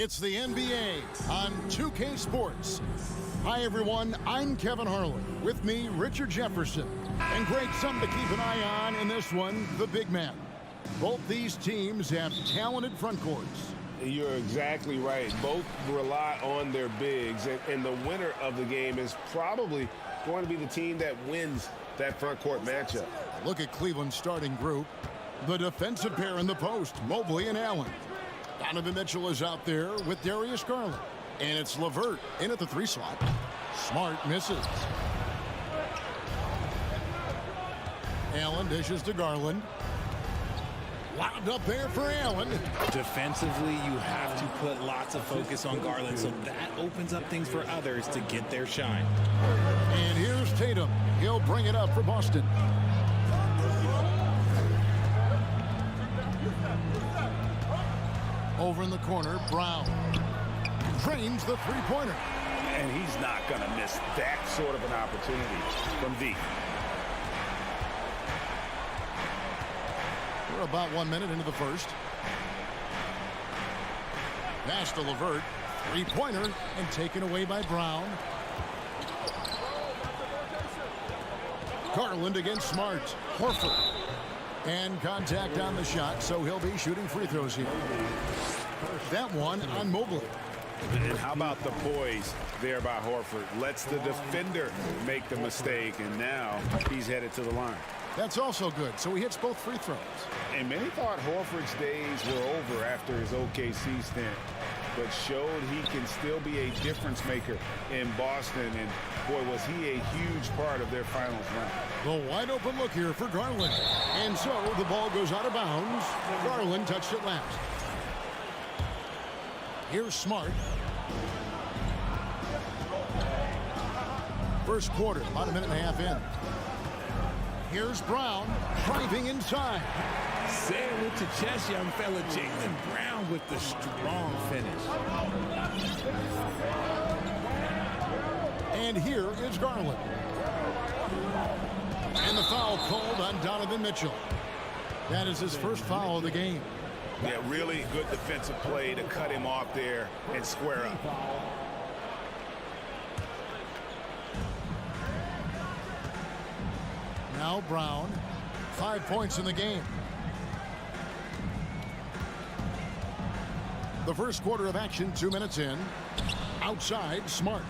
It's the NBA on 2K Sports. Hi, everyone. I'm Kevin Harlan. With me, Richard Jefferson. And great something to keep an eye on in this one, the big man. Both these teams have talented front courts. You're exactly right. Both rely on their bigs, and the winner of the game is probably going to be the team that wins that front court matchup. Look at Cleveland's starting group. The defensive pair in the post, Mobley and Allen. Donovan Mitchell is out there with Darius Garland. And it's LeVert in at the 3 slot. Smart misses. Allen dishes to Garland. Lobbed up there for Allen. Defensively, you have to put lots of focus on Garland, so that opens up things for others to get their shine. And here's Tatum. He'll bring it up for Boston. Over in the corner, Brown drains the three-pointer. And he's not going to miss that sort of an opportunity from deep. We're about 1 minute into the first. Pass to LeVert. Three-pointer and taken away by Brown. Garland against Smart. Horford. And contact on the shot, so he'll be shooting free throws here. That one on Mobley. And how about the poise there by Horford? Lets the defender make the mistake, and now he's headed to the line. That's also good, so he hits both free throws. And many thought Horford's days were over after his OKC stint, but showed he can still be a difference maker in Boston, and boy, was he a huge part of their finals run. The wide open look here for Garland. And so the ball goes out of bounds. Garland touched it last. Here's Smart. First quarter, about a minute and a half in. Here's Brown, driving inside. Say it with your chest, young fella. Jaylen Brown with the strong finish. And here is Garland. And the foul called on Donovan Mitchell. That is his first foul of the game. Yeah, really good defensive play to cut him off there and square up. Now Brown, 5 points in the game. The first quarter of action, 2 minutes in. Outside, Smart.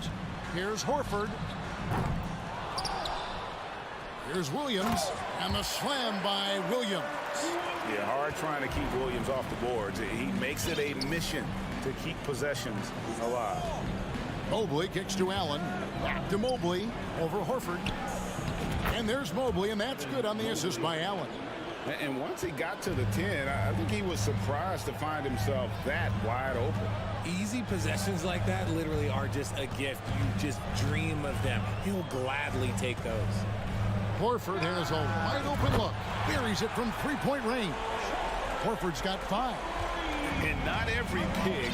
Here's Horford. Here's Williams, and the slam by Williams. Yeah, hard trying to keep Williams off the boards. He makes it a mission to keep possessions alive. Mobley kicks to Allen. Back to Mobley over Horford. And there's Mobley, and that's good on the assist by Allen. And once he got to the 10, I think he was surprised to find himself that wide open. Easy possessions like that literally are just a gift. You just dream of them. He'll gladly take those. Horford has a wide open look. Buries it from three-point range. Horford's got 5. And not every pig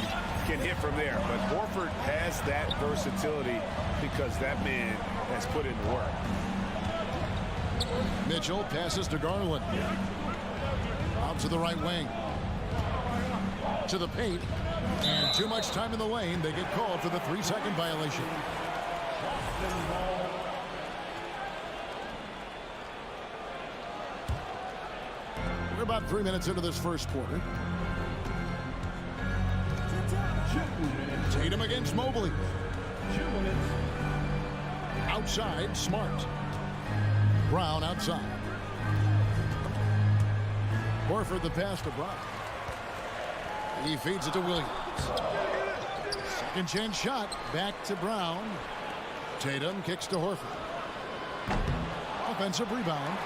can hit from there, but Horford has that versatility because that man has put in the work. Mitchell passes to Garland. Out to the right wing. To the paint. And too much time in the lane. They get called for the 3-second violation. We're about 3 minutes into this first quarter. Tatum against Mobley. Outside, Smart. Brown outside. Horford the pass to Brown. He feeds it to Williams. Second chance shot. Back to Brown. Tatum kicks to Horford. Offensive rebound.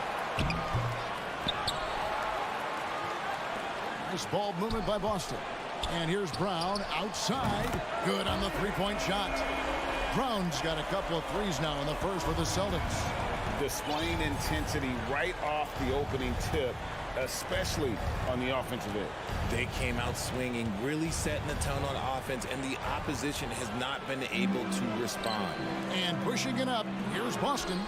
Nice ball movement by Boston. And here's Brown outside. Good on the three-point shot. Brown's got a couple of threes now in the first for the Celtics. Displaying intensity right off the opening tip, especially on the offensive end. They came out swinging, really setting the tone on offense, and the opposition has not been able to respond. And pushing it up, here's Boston.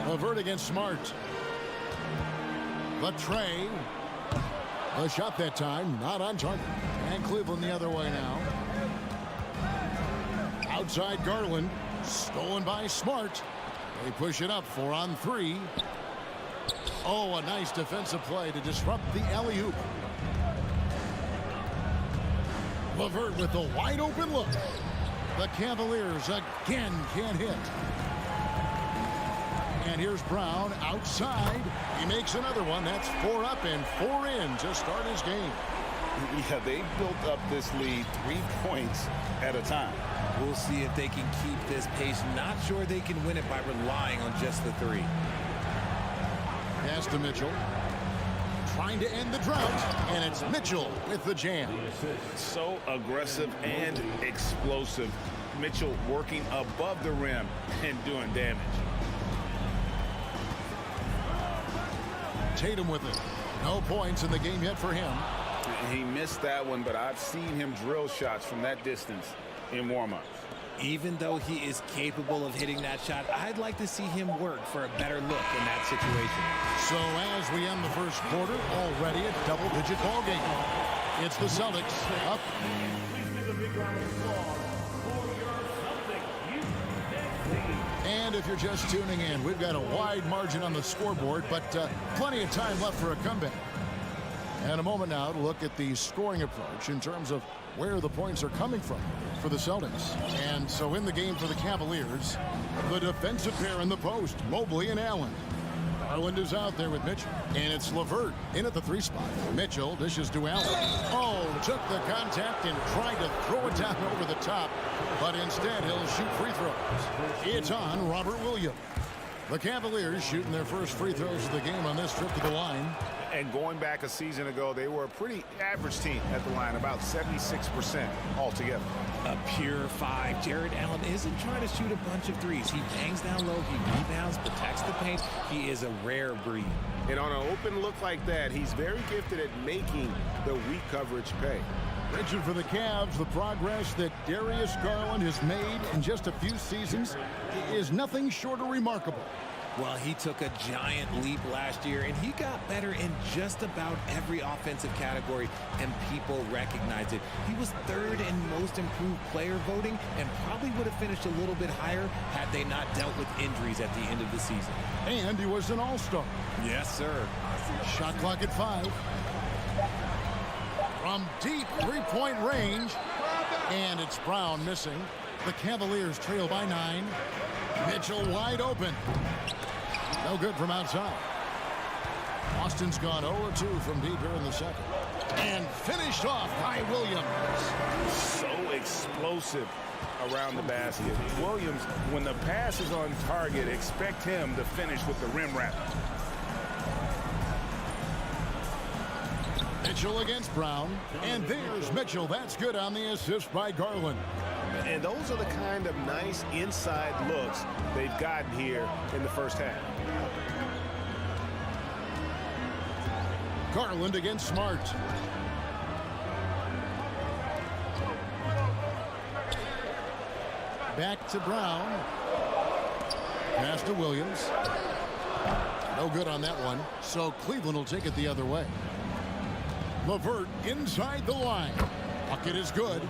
LeVert against Smart. The tray. A shot that time, not on target. And Cleveland the other way now. Outside Garland, stolen by Smart. They push it up 4 on 3. Oh, a nice defensive play to disrupt the alley-oop. LeVert with the wide open look. The Cavaliers again can't hit. And here's Brown outside. He makes another one. That's 4 up and 4 in to start his game. Yeah, they built up this lead 3 points at a time. We'll see if they can keep this pace. Not sure they can win it by relying on just the 3. Pass to Mitchell. Trying to end the drought. And it's Mitchell with the jam. So aggressive and explosive. Mitchell working above the rim and doing damage. Tatum with it. No points in the game yet for him. He missed that one, but I've seen him drill shots from that distance in warm-ups. Even though he is capable of hitting that shot, I'd like to see him work for a better look in that situation. So as we end the first quarter, already a double-digit ball game. It's the Celtics up. And if you're just tuning in, we've got a wide margin on the scoreboard, but plenty of time left for a comeback. And a moment now to look at the scoring approach in terms of where the points are coming from for the Celtics. And so in the game for the Cavaliers, the defensive pair in the post, Mobley and Allen. Garland is out there with Mitchell. And it's LeVert in at the 3 spot. Mitchell dishes to Allen. Oh, took the contact and tried to throw it down over the top. But instead, he'll shoot free throws. It's on Robert Williams. The Cavaliers shooting their first free throws of the game on this trip to the line. And going back a season ago, they were a pretty average team at the line, about 76% altogether. A pure 5. Jared Allen isn't trying to shoot a bunch of threes. He bangs down low, he rebounds, protects the paint. He is a rare breed. And on an open look like that, he's very gifted at making the weak coverage pay. Richard, for the Cavs, the progress that Darius Garland has made in just a few seasons is nothing short of remarkable. Well, he took a giant leap last year, and he got better in just about every offensive category, and people recognized it. He was 3rd in most improved player voting and probably would have finished a little bit higher had they not dealt with injuries at the end of the season. And he was an all-star. Yes, sir. Shot clock at 5. From deep 3-point range, and it's Brown missing. The Cavaliers trail by 9. Mitchell wide open. No good from outside. Austin's gone 0-2 from deep here in the second. And finished off by Williams. So explosive around the basket. Williams, when the pass is on target, expect him to finish with the rim wrap. Mitchell against Brown. And there's Mitchell. That's good on the assist by Garland. And those are the kind of nice inside looks they've gotten here in the first half. Garland against Smart. Back to Brown. Pass to Williams. No good on that one. So Cleveland will take it the other way. LeVert inside the line. Bucket is good.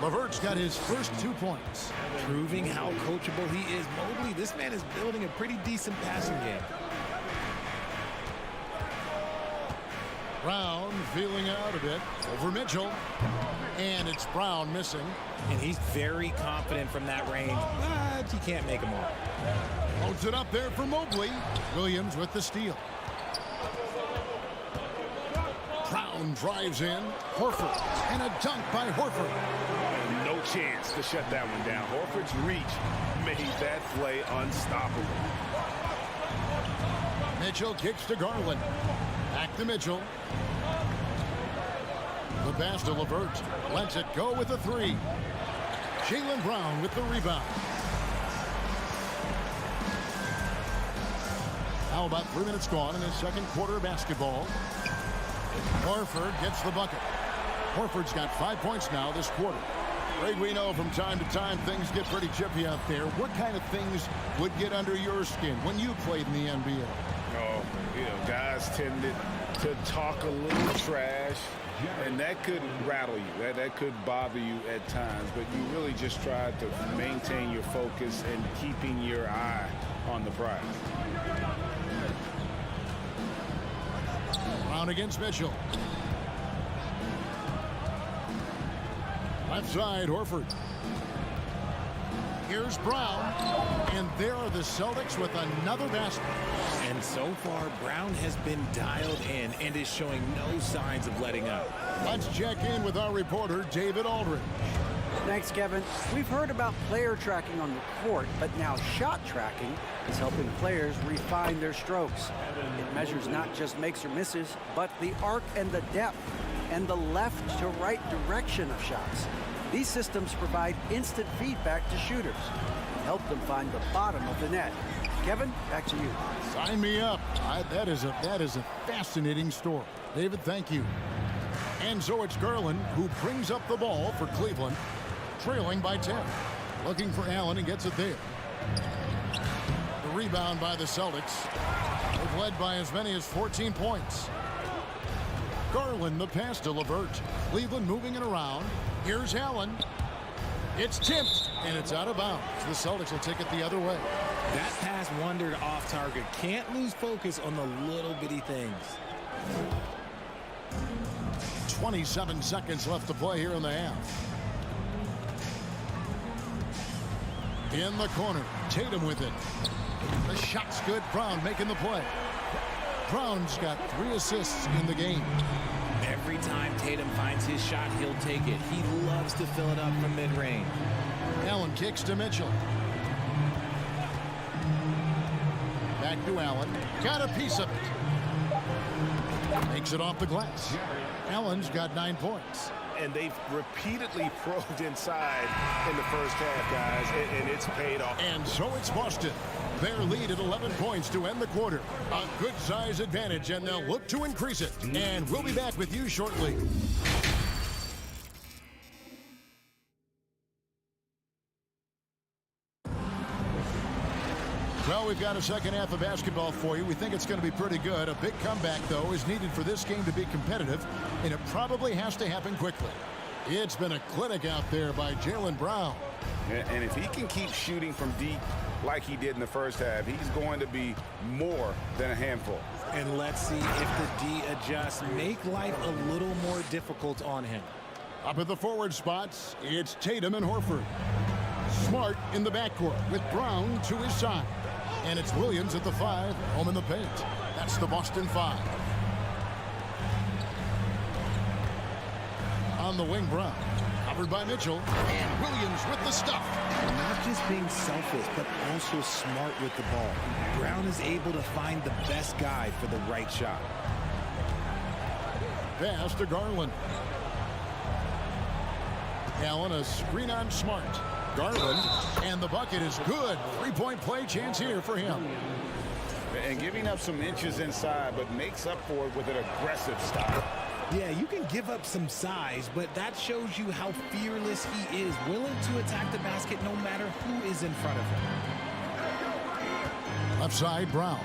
LeVert's got his first 2 points. Proving how coachable he is. Mobley, this man is building a pretty decent passing game. Brown feeling out a bit over Mitchell. And it's Brown missing. And he's very confident from that range, but he can't make them all. Holds it up there for Mobley. Williams with the steal. Brown drives in. Horford. And a dunk by Horford. No chance to shut that one down. Horford's reach made that play unstoppable. Mitchell kicks to Garland. Back to Mitchell. The pass to LeVert. Lets it go with the 3. Jaylen Brown with the rebound. How about 3 minutes gone in his second quarter of basketball? Horford gets the bucket. Horford's got 5 points now this quarter. Greg, we know from time to time things get pretty chippy out there. What kind of things would get under your skin when you played in the NBA? Oh, guys tended to talk a little trash, and that could rattle you. That could bother you at times, but you really just try to maintain your focus and keeping your eye on the prize. Brown against Mitchell. Left side, Horford. Here's Brown, and there are the Celtics with another basket. And so far, Brown has been dialed in and is showing no signs of letting up. Let's check in with our reporter, David Aldridge. Thanks, Kevin. We've heard about player tracking on the court, but now shot tracking is helping players refine their strokes. It measures not just makes or misses, but the arc and the depth and the left to right direction of shots. These systems provide instant feedback to shooters and help them find the bottom of the net. Kevin, back to you. Sign me up. That is a fascinating story. David, thank you. And so it's Garland who brings up the ball for Cleveland, trailing by 10. Looking for Allen and gets it there. The rebound by the Celtics. They've led by as many as 14 points. Garland, the pass to LeVert. Cleveland moving it around. Here's Allen. It's tipped, and it's out of bounds. The Celtics will take it the other way. That pass wandered off target. Can't lose focus on the little bitty things. 27 seconds left to play here in the half. In the corner, Tatum with it. The shot's good. Brown making the play. Brown's got 3 assists in the game. Every time Tatum finds his shot, he'll take it. He loves to fill it up from mid-range. Allen kicks to Mitchell. Back to Allen. Got a piece of it. Makes it off the glass. Allen's got 9 points. And they've repeatedly probed inside in the first half, guys, and it's paid off. And so it's Boston. Their lead at 11 points to end the quarter. A good size advantage, and they'll look to increase it. And we'll be back with you shortly. Well, we've got a second half of basketball for you. We think it's going to be pretty good. A big comeback, though, is needed for this game to be competitive, and it probably has to happen quickly. It's been a clinic out there by Jaylen Brown. And if he can keep shooting from deep like he did in the first half, he's going to be more than a handful. And let's see if the D adjusts, make life a little more difficult on him. Up at the forward spots, it's Tatum and Horford. Smart in the backcourt with Brown to his side. And it's Williams at the 5, home in the paint. That's the Boston 5. On the wing, Brown. Covered by Mitchell. And Williams with the stuff. Not just being selfish, but also smart with the ball. Brown is able to find the best guy for the right shot. Pass to Garland. Allen, a screen on Smart. Garland, and the bucket is good. 3-point play chance here for him. And giving up some inches inside, but makes up for it with an aggressive style. Yeah, you can give up some size, but that shows you how fearless he is, willing to attack the basket no matter who is in front of him. Left side, Brown.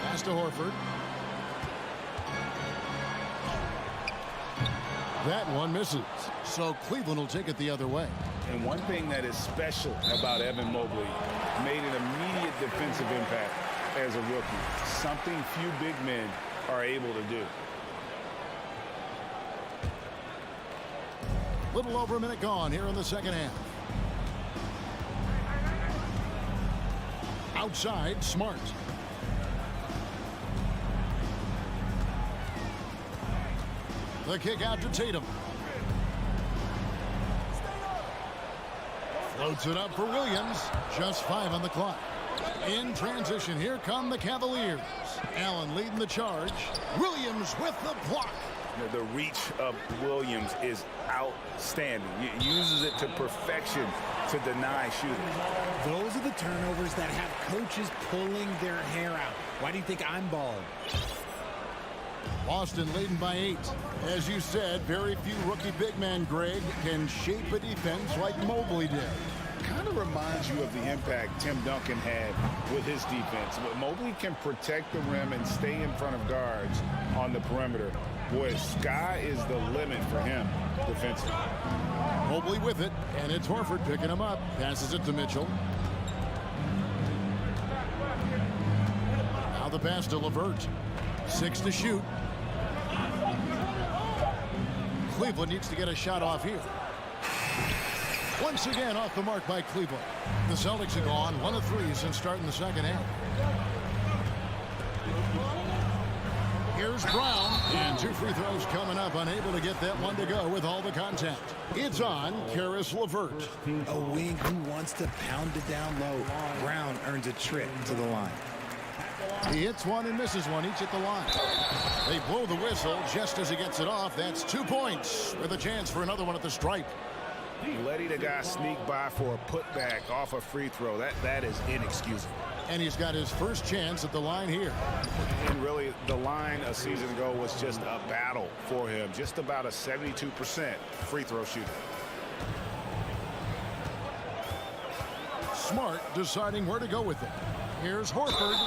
Pass to Horford. That one misses. So Cleveland will take it the other way. And one thing that is special about Evan Mobley, made an immediate defensive impact as a rookie. Something few big men are able to do. Little over a minute gone here in the second half. Outside, Smart. The kick out to Tatum. Floats it up for Williams. Just 5 on the clock. In transition, here come the Cavaliers. Allen leading the charge. Williams with the block. The reach of Williams is outstanding. He uses it to perfection to deny shooters. Those are the turnovers that have coaches pulling their hair out. Why do you think I'm bald? Boston leading by 8. As you said, very few rookie big men, Greg, can shape a defense like Mobley did. kind of reminds you of the impact Tim Duncan had with his defense. But Mobley can protect the rim and stay in front of guards on the perimeter. Boy, sky is the limit for him defensively. Mobley with it, and it's Horford picking him up. Passes it to Mitchell. Now the pass to LeVert. 6 to shoot. Cleveland needs to get a shot off here. Once again off the mark by Cleveland. The Celtics have gone 1 of 3 since starting the second half. Here's Brown, and 2 free throws coming up, unable to get that one to go with all the contact. It's on Karis LeVert. A wing who wants to pound it down low. Brown earns a trip to the line. He hits one and misses one, each at the line. They blow the whistle just as he gets it off. That's 2 points with a chance for another one at the stripe. Letting a guy sneak by for a putback off a free throw, that is inexcusable. And he's got his first chance at the line here. And really, the line a season ago was just a battle for him. Just about a 72% free throw shooter. Smart deciding where to go with it. Here's Horford.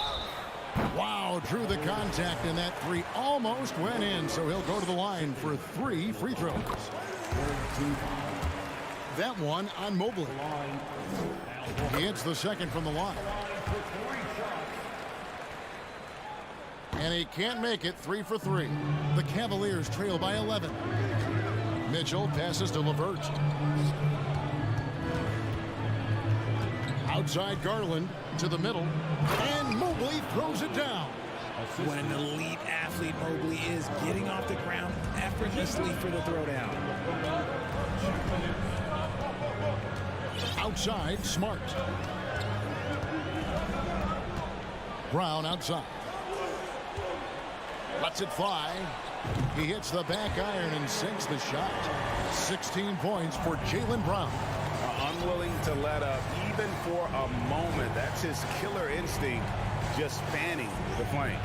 Wow, drew the contact, and that 3 almost went in, so he'll go to the line for 3 free throws. That one on Mobley. He hits the second from the line. And he can't make it. 3 for 3. The Cavaliers trail by 11. Mitchell passes to LeVert. Outside Garland to the middle. And Mobley throws it down. What an elite athlete Mobley is, getting off the ground effortlessly for the throwdown. Outside, Smart. Brown outside. Lets it fly. He hits the back iron and sinks the shot. 16 points for Jaylen Brown. Unwilling to let up even for a moment. That's his killer instinct, just fanning the flame.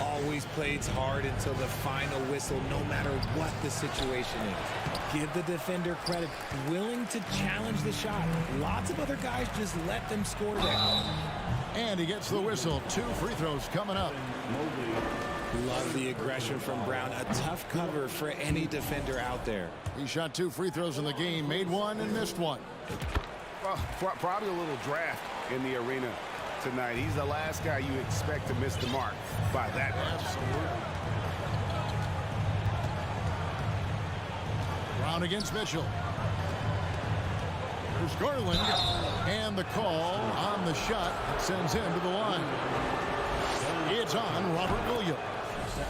Always plays hard until the final whistle, no matter what the situation is. Give the defender credit, willing to challenge the shot. Lots of other guys just let them score there. And he gets the whistle. 2 free throws coming up. Love the aggression from Brown. A tough cover for any defender out there. He shot 2 free throws in the game, made 1 and missed 1. Well, probably a little draft in the arena tonight. He's the last guy you expect to miss the mark by that much. Brown against Mitchell. There's Garland. And the call on the shot sends him to the line. It's on Robert Williams.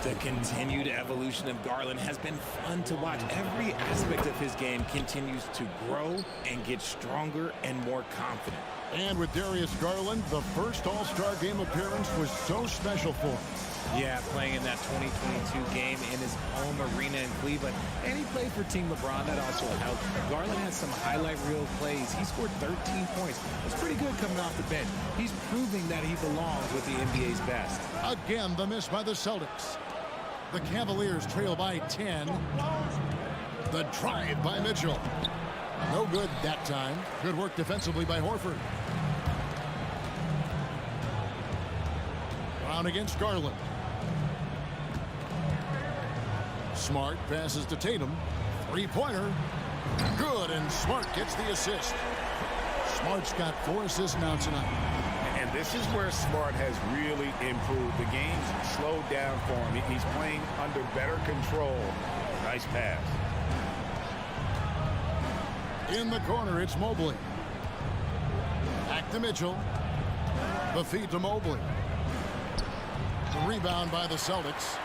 The continued evolution of Garland has been fun to watch. Every aspect of his game continues to grow and get stronger and more confident. And with Darius Garland, the first All-Star game appearance was so special for him. Yeah, playing in that 2022 game in his home arena in Cleveland. And he played for Team LeBron. That also helped. Garland has some highlight reel plays. He scored 13 points. That's pretty good coming off the bench. He's proving that he belongs with the NBA's best. Again, the miss by the Celtics. The Cavaliers trail by 10. The drive by Mitchell. No good that time. Good work defensively by Horford. Brown against Garland. Smart passes to Tatum. 3-pointer. Good, and Smart gets the assist. Smart's got 4 assists now tonight. And this is where Smart has really improved. The game's slowed down for him. He's playing under better control. Nice pass. In the corner, it's Mobley. Back to Mitchell. The feed to Mobley. The rebound by the Celtics.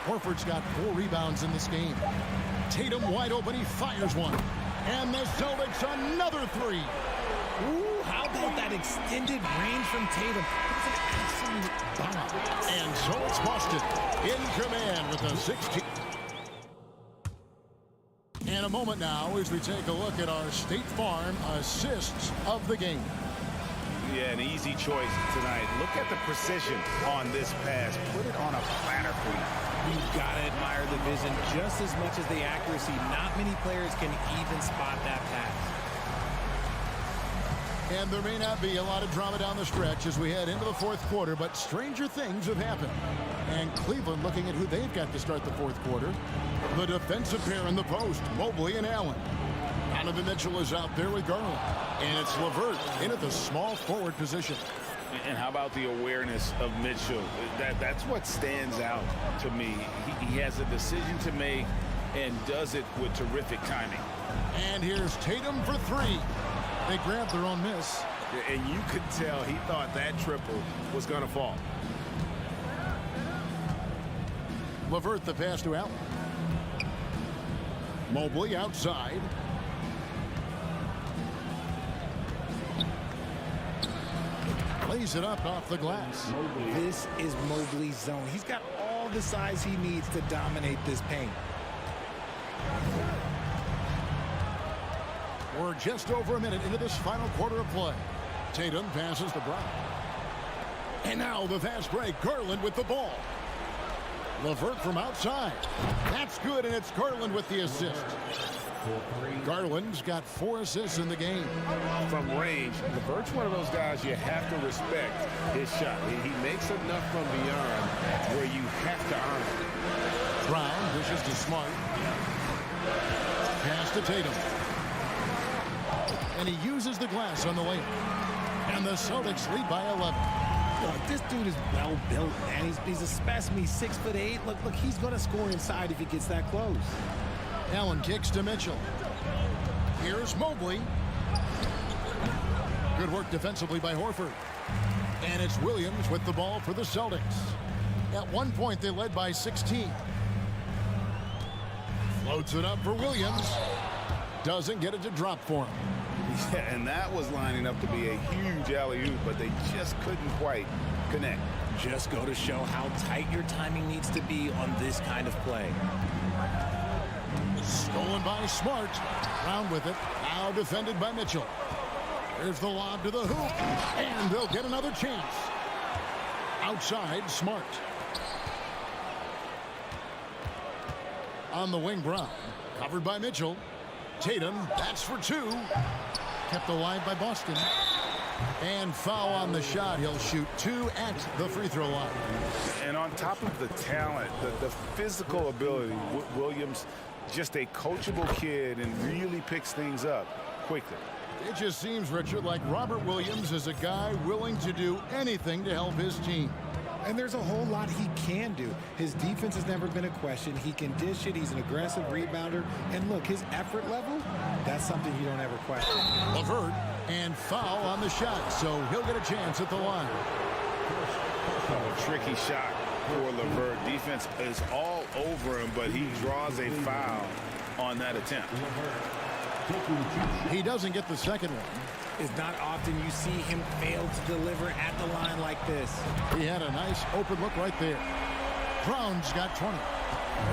Horford's got 4 rebounds in this game. Tatum wide open. He fires one. And the Celtics another 3. Ooh, how about that extended range from Tatum? It's an absolute bomb. And so it's Boston in command with a 16. And a moment now as we take a look at our State Farm assists of the game. Yeah, an easy choice tonight. Look at the precision on this pass. Put it on a platter for you. You've got to admire the vision just as much as the accuracy. Not many players can even spot that pass. And there may not be a lot of drama down the stretch as we head into the fourth quarter, but stranger things have happened. And Cleveland looking at who they've got to start the fourth quarter. The defensive pair in the post, Mobley and Allen. Donovan Mitchell is out there with Garland. And it's LeVert in at the small forward position. And how about the awareness of Mitchell? That's what stands out to me. He has a decision to make and does it with terrific timing. And here's Tatum for three. They grabbed their own miss. And you could tell he thought that triple was going to fall. LeVert the pass to Allen. Mobley outside. Plays it up off the glass. This is Mobley's zone. He's got all the size he needs to dominate this paint. We're just over a minute into this final quarter of play. Tatum passes to Brown. And now the fast break. Garland with the ball. LeVert from outside. That's good, and it's Garland with the assist. Garland's got 4 assists in the game. From range, LeVert's one of those guys you have to respect his shot. He makes enough from beyond where you have to honor it. Brown dishes to Smart. Pass to Tatum. And he uses the glass on the lane. And the Celtics lead by 11. Look, this dude is well built, man. He's a specimen. He's 6'8". Look, he's going to score inside if he gets that close. Allen kicks to Mitchell. Here's Mobley. Good work defensively by Horford. And it's Williams with the ball for the Celtics. At one point, they led by 16. Floats it up for Williams. Doesn't get it to drop for him. Yeah, and that was lining up to be a huge alley-oop, but they just couldn't quite connect. Just go to show how tight your timing needs to be on this kind of play. Stolen by Smart. Brown with it. Now defended by Mitchell. There's the lob to the hoop. And they'll get another chance. Outside, Smart. On the wing, Brown. Covered by Mitchell. Tatum, that's for 2. Kept alive by Boston. And foul on the shot. He'll shoot 2 at the free throw line. And on top of the talent, the physical ability, Williams, just a coachable kid and really picks things up quickly. It just seems, Richard, like Robert Williams is a guy willing to do anything to help his team. And there's a whole lot he can do. His defense has never been a question. He can dish it. He's an aggressive rebounder. And look, his effort level, that's something you don't ever question. LeVert, and foul on the shot, so he'll get a chance at the line. A tricky shot for LeVert. Defense is all over him, but he draws a foul on that attempt. He doesn't get the second one. It's not often you see him fail to deliver at the line like this. He had a nice open look right there. Brown's got 20.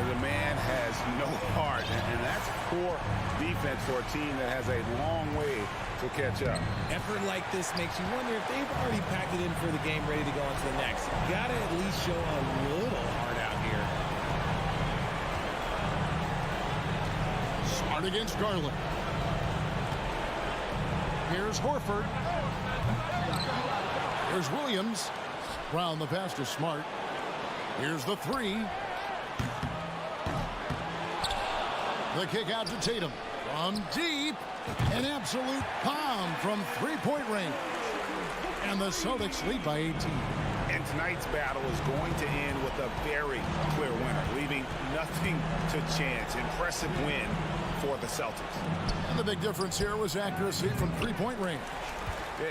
The man has no heart, and that's poor defense for a team that has a long way to catch up. Effort like this makes you wonder if they've already packed it in for the game, ready to go on to the next. Got to at least show a little heart out here. Smart against Garland. Here's Horford. Here's Williams. Brown the pass to Smart. Here's the 3. The kick out to Tatum. From deep. An absolute bomb from 3-point range. And the Celtics lead by 18. And tonight's battle is going to end with a very clear winner, leaving nothing to chance. Impressive win for the Celtics. And the big difference here was accuracy from 3-point range.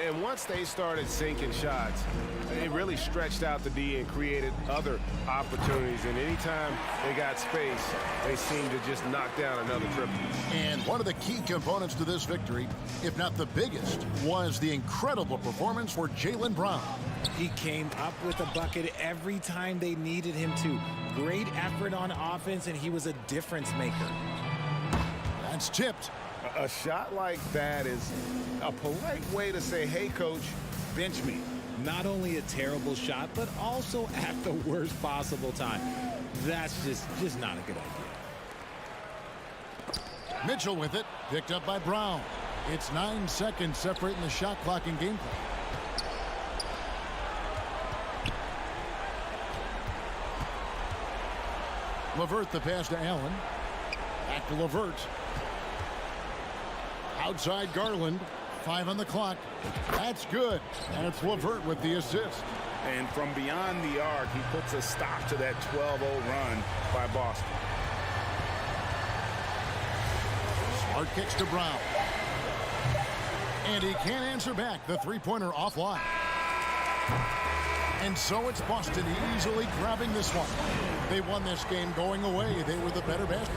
And once they started sinking shots, it really stretched out the D and created other opportunities. And anytime they got space, they seemed to just knock down another triple. And one of the key components to this victory, if not the biggest, was the incredible performance for Jaylen Brown. He came up with a bucket every time they needed him to. Great effort on offense, and he was a difference maker. That's tipped. A shot like that is a polite way to say, hey, coach, bench me. Not only a terrible shot, but also at the worst possible time. That's just not a good idea. Mitchell with it, picked up by Brown. It's 9 seconds separating the shot clock and game clock. LeVert the pass to Allen. Back to LeVert. Outside Garland. 5 on the clock. That's good. And it's LeVert with the assist. And from beyond the arc, he puts a stop to that 12-0 run by Boston. Smart kicks to Brown. And he can't answer back. The three-pointer offline. And so it's Boston easily grabbing this one. They won this game going away. They were the better basket.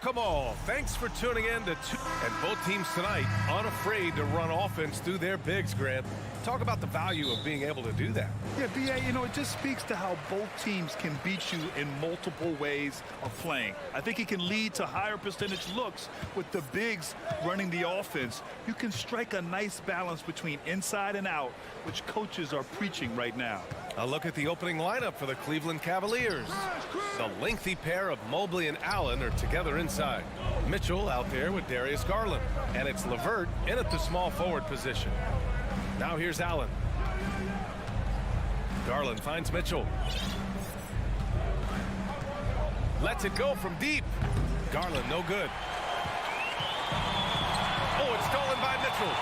Welcome all. Thanks for tuning in to and both teams tonight unafraid to run offense through their bigs, Grant. Talk about the value of being able to do that. Yeah, B.A., it just speaks to how both teams can beat you in multiple ways of playing. I think it can lead to higher percentage looks with the bigs running the offense. You can strike a nice balance between inside and out, which coaches are preaching right now. A look at the opening lineup for the Cleveland Cavaliers. The lengthy pair of Mobley and Allen are together inside. Mitchell out there with Darius Garland. And it's LeVert in at the small forward position. Now here's Allen. Garland finds Mitchell. Lets it go from deep. Garland no good. Oh, it's stolen by Mitchell.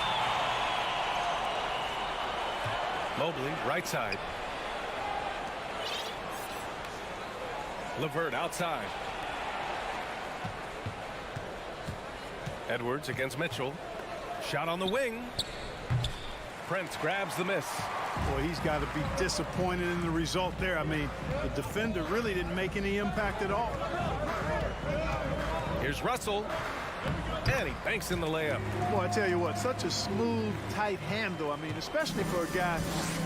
Mobley right side. LeVert outside. Edwards against Mitchell. Shot on the wing. Prince grabs the miss. Boy, he's got to be disappointed in the result there. I mean, the defender really didn't make any impact at all. Here's Russell. And he banks in the layup. Boy, I tell you what, such a smooth, tight handle. I mean, especially for a guy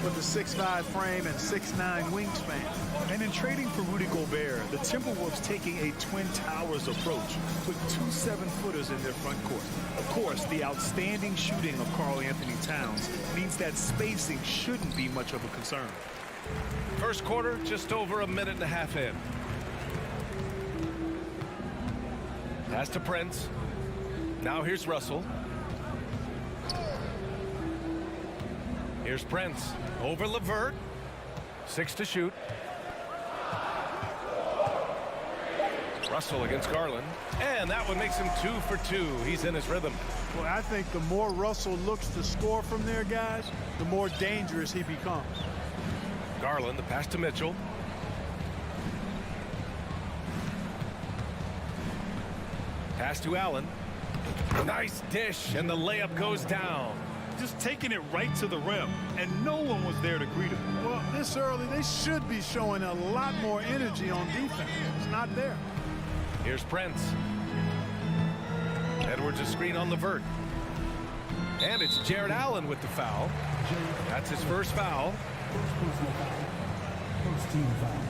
with a 6'5" frame and 6'9" wingspan. And in trading for Rudy Gobert, the Timberwolves taking a Twin Towers approach with 2 7-footers in their front court. Of course, the outstanding shooting of Karl Anthony Towns means that spacing shouldn't be much of a concern. First quarter, just over a minute and a half in. Pass to Prince. Now here's Russell. Here's Prince over LeVert. 6 to shoot. Russell against Garland. And that one makes him 2 for 2. He's in his rhythm. Well, I think the more Russell looks to score from there, guys, the more dangerous he becomes. Garland, the pass to Mitchell. Pass to Allen. Nice dish, and the layup goes down. Just taking it right to the rim, and no one was there to greet him. Well, this early, they should be showing a lot more energy on defense. It's not there. Here's Prince. Edwards a screen on LeVert. And it's Jared Allen with the foul. That's his first foul. First team foul.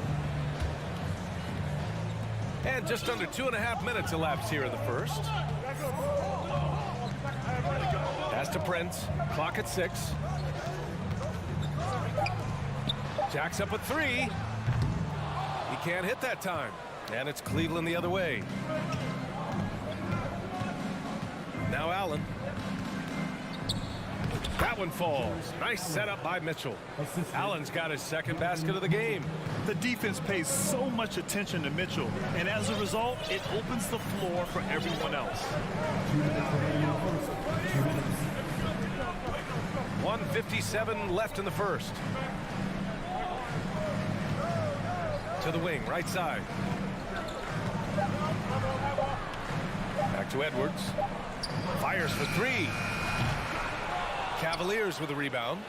And just under 2.5 minutes elapsed here in the first. Pass to Prince. Clock at 6. Jacks up a 3. He can't hit that time. And it's Cleveland the other way. Now Allen. That one falls. Nice setup by Mitchell. Allen's got his second basket of the game. The defense pays so much attention to Mitchell, and as a result, it opens the floor for everyone else. 1:57 left in the first. To the wing, right side. Back to Edwards. Fires for 3. Cavaliers with a rebound.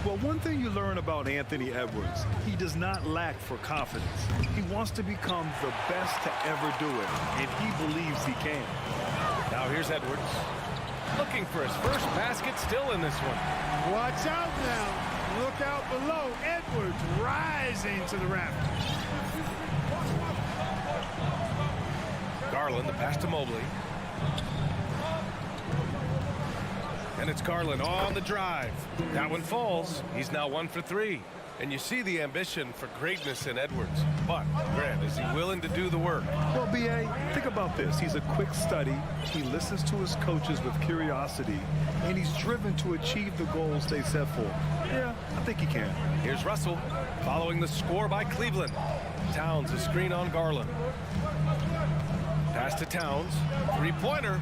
Well, one thing you learn about Anthony Edwards, he does not lack for confidence. He wants to become the best to ever do it, and he believes he can. Now here's Edwards. Looking for his first basket, still in this one. Watch out now. Look out below. Edwards rising to the rafters. Garland, the pass to Mobley. And it's Garland on the drive. That one falls. He's now 1 for 3. And you see the ambition for greatness in Edwards. But, Grant, is he willing to do the work? Well, B.A., think about this. He's a quick study. He listens to his coaches with curiosity. And he's driven to achieve the goals they set for him. Yeah, I think he can. Here's Russell following the score by Cleveland. Towns a screen on Garland. Pass to Towns. 3-pointer.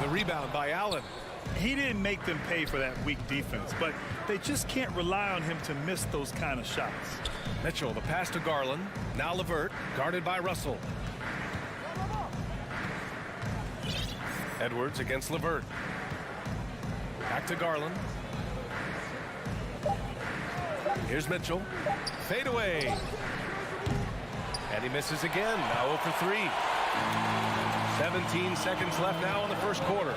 The rebound by Allen. He didn't make them pay for that weak defense, but they just can't rely on him to miss those kind of shots. Mitchell, the pass to Garland. Now LeVert, guarded by Russell. Edwards against LeVert. Back to Garland. Here's Mitchell. Fade away. And he misses again. Now 0 for 3. 17 seconds left now in the first quarter.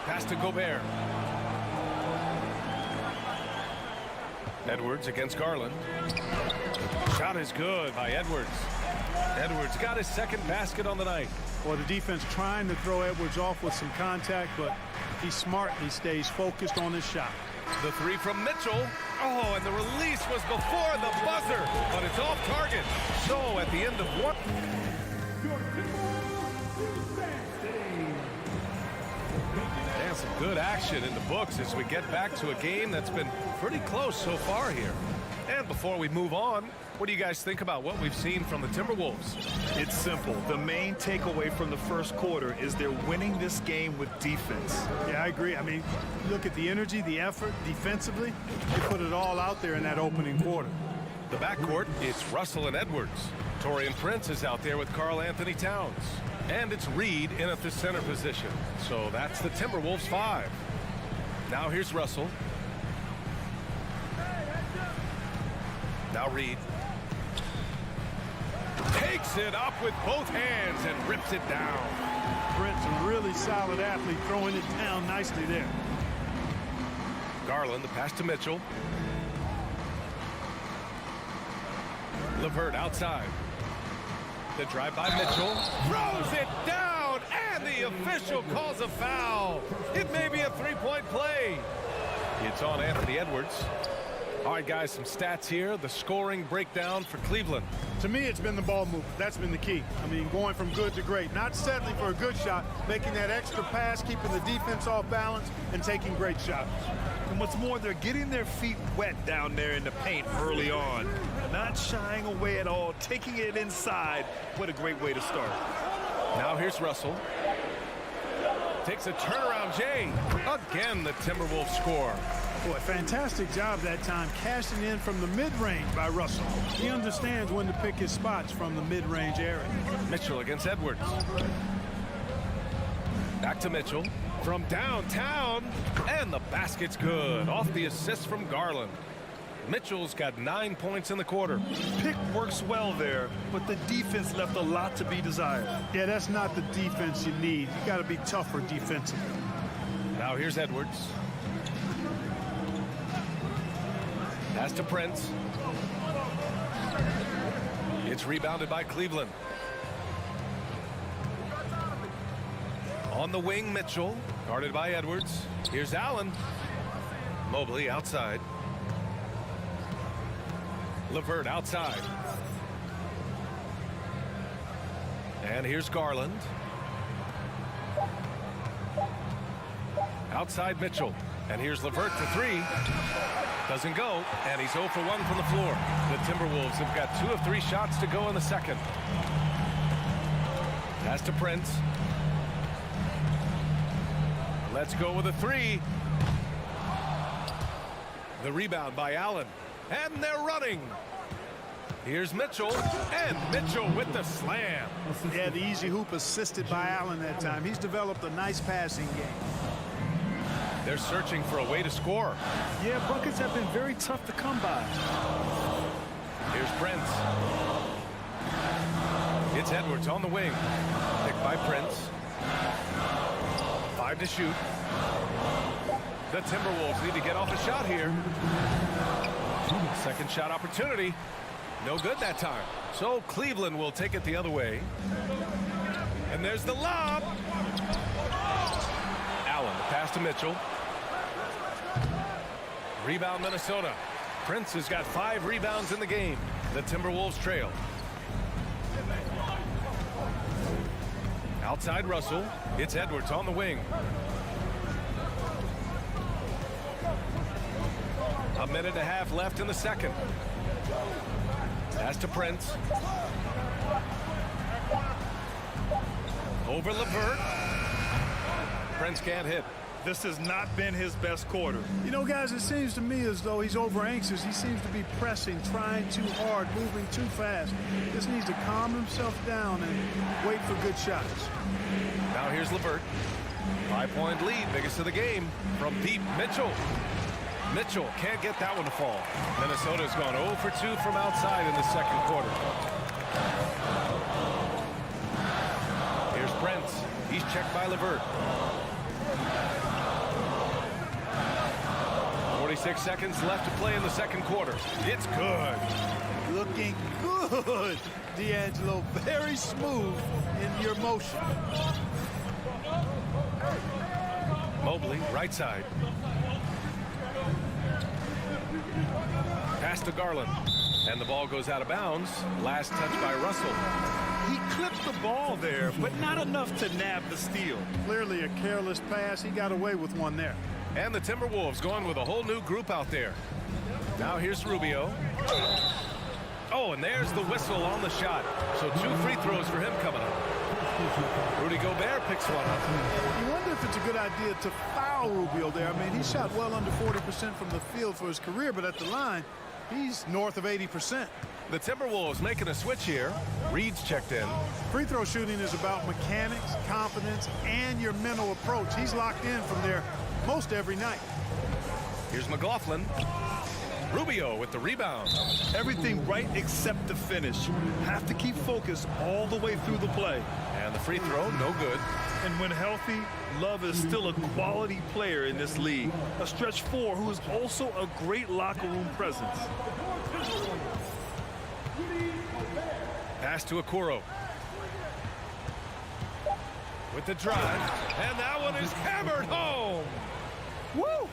Pass to Gobert. Edwards against Garland. Shot is good by Edwards. Edwards got his second basket on the night. Well, the defense trying to throw Edwards off with some contact, but he's smart. He stays focused on his shot. The three from Mitchell. Oh, and the release was before the buzzer, but it's off target. So at the end of one. And some good action in the books as we get back to a game that's been pretty close so far here. And before we move on, what do you guys think about what we've seen from the Timberwolves? It's simple. The main takeaway from the first quarter is they're winning this game with defense. Yeah, I agree. I mean, look at the energy, the effort defensively. They put it all out there in that opening quarter. The backcourt, it's Russell and Edwards. Taurean Prince is out there with Karl Anthony Towns. And it's Reed in at the center position. So that's the Timberwolves 5. Now here's Russell. Now Reed. Takes it up with both hands and rips it down. Brent's a really solid athlete, throwing it down nicely there. Garland, the pass to Mitchell. LeVert outside. The drive by Mitchell. Throws it down, and the official calls a foul. It may be a three-point play. It's on Anthony Edwards. All right, guys, some stats here. The scoring breakdown for Cleveland. To me, it's been the ball movement. That's been the key. I mean, going from good to great. Not settling for a good shot, making that extra pass, keeping the defense off balance, and taking great shots. And what's more, they're getting their feet wet down there in the paint early on. Not shying away at all, taking it inside. What a great way to start. Now here's Russell. Takes a turnaround, Jay. Again, the Timberwolves score. Boy, fantastic job that time, cashing in from the mid-range by Russell. He understands when to pick his spots from the mid-range area. Mitchell against Edwards. Back to Mitchell from downtown, and the basket's good. Off the assist from Garland. Mitchell's got 9 points in the quarter. Pick works well there, but the defense left a lot to be desired. Yeah, that's not the defense you need. You got to be tougher defensively. Now here's Edwards. Pass to Prince. It's rebounded by Cleveland. On the wing, Mitchell, guarded by Edwards. Here's Allen. Mobley outside. LeVert outside. And here's Garland. Outside Mitchell. And here's LeVert for three. Doesn't go, and he's 0 for 1 from the floor. The Timberwolves have got 2 of 3 shots to go in the second. Pass to Prince. Let's go with a three. The rebound by Allen. And they're running. Here's Mitchell, and Mitchell with the slam. Yeah, the easy hoop assisted by Allen that time. He's developed a nice passing game. They're searching for a way to score. Yeah, buckets have been very tough to come by. Here's Prince. It's Edwards on the wing. Picked by Prince. 5 to shoot. The Timberwolves need to get off a shot here. Second shot opportunity. No good that time. So Cleveland will take it the other way. And there's the lob. Allen, the pass to Mitchell. Rebound Minnesota. Prince has got 5 rebounds in the game. The Timberwolves trail. Outside Russell. It's Edwards on the wing. A minute and a half left in the second. Pass to Prince. Over LeVert. Prince can't hit. This has not been his best quarter. You know, guys, it seems to me as though he's over anxious. He seems to be pressing, trying too hard, moving too fast. Just needs to calm himself down and wait for good shots. Now here's LeVert. 5-point lead, biggest of the game. From deep, Mitchell. Mitchell can't get that one to fall. Minnesota's gone 0 for 2 from outside in the second quarter. sprints. He's checked by LeVert. 46 seconds left to play in the second quarter. It's good. Looking good, D'Angelo. Very smooth in your motion. Mobley, right side. Pass to Garland. And the ball goes out of bounds. Last touch by Russell. He clipped the ball there, but not enough to nab the steal. Clearly a careless pass. He got away with one there. And the Timberwolves going with a whole new group out there. Now here's Rubio. Oh, and there's the whistle on the shot. So 2 free throws for him coming up. Rudy Gobert picks one up. You wonder if it's a good idea to foul Rubio there. I mean, he shot well under 40% from the field for his career, but at the line, he's north of 80%. The Timberwolves making a switch here. Reed's checked in. Free throw shooting is about mechanics, confidence, and your mental approach. He's locked in from there most every night. Here's McLaughlin. Rubio with the rebound. Everything right except the finish. Have to keep focused all the way through the play. And the free throw, no good. And when healthy, Love is still a quality player in this league. A stretch 4 who is also a great locker room presence. Pass to Okoro. With the drive. And that one is hammered home. Woo!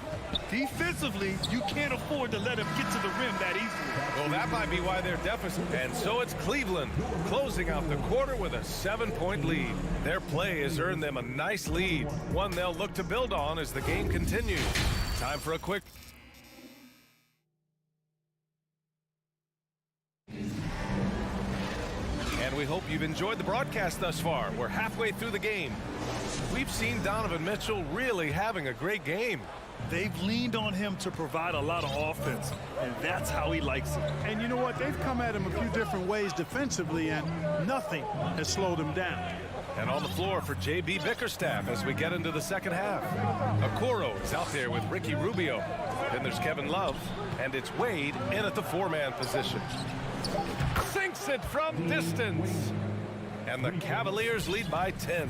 Defensively, you can't afford to let him get to the rim that easily. Well, that might be why they're deficit. And so it's Cleveland closing out the quarter with a 7-point lead. Their play has earned them a nice lead, one they'll look to build on as the game continues. Time for a quick... And we hope you've enjoyed the broadcast thus far. We're halfway through the game. We've seen Donovan Mitchell really having a great game. They've leaned on him to provide a lot of offense, and that's how he likes it. And you know what? They've come at him a few different ways defensively, and nothing has slowed him down. And on the floor for J.B. Bickerstaff as we get into the second half. Okoro is out there with Ricky Rubio. Then there's Kevin Love, and it's Wade in at the 4-man position. Sinks it from distance. And the Cavaliers lead by 10.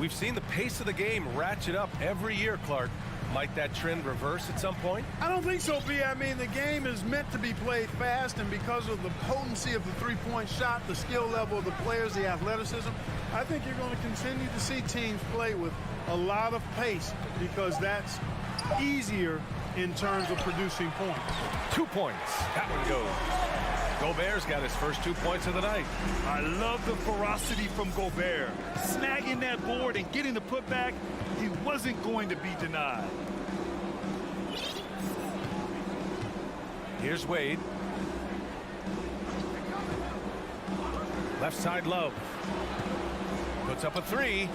We've seen the pace of the game ratchet up every year, Clark. Might that trend reverse at some point? I don't think so, B. I mean, the game is meant to be played fast, and because of the potency of the three-point shot, the skill level of the players, the athleticism, I think you're going to continue to see teams play with a lot of pace because that's easier in terms of producing points. 2 points. That one goes. Gobert's got his first 2 points of the night. I love the ferocity from Gobert. Snagging that board and getting the putback, he wasn't going to be denied. Here's Wade. Left side Love. Puts up a 3.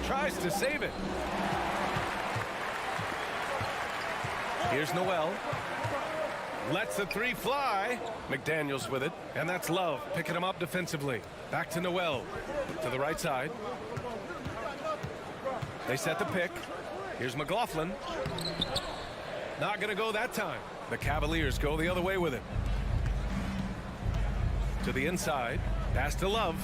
Tries to save it. Here's Noel. Lets the 3 fly. McDaniels with it. And that's Love picking him up defensively. Back to Noel. To the right side. They set the pick. Here's McLaughlin. Not going to go that time. The Cavaliers go the other way with it. To the inside. Pass to Love.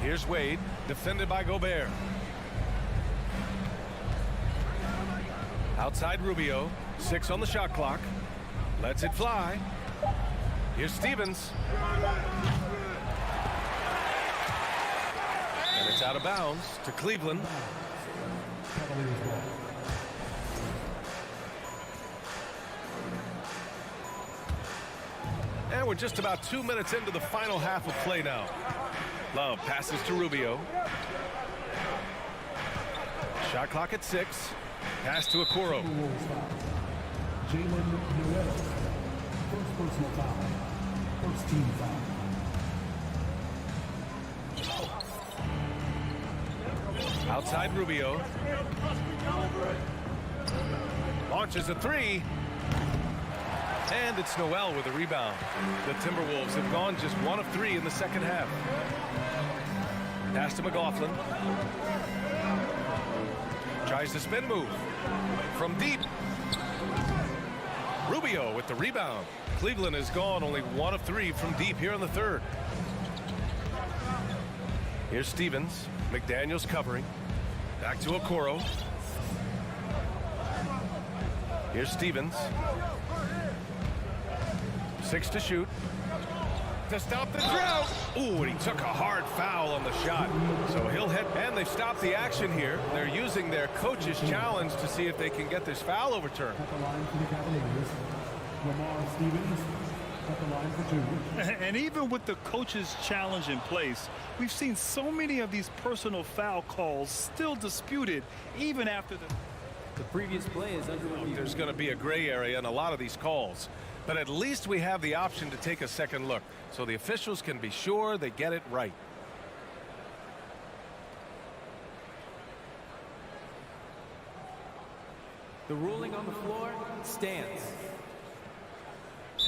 Here's Wade. Defended by Gobert. Outside Rubio. 6 on the shot clock. Lets it fly. Here's Stevens. And it's out of bounds to Cleveland. And we're just about 2 minutes into the final half of play now. Love passes to Rubio. Shot clock at 6. Pass to Okoro. First personal foul. First team foul. Outside Rubio. Launches a 3. And it's Noel with a rebound. The Timberwolves have gone just 1 of 3 in the second half. Pass to McLaughlin. Tries the spin move. From deep. Rubio with the rebound. Cleveland has gone only 1 of 3 from deep here in the third. Here's Stevens. McDaniels covering. Back to Okoro. Here's Stevens. 6 to shoot. To stop the drought. Ooh, and he took a hard foul on the shot. So he'll hit, and they've stopped the action here. They're using their coach's challenge to see if they can get this foul overturned. At the line for the Cavaliers, Lamar Stevens at the line for 2. And even with the coach's challenge in place, we've seen so many of these personal foul calls still disputed even after the previous play is under review. There's going to be a gray area in a lot of these calls. But at least we have the option to take a second look, so the officials can be sure they get it right. The ruling on the floor stands.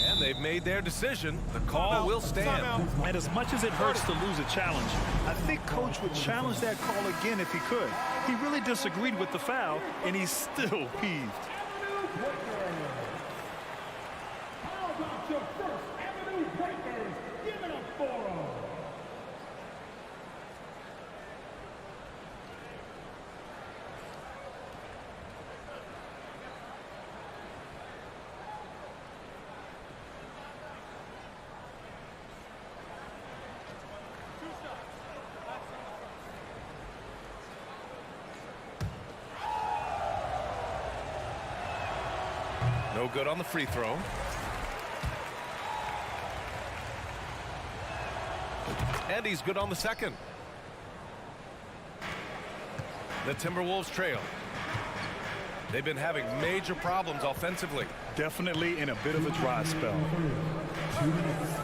And they've made their decision. The call will stand. And as much as it hurts to lose a challenge, I think Coach would challenge that call again if he could. He really disagreed with the foul, and he's still peeved. How about your First Avenue Breakers? Give it up for 'em. No good on the free throw. And he's good on the second. The Timberwolves trail. They've been having major problems offensively. Definitely in a bit of a dry spell. 2 minutes.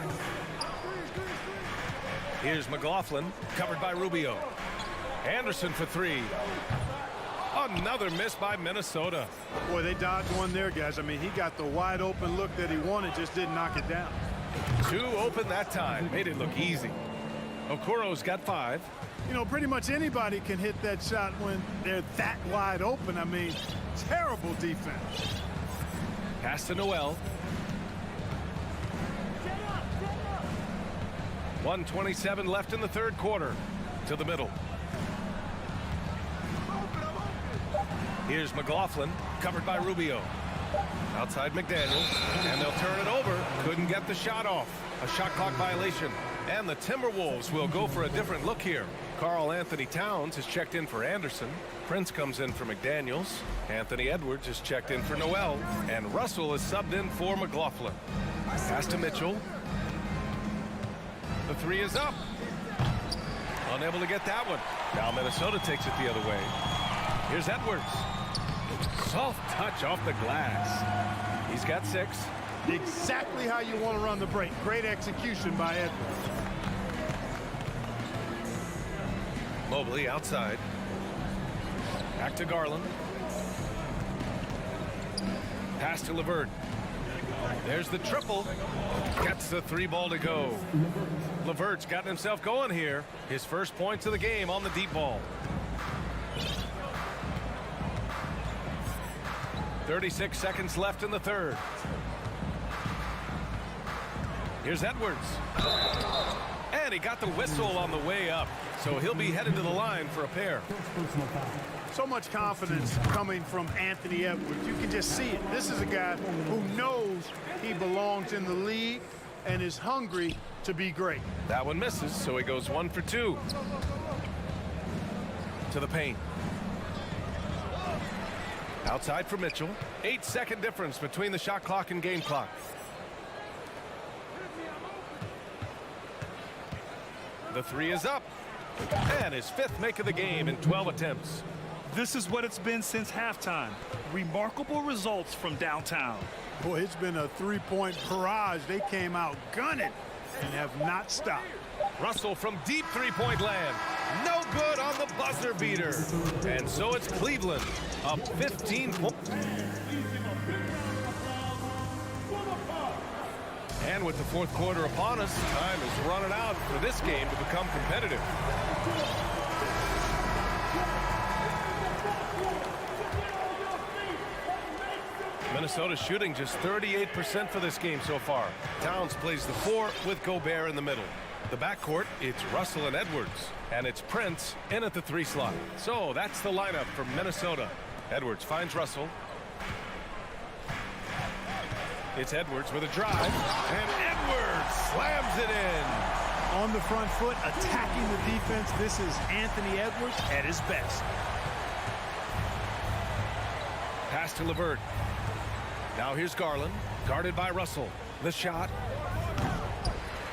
Here's McLaughlin, covered by Rubio. Anderson for 3. Another miss by Minnesota. Boy, they dodged one there, guys. I mean, he got the wide open look that he wanted, just didn't knock it down. 2 open that time. Made it look easy. Okoro's got 5. You know, pretty much anybody can hit that shot when they're that wide open. I mean, terrible defense. Pass to Noel. 1:27 left in the third quarter. To the middle. Here's McLaughlin, covered by Rubio. Outside McDaniels, and they'll turn it over. Couldn't get the shot off. A shot clock violation. And the Timberwolves will go for a different look here. Karl Anthony Towns is checked in for Anderson. Prince comes in for McDaniels. Anthony Edwards is checked in for Noel. And Russell is subbed in for McLaughlin. Pass to Mitchell. The 3 is up. Unable to get that one. Now Minnesota takes it the other way. Here's Edwards. Soft touch off the glass. He's got 6. Exactly how you want to run the break. Great execution by Edwards. Mobley outside. Back to Garland. Pass to LeVert. There's the triple. Gets the 3 ball to go. LeVert's gotten himself going here. His first points of the game on the deep ball. 36 seconds left in the third. Here's Edwards. And he got the whistle on the way up. So he'll be headed to the line for a pair. Personal foul. So much confidence coming from Anthony Edwards. You can just see it. This is a guy who knows he belongs in the league and is hungry to be great. That one misses, so he goes 1 for 2. To the paint. Outside for Mitchell. 8-second difference between the shot clock and game clock. The 3 is up. And his 5th make of the game in 12 attempts. This is what it's been since halftime. Remarkable results from downtown. Boy, it's been a three-point barrage. They came out gunning and have not stopped. Russell from deep three-point land. No good on the buzzer beater. And so it's Cleveland up 15 points. And with the fourth quarter upon us, time is running out for this game to become competitive. Minnesota shooting just 38% for this game so far. Towns plays the 4 with Gobert in the middle. The backcourt, it's Russell and Edwards. And it's Prince in at the 3 slot. So that's the lineup for Minnesota. Edwards finds Russell. It's Edwards with a drive. And Edwards slams it in. On the front foot, attacking the defense. This is Anthony Edwards at his best. Pass to LeVert. Now here's Garland, guarded by Russell. The shot.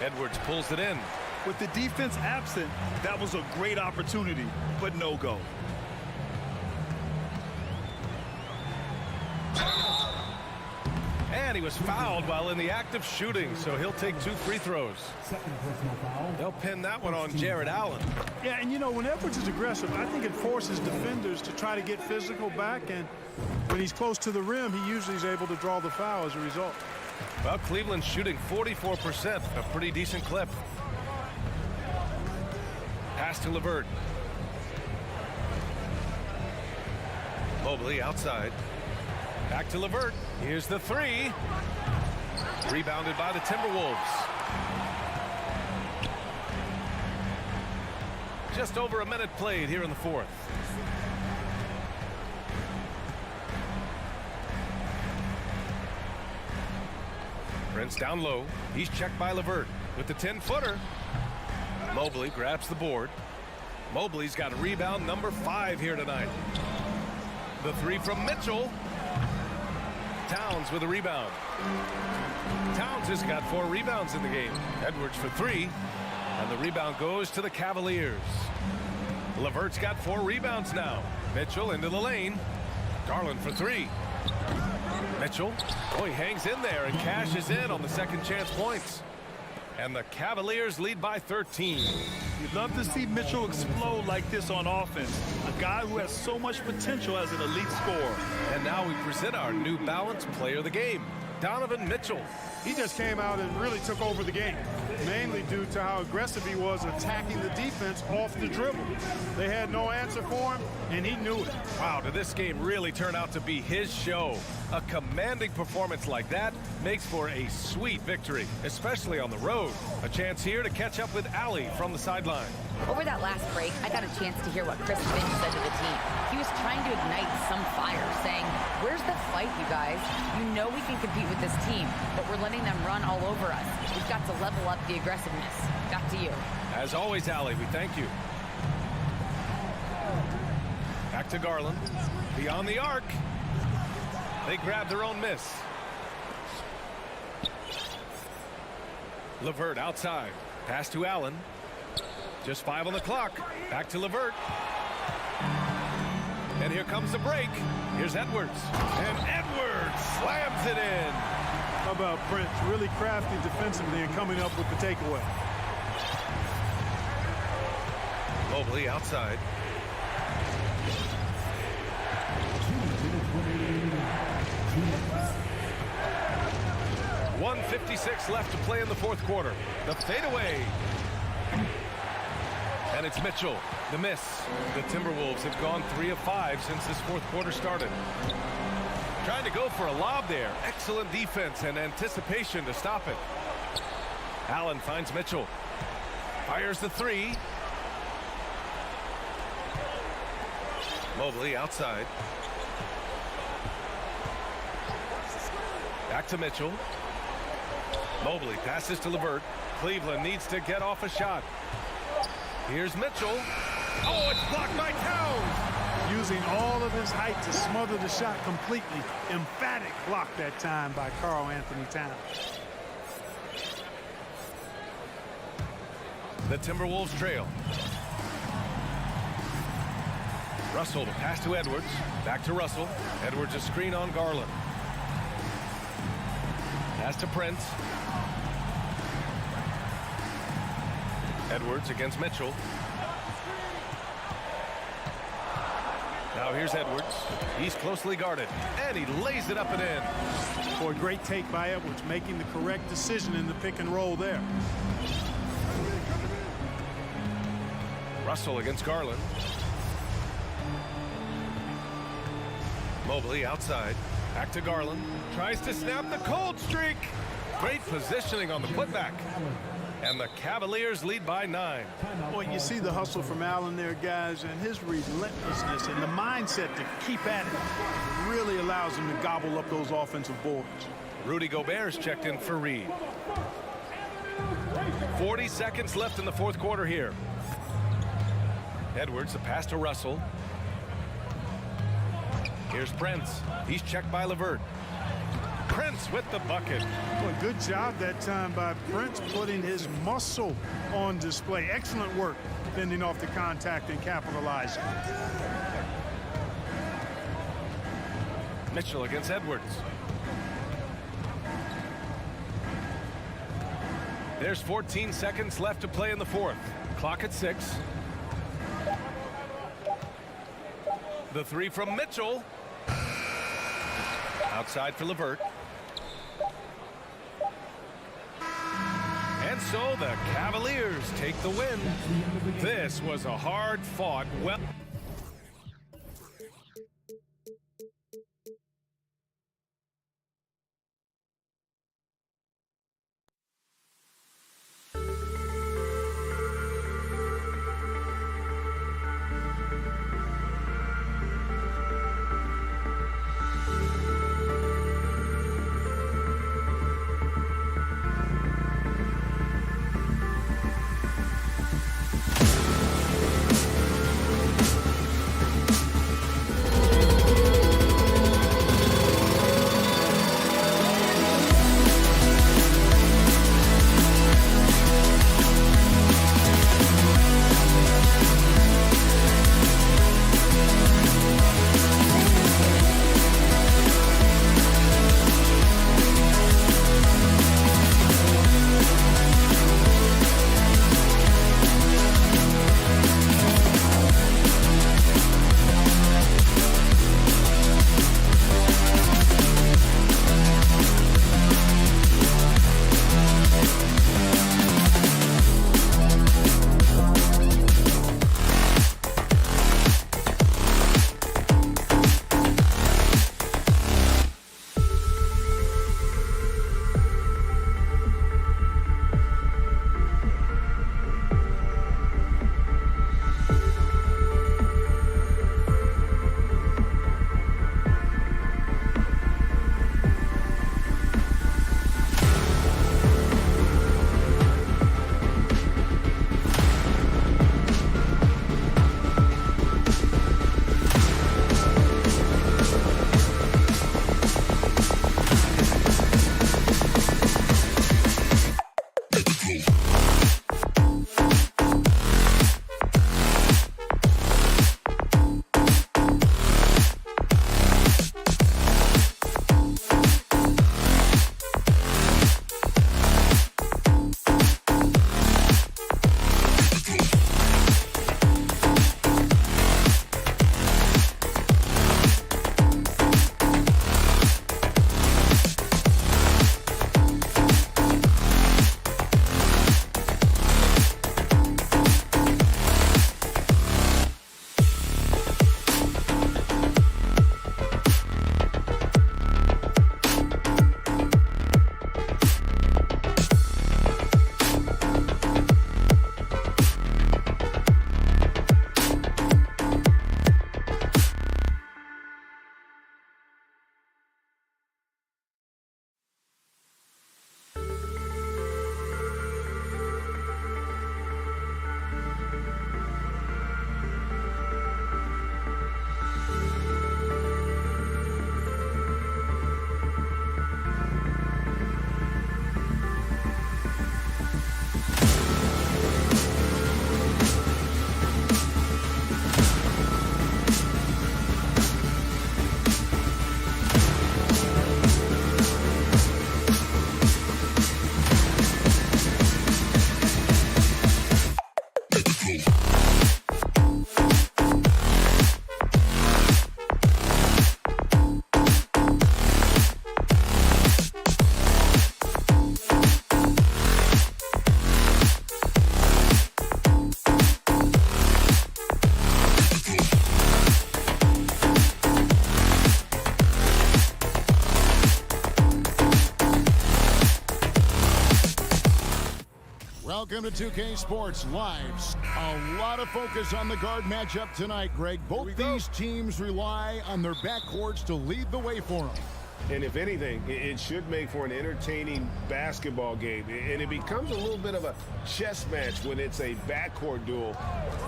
Edwards pulls it in. With the defense absent, that was a great opportunity, but no go. And he was fouled while in the act of shooting, so he'll take 2 free throws. Second personal foul. They'll pin that one on Jared Allen. Yeah, and you know, when Edwards is aggressive, I think it forces defenders to try to get physical back, and when he's close to the rim, he usually is able to draw the foul as a result. Well, Cleveland's shooting 44%, a pretty decent clip. Pass to LeVert. Mobley outside. Back to LeVert. Here's the 3. Rebounded by the Timberwolves. Just over a minute played here in the 4th. Prince down low. He's checked by LeVert with the 10-footer. Mobley grabs the board. Mobley's got a rebound number 5 here tonight. The 3 from Mitchell. Towns with a rebound. Towns has got 4 rebounds in the game. Edwards for 3. And the rebound goes to the Cavaliers. LeVert's got 4 rebounds now. Mitchell into the lane. Garland for 3. Mitchell, oh, he hangs in there and cashes in on the second chance points. And the Cavaliers lead by 13. You'd love to see Mitchell explode like this on offense. A guy who has so much potential as an elite scorer. And now we present our new balanced player of the game, Donovan Mitchell. He just came out and really took over the game, mainly due to how aggressive he was attacking the defense off the dribble. They had no answer for him, and he knew it. Wow, did this game really turn out to be his show? A commanding performance like that makes for a sweet victory, especially on the road. A chance here to catch up with Allie from the sideline. Over that last break, I got a chance to hear what Chris Finch said to the team. He was trying to ignite some fire, saying, "Where's the fight, you guys? You know we can compete with this team, but we're letting them run all over us. We've got to level up the aggressiveness." Back to you. As always, Allie, we thank you. Back to Garland. Beyond the arc. They grab their own miss. LeVert outside. Pass to Allen. Just 5 on the clock. Back to LeVert. And here comes the break. Here's Edwards. And Edwards slams it in. How about Prince? Really crafty defensively and coming up with the takeaway. Mobley outside. .156 left to play in the 4th quarter. The fadeaway. And it's Mitchell. The miss. The Timberwolves have gone 3 of 5 since this 4th quarter started. Trying to go for a lob there. Excellent defense and anticipation to stop it. Allen finds Mitchell. Fires the 3. Mobley outside. Back to Mitchell. Mobley passes to LeVert. Cleveland needs to get off a shot. Here's Mitchell. Oh, it's blocked by Towns. Using all of his height to smother the shot completely. Emphatic block that time by Karl Anthony Towns. The Timberwolves trail. Russell to pass to Edwards. Back to Russell. Edwards a screen on Garland. Pass to Prince. Edwards against Mitchell. Now here's Edwards. He's closely guarded. And he lays it up and in. For a great take by Edwards, making the correct decision in the pick and roll there. Russell against Garland. Mobley outside. Back to Garland. Tries to snap the cold streak. Great positioning on the putback. And the Cavaliers lead by 9. Boy, you see the hustle from Allen there, guys, and his relentlessness and the mindset to keep at it really allows him to gobble up those offensive boards. Rudy Gobert's checked in for Reed. 40 seconds left in the fourth quarter here. Edwards, the pass to Russell. Here's Prince. He's checked by LeVert. Prince with the bucket. Boy, good job that time by Prince putting his muscle on display. Excellent work fending off the contact and capitalizing. Mitchell against Edwards. There's 14 seconds left to play in the fourth. Clock at 6. The three from Mitchell. Outside for LeVert. And so the Cavaliers take the win. This was a hard-fought, well... Welcome to 2K Sports Live. A lot of focus on the guard matchup tonight, Greg. Both these teams rely on their backcourts to lead the way for them. And if anything, it should make for an entertaining basketball game. And it becomes a little bit of a chess match when it's a backcourt duel.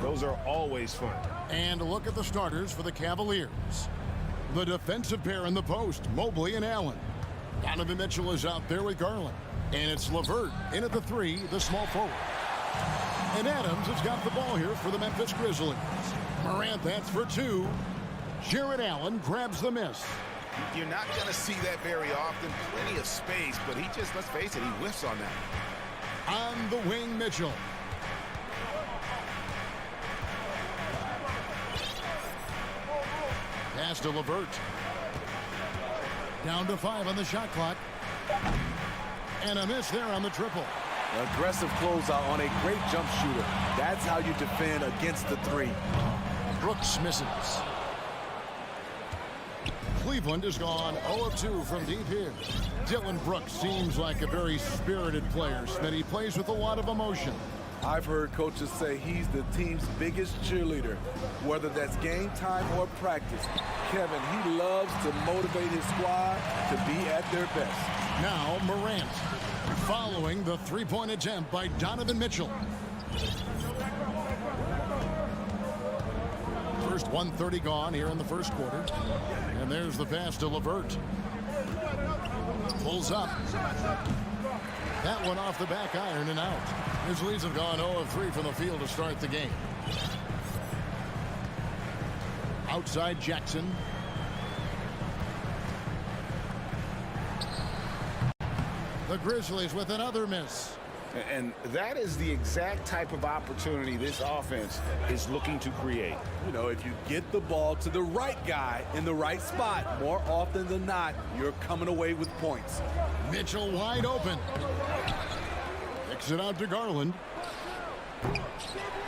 Those are always fun. And a look at the starters for the Cavaliers. The defensive pair in the post, Mobley and Allen. Donovan Mitchell is out there with Garland. And it's LeVert in at the 3, the small forward. And Adams has got the ball here for the Memphis Grizzlies. Morant, that's for 2. Jared Allen grabs the miss. You're not going to see that very often. Plenty of space, but he just, let's face it, he whiffs on that. On the wing, Mitchell. Pass to LeVert. Down to 5 on the shot clock. And a miss there on the triple. Aggressive closeout on a great jump shooter. That's how you defend against the 3. Brooks misses. Cleveland has gone 0 of 2 from deep here. Dylan Brooks seems like a very spirited player, Smitty. He plays with a lot of emotion. I've heard coaches say he's the team's biggest cheerleader, whether that's game time or practice. Kevin, he loves to motivate his squad to be at their best. Now Morant, following the three-point attempt by Donovan Mitchell. First 1:30 gone here in the first quarter. And there's the pass to LeVert. Pulls up. That one off the back iron and out. Grizzlies have gone 0 of 3 from the field to start the game. Outside Jackson. The Grizzlies with another miss. And that is the exact type of opportunity this offense is looking to create. You know, if you get the ball to the right guy in the right spot, more often than not, you're coming away with points. Mitchell wide open. Kicks it out to Garland.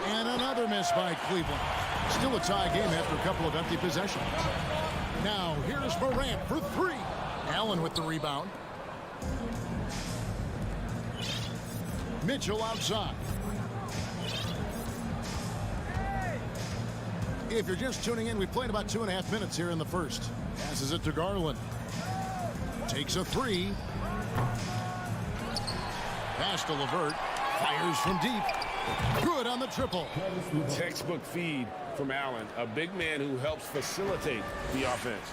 And another miss by Cleveland. Still a tie game after a couple of empty possessions. Now here's Morant for 3. Allen with the rebound. Mitchell outside. If you're just tuning in, we played about 2.5 minutes here in the first. Passes it to Garland. Takes a 3. Pass to LeVert. Fires from deep. Good on the triple. Textbook feed from Allen, a big man who helps facilitate the offense.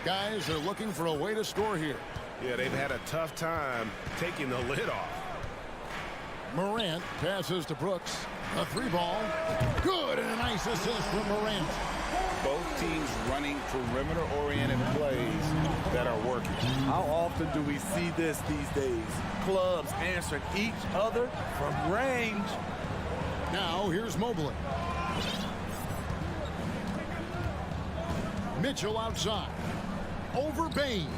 Guys are looking for a way to score here. Yeah, they've had a tough time taking the lid off. Morant passes to Brooks. A 3-ball. Good, and a nice assist from Morant. Both teams running perimeter-oriented plays that are working. How often do we see this these days? Clubs answering each other from range. Now here's Mobley. Mitchell outside. Over Bain.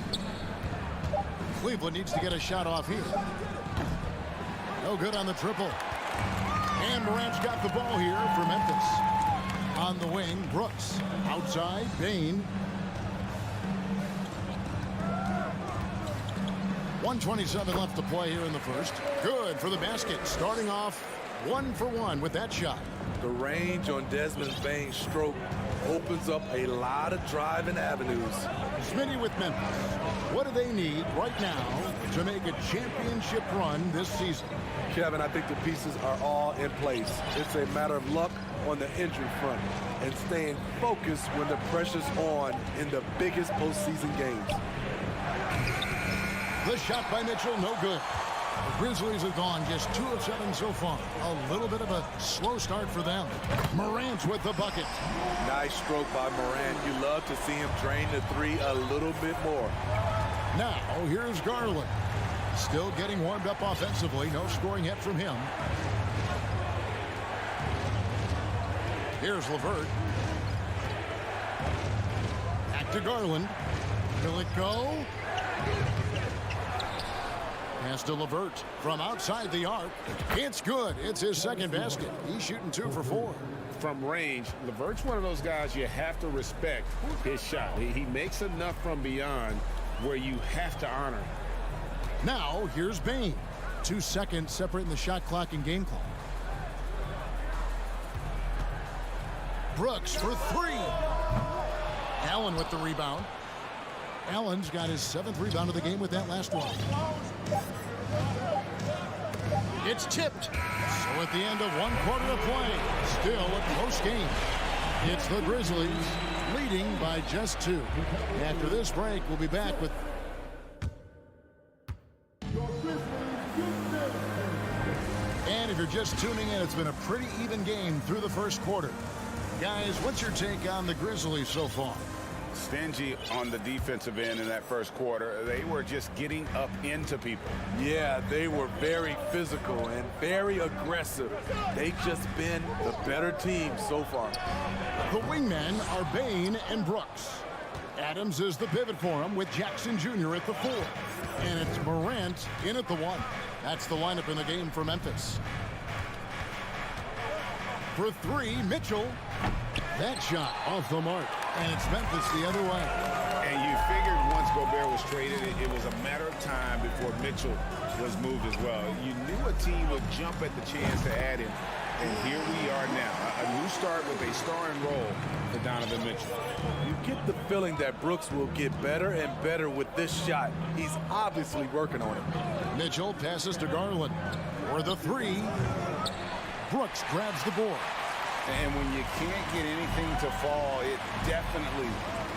Cleveland needs to get a shot off here. No good on the triple. And Morant's got the ball here for Memphis. On the wing, Brooks. Outside, Bain. 1:27 left to play here in the first. Good for the basket. Starting off 1 for 1 with that shot. The range on Desmond Bain's stroke opens up a lot of driving avenues. Smitty with Memphis. What do they need right now to make a championship run this season? Kevin, I think the pieces are all in place. It's a matter of luck on the injury front and staying focused when the pressure's on in the biggest postseason games. The shot by Mitchell, no good. The Grizzlies have gone just 2 of 7 so far. A little bit of a slow start for them. Morant's with the bucket. Nice stroke by Morant. You love to see him drain the 3 a little bit more. Now, here's Garland. Still getting warmed up offensively. No scoring yet from him. Here's LeVert. Back to Garland. Will it go? Pass to LeVert from outside the arc. It's good. It's his second basket. He's shooting 2 for 4. From range, LeVert's one of those guys you have to respect his shot. He makes enough from beyond where you have to honor. Now, here's Bain. 2 seconds separating the shot clock and game clock. Brooks for 3. Allen with the rebound. Allen's got his 7th rebound of the game with that last one. It's tipped. So at the end of 1 quarter of play, still a close game. It's the Grizzlies leading by just 2. After this break, we'll be back with... And if you're just tuning in, it's been a pretty even game through the first quarter. Guys, what's your take on the Grizzlies so far? Stingy on the defensive end in that first quarter. They were just getting up into people. Yeah, they were very physical and very aggressive. They've just been the better team so far. The wingmen are Bain and Brooks. Adams is the pivot for him with Jackson Jr. at the 4. And it's Morant in at the 1. That's the lineup in the game for Memphis. For 3, Mitchell. That shot off the mark. And it's Memphis the other way. And you figured once Gobert was traded, it was a matter of time before Mitchell was moved as well. You knew a team would jump at the chance to add him. And here we are now. A new start with a starring role for Donovan Mitchell. You get the feeling that Brooks will get better and better with this shot. He's obviously working on it. Mitchell passes to Garland. For the 3, Brooks grabs the board. And when you can't get anything to fall, it definitely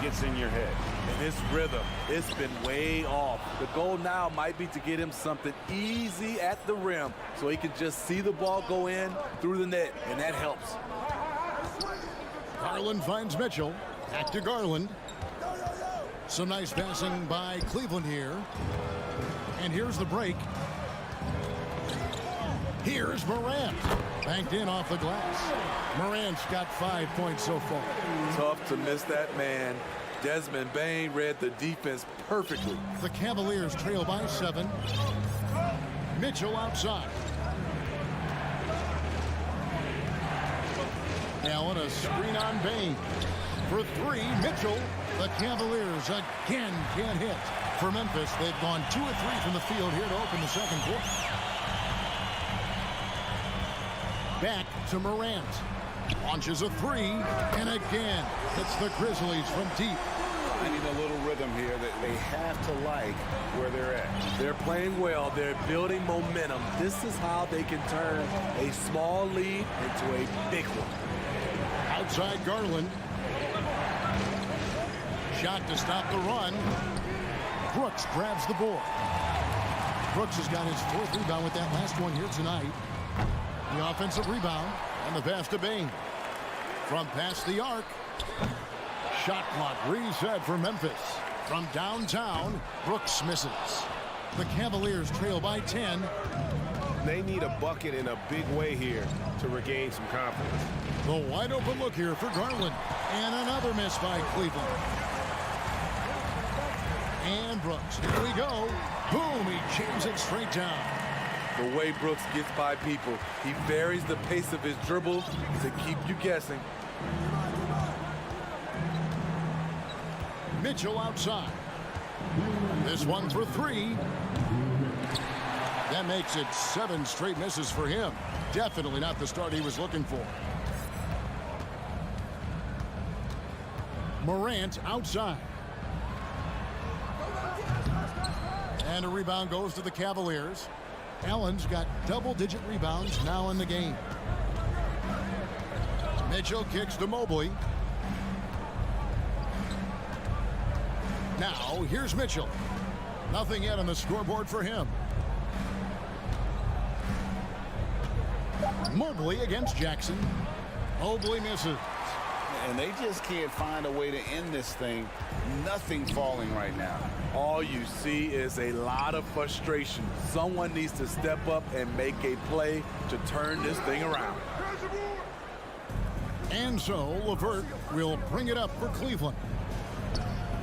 gets in your head. And his rhythm, it's been way off. The goal now might be to get him something easy at the rim so he can just see the ball go in through the net, and that helps. Garland finds Mitchell. Back to Garland. Some nice passing by Cleveland here. And here's the break. Here's Morant. Banked in off the glass. Morant's got 5 points so far. Tough to miss that man. Desmond Bain read the defense perfectly. The Cavaliers trail by 7. Mitchell outside. Allen a screen on Bain. For 3, Mitchell. The Cavaliers again can't hit. For Memphis, they've gone 2 of 3 from the field here to open the second quarter. Back to Morant. Launches a 3, and again, it's the Grizzlies from deep. Finding a little rhythm here that they have to like where they're at. They're playing well. They're building momentum. This is how they can turn a small lead into a big one. Outside Garland. Shot to stop the run. Brooks grabs the board. Brooks has got his 4th rebound with that last one here tonight. The offensive rebound and the pass to Bain. From past the arc. Shot clock reset for Memphis. From downtown, Brooks misses. The Cavaliers trail by 10. They need a bucket in a big way here to regain some confidence. The wide open look here for Garland. And another miss by Cleveland. And Brooks, here we go. Boom, he jams it straight down. The way Brooks gets by people, he varies the pace of his dribbles to keep you guessing. Mitchell outside. This one for 3. That makes it 7 straight misses for him. Definitely not the start he was looking for. Morant outside. And a rebound goes to the Cavaliers. Allen's got double-digit rebounds now in the game. Mitchell kicks to Mobley. Now, here's Mitchell. Nothing yet on the scoreboard for him. Mobley against Jackson. Mobley misses. And they just can't find a way to end this thing. Nothing falling right now. All you see is a lot of frustration. Someone needs to step up and make a play to turn this thing around. And so LeVert will bring it up for Cleveland.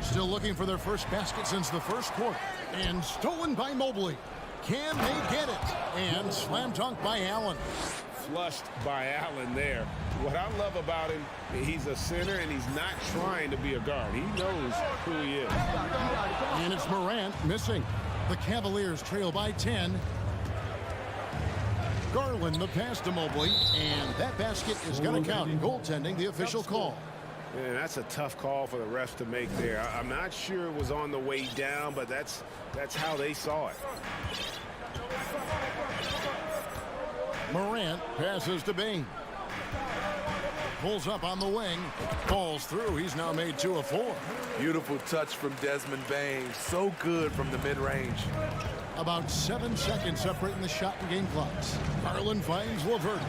Still looking for their first basket since the first quarter. And stolen by Mobley. Can they get it? And slam dunk by Allen. Flushed by Allen there. What I love about him, he's a center and he's not trying to be a guard. He knows who he is. And it's Morant missing. The Cavaliers trail by 10. Garland the pass to Mobley, and that basket is going to count. Goaltending, the official call. And that's a tough call for the refs to make there. I'm not sure it was on the way down, but that's how they saw it. Morant passes to Bain. Pulls up on the wing. Falls through. He's now made 2 of 4. Beautiful touch from Desmond Bain. So good from the mid-range. About 7 seconds separating the shot and game clocks. Garland finds LeVert.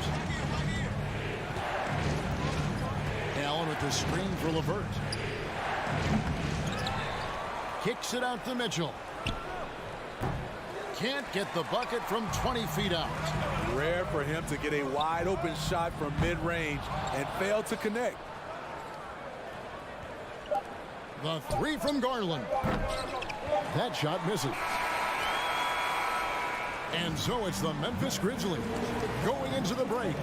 Allen with the screen for LeVert. Kicks it out to Mitchell. Can't get the bucket from 20 feet out. Rare for him to get a wide open shot from mid-range and fail to connect. The 3 from Garland. That shot misses. And so it's the Memphis Grizzlies going into the break.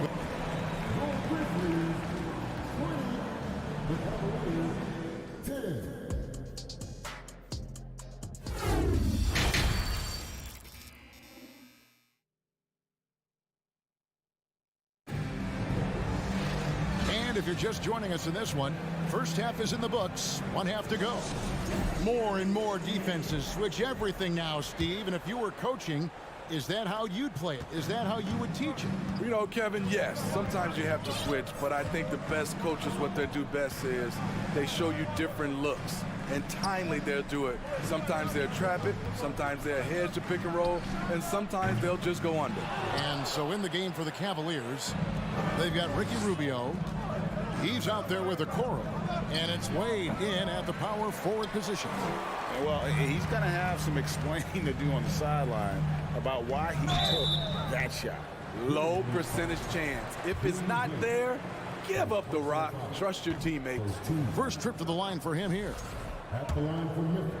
And if you're just joining us in this one, first half is in the books, 1 half to go. More and more defenses switch everything now, Steve. And if you were coaching, is that how you'd play it? Is that how you would teach it? You know, Kevin, yes. Sometimes you have to switch, but I think the best coaches, what they do best is they show you different looks. And timely they'll do it. Sometimes they'll trap it, sometimes they'll hedge the pick and roll, and sometimes they'll just go under. And so in the game for the Cavaliers, they've got Ricky Rubio. He's out there with Okoro, and it's Wade in at the power forward position. Well, he's going to have some explaining to do on the sideline about why he took that shot. Low percentage chance. If it's not there, give up the rock. Trust your teammates. First trip to the line for him here. At the line for Memphis,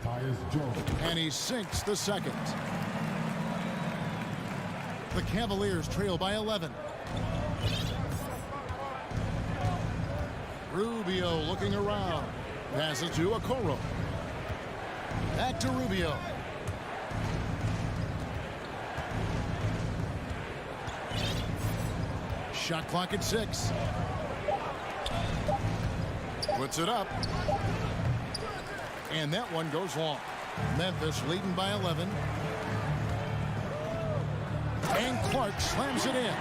Tyus Jones. And he sinks the second. The Cavaliers trail by 11. Rubio looking around. Passes to Okoro. Back to Rubio. Shot clock at 6. Puts it up. And that one goes long. Memphis leading by 11. And Clark slams it in.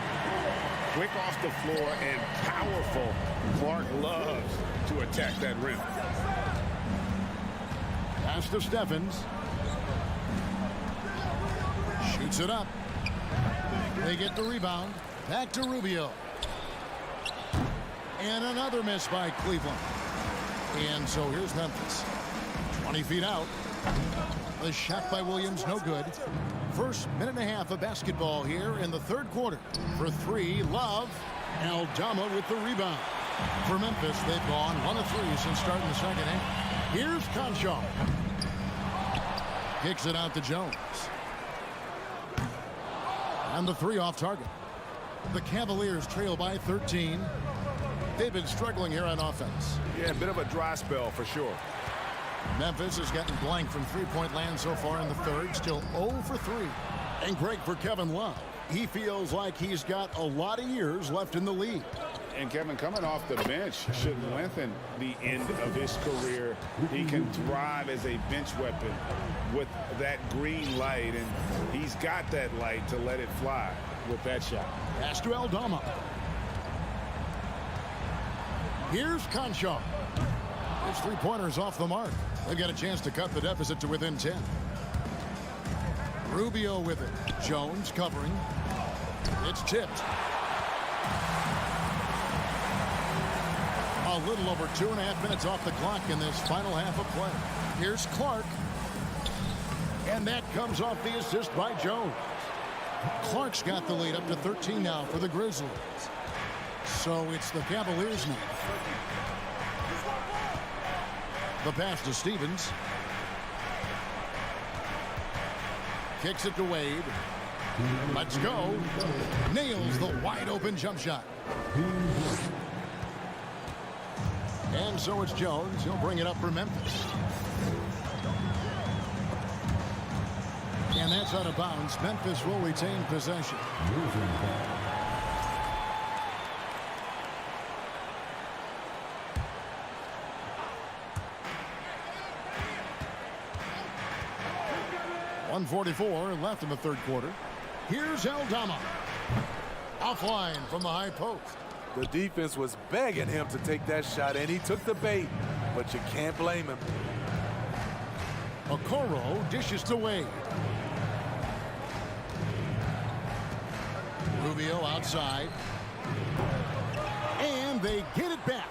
Quick off the floor and powerful. Clark loves to attack that rim. Pass to Stephens. Shoots it up. They get the rebound. Back to Rubio. And another miss by Cleveland. And so here's Memphis. 20 feet out. The shot by Williams, no good. First minute and a half of basketball here in the third quarter. For 3, Love. Aldama with the rebound. For Memphis, they've gone 1 of 3 since starting the second half. Here's Conchal. Kicks it out to Jones. And the 3 off target. The Cavaliers trail by 13. They've been struggling here on offense. Yeah, a bit of a dry spell for sure. Memphis has gotten blank from three-point land so far in the third. Still 0 for 3. And great for Kevin Love. He feels like he's got a lot of years left in the league. And Kevin, coming off the bench should lengthen the end of his career. He can thrive as a bench weapon with that green light, and he's got that light to let it fly with that shot. Pass to Aldama. Here's Conchal. His three-pointers off the mark. They've got a chance to cut the deficit to within 10. Rubio with it. Jones covering. It's tipped. A little over 2.5 minutes off the clock in this final half of play. Here's Clark. And that comes off the assist by Jones. Clark's got the lead up to 13 now for the Grizzlies. So it's the Cavaliers now. The pass to Stevens. Kicks it to Wade. Let's go. Nails the wide open jump shot. And so it's Jones. He'll bring it up for Memphis. And that's out of bounds. Memphis will retain possession. .144 left in the third quarter. Here's Aldama. Offline from the high post. The defense was begging him to take that shot, and he took the bait, but you can't blame him. Okoro dishes to Wade. Rubio outside. And they get it back.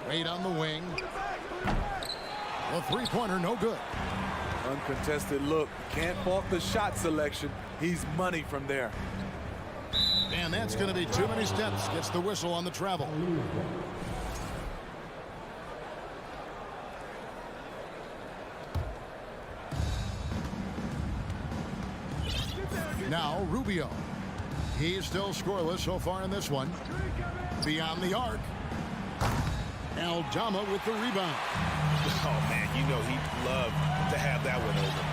Wade on the wing. The three-pointer, no good. Uncontested look. Can't fault the shot selection. He's money from there. And that's going to be too many steps. Gets the whistle on the travel. Now Rubio. He's still scoreless so far in this one. Beyond the arc. Aldama with the rebound. Oh, man, you know he'd love to have that one over.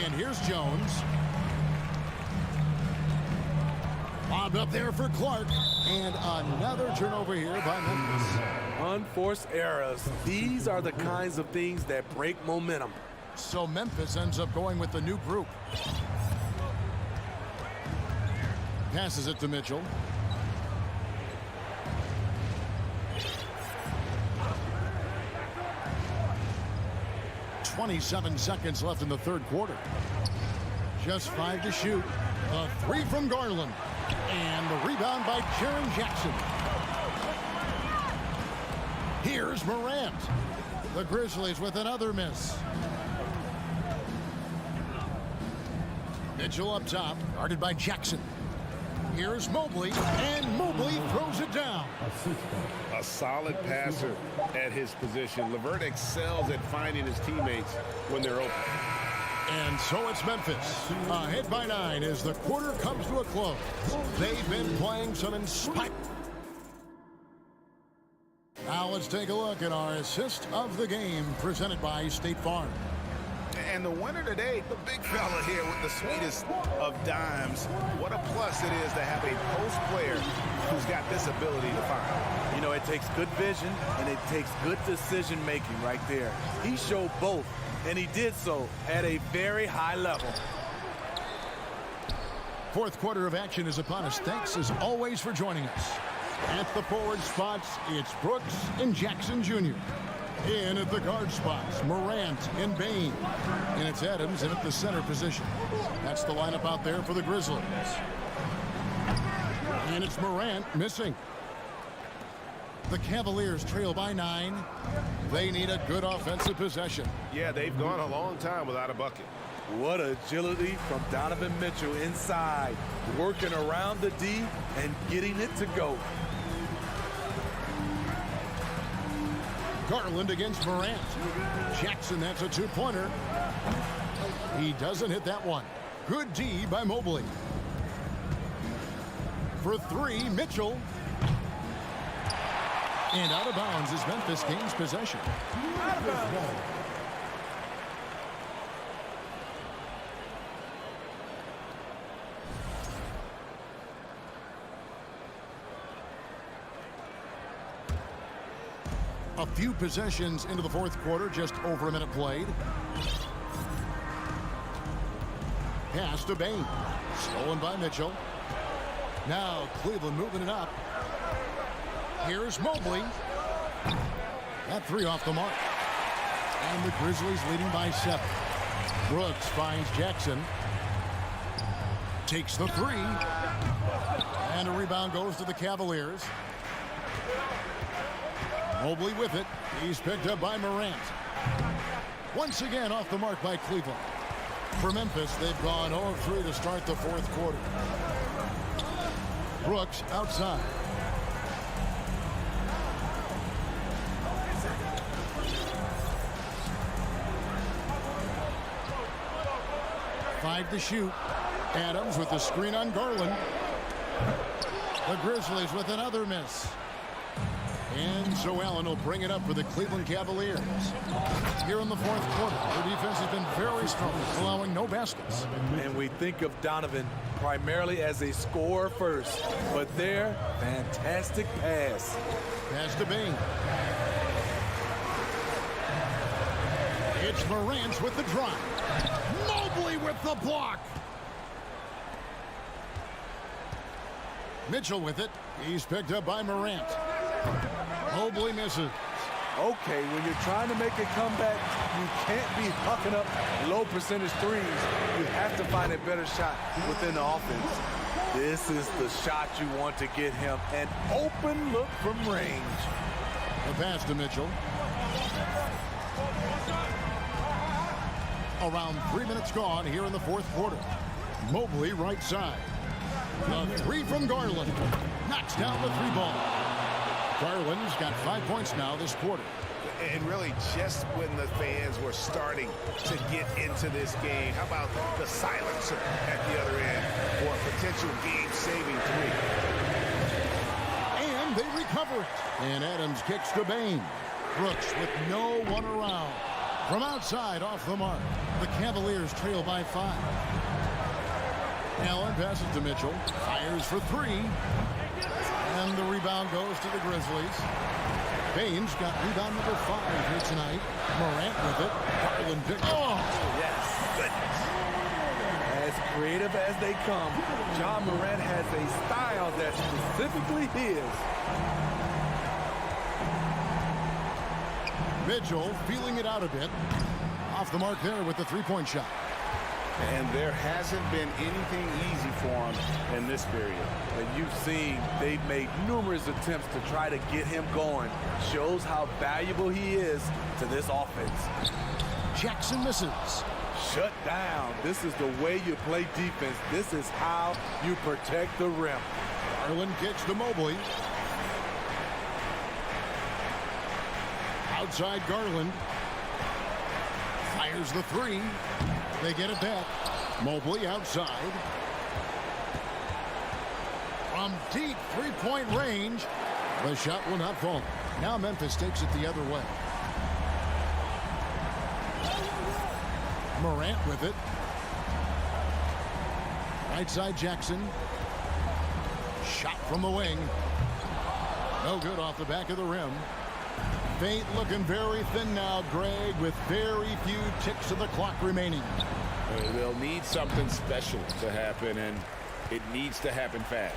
And here's Jones. Lobbed up there for Clark. And another turnover here by Memphis. Unforced errors. These are the kinds of things that break momentum. So Memphis ends up going with the new group. Passes it to Mitchell. 27 seconds left in the third quarter. Just 5 to shoot. A 3 from Garland. And the rebound by Jaren Jackson. Here's Morant. The Grizzlies with another miss. Mitchell up top, guarded by Jackson. Here's Mobley, and Mobley throws it down. A solid passer at his position. LeVert excels at finding his teammates when they're open. And so it's Memphis, ahead by 9 as the quarter comes to a close. They've been playing some inspiring. Now let's take a look at our assist of the game presented by State Farm. And the winner today, the big fella here with the sweetest of dimes. What a plus it is to have a post player who's got this ability to find. You know, it takes good vision and it takes good decision making right there. He showed both, and he did so at a very high level. Fourth quarter of action is upon us. Thanks as always for joining us. At the forward spots, it's Brooks and Jackson Jr. In at the guard spots, Morant and Bain. And it's Adams in at the center position. That's the lineup out there for the Grizzlies. And it's Morant missing. The Cavaliers trail by 9. They need a good offensive possession. Yeah, they've gone a long time without a bucket. What agility from Donovan Mitchell inside, working around the D and getting it to go. Garland against Morant. Jackson, that's a two-pointer. He doesn't hit that one. Good D by Mobley. For 3, Mitchell. And out of bounds as Memphis gains possession. A few possessions into the fourth quarter, just over a minute played. Pass to Bain. Stolen by Mitchell. Now Cleveland moving it up. Here's Mobley. That 3 off the mark. And the Grizzlies leading by 7. Brooks finds Jackson. Takes the 3. And a rebound goes to the Cavaliers. Mobley with it. He's picked up by Morant. Once again off the mark by Cleveland. For Memphis, they've gone 0-3 to start the fourth quarter. Brooks outside. Five to shoot. Adams with the screen on Garland. The Grizzlies with another miss. And so Allen will bring it up for the Cleveland Cavaliers. Here in the fourth quarter, their defense has been very strong, allowing no baskets. And we think of Donovan primarily as a scorer first, but their fantastic pass. Pass to Bain. It's Morant with the drive. Mobley with the block. Mitchell with it. He's picked up by Morant. Mobley misses. Okay, when you're trying to make a comeback, you can't be hucking up low percentage threes. You have to find a better shot within the offense. This is the shot you want to get him. An open look from range. The pass to Mitchell. Around 3 minutes gone here in the fourth quarter. Mobley right side. The three from Garland. Knocks down the three ball. Garland's got 5 points now this quarter. And really, just when the fans were starting to get into this game, how about the silencer at the other end for a potential game-saving three? And they recover it. And Adams kicks to Bain. Brooks with no one around. From outside, off the mark. The Cavaliers trail by 5. Allen passes to Mitchell. Fires for 3. And the rebound goes to the Grizzlies. Bain's got rebound number 5 here tonight. Morant with it. Garland pick. Oh, yes. Goodness. As creative as they come, John Morant has a style that's specifically his. Mitchell feeling it out a bit. Off the mark there with the three-point shot. And there hasn't been anything easy for him in this period. And you've seen they've made numerous attempts to try to get him going. Shows how valuable he is to this offense. Jackson misses. Shut down. This is the way you play defense. This is how you protect the rim. Garland kicks to Mobley. Outside Garland. Fires the 3. They get it back. Mobley outside. From deep three-point range. The shot will not fall. Now Memphis takes it the other way. Morant with it. Right side Jackson. Shot from the wing. No good off the back of the rim. Paint looking very thin now, Greg, with very few ticks of the clock remaining. They'll need something special to happen, and it needs to happen fast.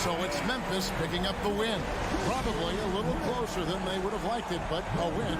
So it's Memphis picking up the win. Probably a little closer than they would have liked it, but a win.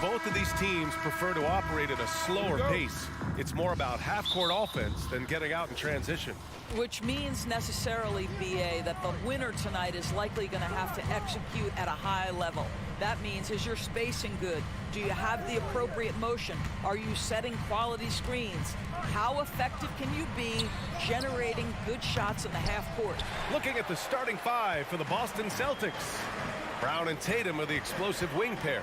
Both of these teams prefer to operate at a slower pace. It's more about half-court offense than getting out in transition. Which means necessarily, BA, that the winner tonight is likely going to have to execute at a high level. That means, is your spacing good? Do you have the appropriate motion? Are you setting quality screens? How effective can you be generating good shots in the half court? Looking at the starting five for the Boston Celtics. Brown and Tatum are the explosive wing pair.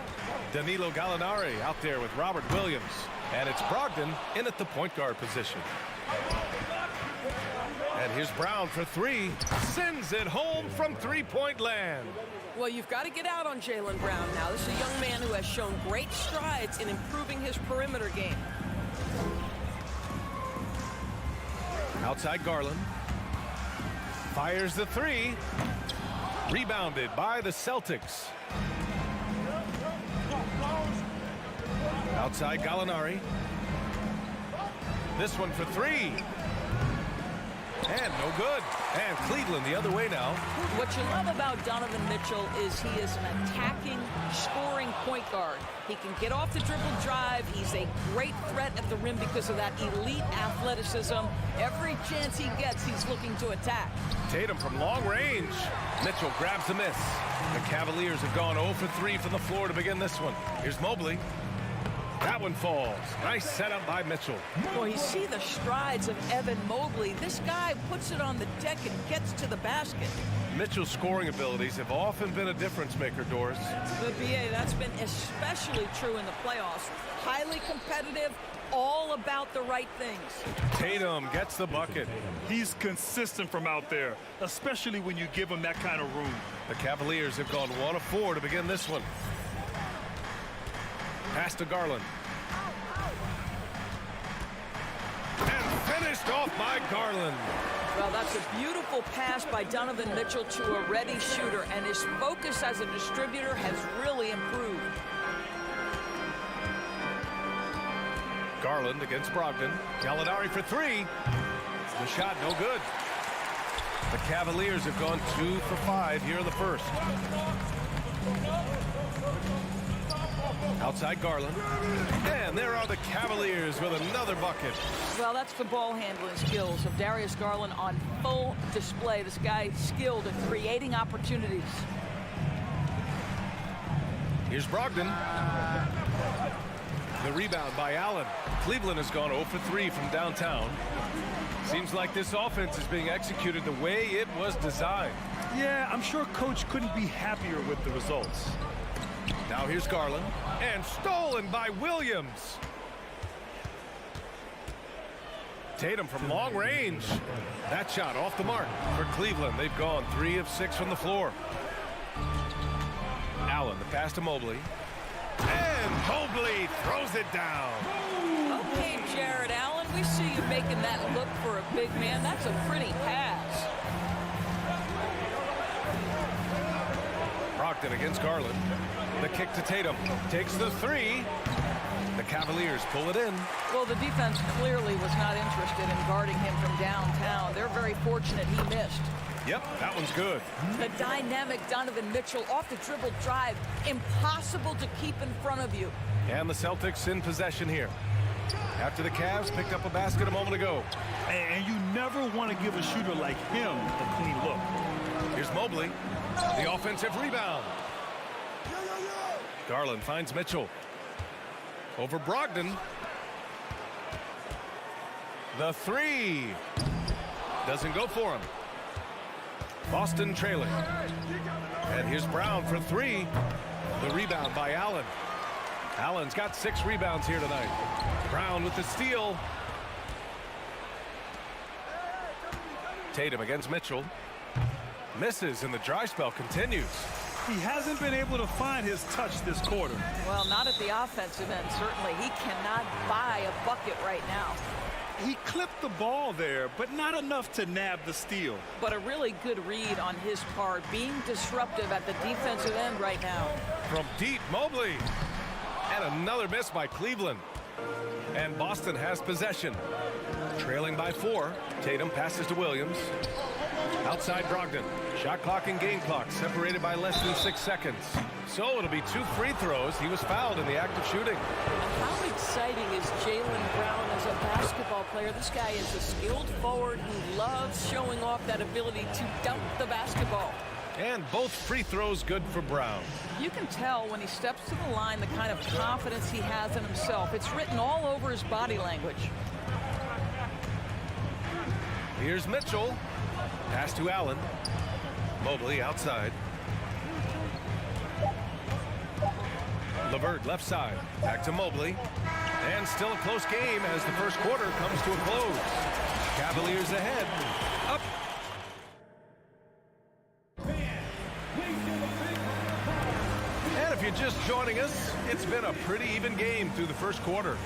Danilo Gallinari out there with Robert Williams. And it's Brogdon in at the point guard position. And here's Brown for three. Sends it home from three-point land. Well, you've got to get out on Jaylen Brown now. This is a young man who has shown great strides in improving his perimeter game. Outside Garland. Fires the three. Rebounded by the Celtics. Outside Gallinari. This one for three. And no good. And Cleveland the other way now. What you love about Donovan Mitchell is he is an attacking, scoring point guard. He can get off the dribble drive. He's a great threat at the rim because of that elite athleticism. Every chance he gets, he's looking to attack. Tatum from long range. Mitchell grabs a miss. The Cavaliers have gone 0 for 3 from the floor to begin this one. Here's Mobley. That one falls. Nice setup by Mitchell. Well, you see the strides of Evan Mobley. This guy puts it on the deck and gets to the basket. Mitchell's scoring abilities have often been a difference maker, Doris. The BA, that's been especially true in the playoffs. Highly competitive, all about the right things. Tatum gets the bucket. He's consistent from out there, especially when you give him that kind of room. The Cavaliers have gone 1 of 4 to begin this one. Pass to Garland. And finished off by Garland. Well, that's a beautiful pass by Donovan Mitchell to a ready shooter, and his focus as a distributor has really improved. Garland against Brogdon. Gallinari for three. The shot no good. The Cavaliers have gone 2 for 5 here in the first. Outside Garland. And there are the Cavaliers with another bucket. Well, that's the ball handling skills of Darius Garland on full display. This guy skilled at creating opportunities. Here's Brogdon. The rebound by Allen. Cleveland has gone 0 for 3 from downtown. Seems like this offense is being executed the way it was designed. Yeah, I'm sure Coach couldn't be happier with the results. Now here's Garland. And stolen by Williams. Tatum from long range. That shot off the mark for Cleveland. They've gone 3 of 6 from the floor. Allen, the pass to Mobley. And Mobley throws it down. Okay, Jared Allen, we see you making that look for a big man. That's a pretty pass. Brogdon against Garland. The kick to Tatum. Takes the three. The Cavaliers pull it in. Well, the defense clearly was not interested in guarding him from downtown. They're very fortunate he missed. Yep, that one's good. The dynamic Donovan Mitchell off the dribble drive. Impossible to keep in front of you. And the Celtics in possession here. After the Cavs picked up a basket a moment ago. And you never want to give a shooter like him a clean look. Here's Mobley. The offensive rebound. Garland finds Mitchell. Over Brogdon. The three. Doesn't go for him. Boston trailing. And here's Brown for three. The rebound by Allen. Allen's got 6 rebounds here tonight. Brown with the steal. Tatum against Mitchell. Misses, and the dry spell continues. He hasn't been able to find his touch this quarter. Well, not at the offensive end, certainly. He cannot buy a bucket right now. He clipped the ball there, but not enough to nab the steal. But a really good read on his part, being disruptive at the defensive end right now. From deep, Mobley. And another miss by Cleveland. And Boston has possession. Trailing by 4. Tatum passes to Williams. Outside Brogdon. Shot clock and game clock separated by less than 6 seconds. So it'll be 2 free throws. He was fouled in the act of shooting. How exciting is Jaylen Brown as a basketball player? This guy is a skilled forward who loves showing off that ability to dunk the basketball. And both free throws good for Brown. You can tell when he steps to the line the kind of confidence he has in himself. It's written all over his body language. Here's Mitchell. Pass to Allen. Mobley outside. LeVert left side. Back to Mobley. And still a close game as the first quarter comes to a close. Cavaliers ahead. Up. And if you're just joining us, it's been a pretty even game through the first quarter.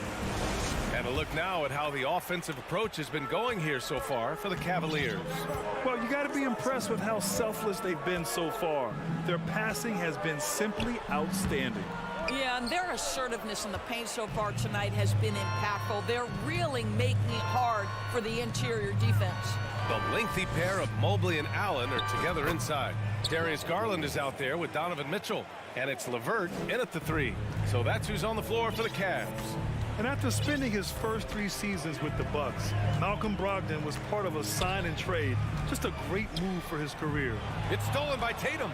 And a look now at how the offensive approach has been going here so far for the Cavaliers. Well, you got to be impressed with how selfless they've been so far. Their passing has been simply outstanding. Yeah, and their assertiveness in the paint so far tonight has been impactful. They're really making it hard for the interior defense. The lengthy pair of Mobley and Allen are together inside. Darius Garland is out there with Donovan Mitchell. And it's LeVert in at the 3. So that's who's on the floor for the Cavs. And after spending his first 3 seasons with the Bucks, Malcolm Brogdon was part of a sign and trade. Just a great move for his career. It's stolen by Tatum.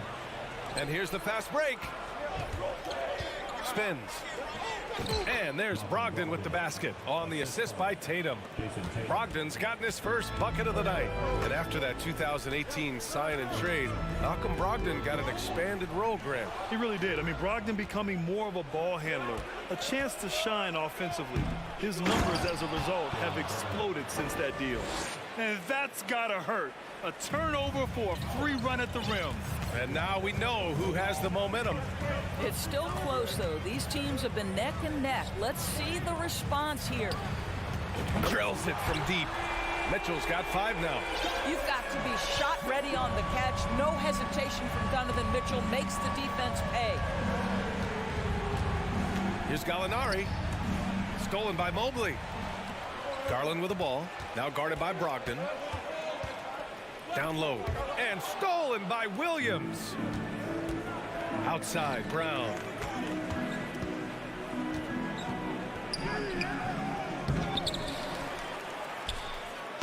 And here's the fast break. Spins. And there's Brogdon with the basket on the assist by Tatum. Brogdon's gotten his first bucket of the night. And after that 2018 sign and trade, Malcolm Brogdon got an expanded role grant. He really did. I mean, Brogdon becoming more of a ball handler, a chance to shine offensively. His numbers as a result have exploded since that deal. And that's gotta hurt. A turnover for a free run at the rim. And now we know who has the momentum. It's still close, though. These teams have been neck and neck. Let's see the response here. Drills it from deep. Mitchell's got 5 now. You've got to be shot ready on the catch. No hesitation from Donovan Mitchell. Makes the defense pay. Here's Gallinari. Stolen by Mobley. Garland with the ball. Now guarded by Brogdon. Down low. And stolen by Williams. Outside, Brown.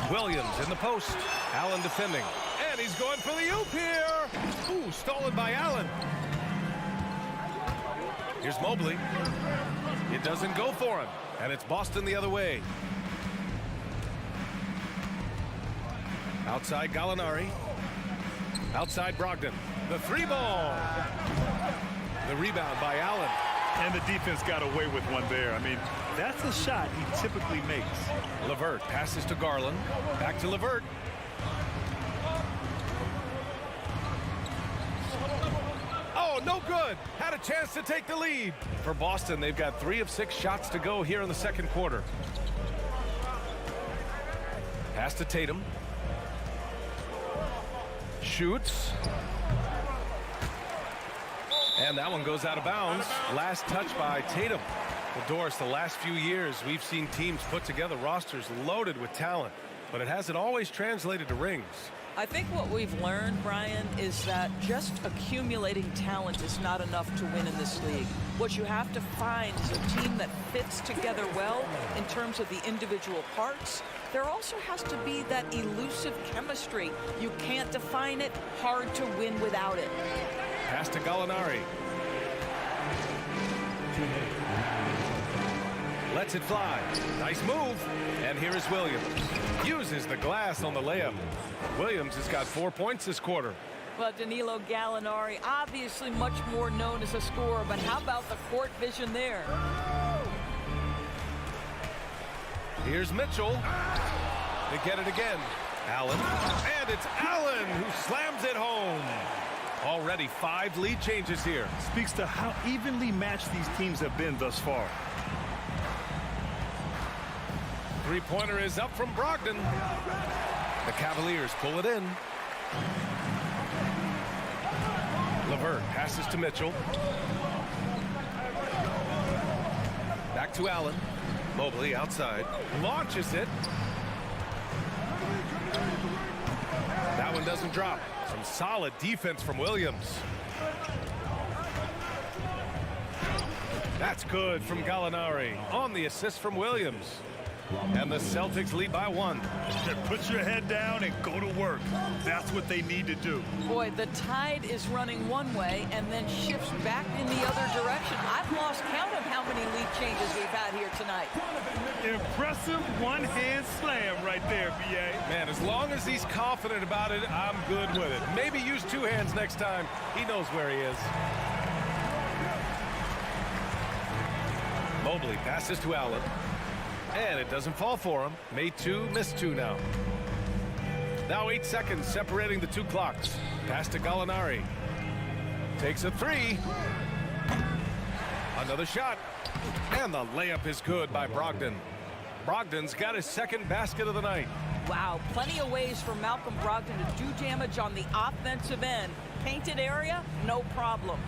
Williams in the post. Allen defending. And he's going for the oop here. Ooh, stolen by Allen. Here's Mobley. It doesn't go for him. And it's Boston the other way. Outside Gallinari. Outside Brogdon. The 3-ball. The rebound by Allen. And the defense got away with one there. I mean, that's a shot he typically makes. LeVert passes to Garland. Back to LeVert. Oh, no good. Had a chance to take the lead. For Boston, they've got 3 of 6 shots to go here in the second quarter. Pass to Tatum. Shoots. And that one goes out of bounds. Last touch by Tatum. Well, Doris, the last few years, we've seen teams put together rosters loaded with talent, but it hasn't always translated to rings. I think what we've learned, Brian, is that just accumulating talent is not enough to win in this league. What you have to find is a team that fits together well in terms of the individual parts. There also has to be that elusive chemistry. You can't define it, hard to win without it. Pass to Gallinari. Lets it fly. Nice move. And here is Williams. Uses the glass on the layup. Williams has got 4 points this quarter. Well, Danilo Gallinari, obviously much more known as a scorer, but how about the court vision there? Here's Mitchell. They get it again. Allen. And it's Allen who slams it home. Already 5 lead changes here. Speaks to how evenly matched these teams have been thus far. Three-pointer is up from Brogdon. The Cavaliers pull it in. LeVert passes to Mitchell. Back to Allen. Mobley outside. Launches it. That one doesn't drop. Some solid defense from Williams. That's good from Gallinari on the assist from Williams. And the Celtics lead by 1. Put your head down and go to work. That's what they need to do. Boy, the tide is running one way and then shifts back in the other direction. I've lost count of how many lead changes we've had here tonight. Impressive one-hand slam right there, B.A. Man, as long as he's confident about it, I'm good with it. Maybe use 2 hands next time. He knows where he is. Mobley passes to Allen. And it doesn't fall for him. Made 2, missed 2 now. Now 8 seconds separating the 2 clocks. Pass to Gallinari. Takes a 3. Another shot. And the layup is good by Brogdon. Brogdon's got his 2nd basket of the night. Wow, plenty of ways for Malcolm Brogdon to do damage on the offensive end. Painted area, no problem.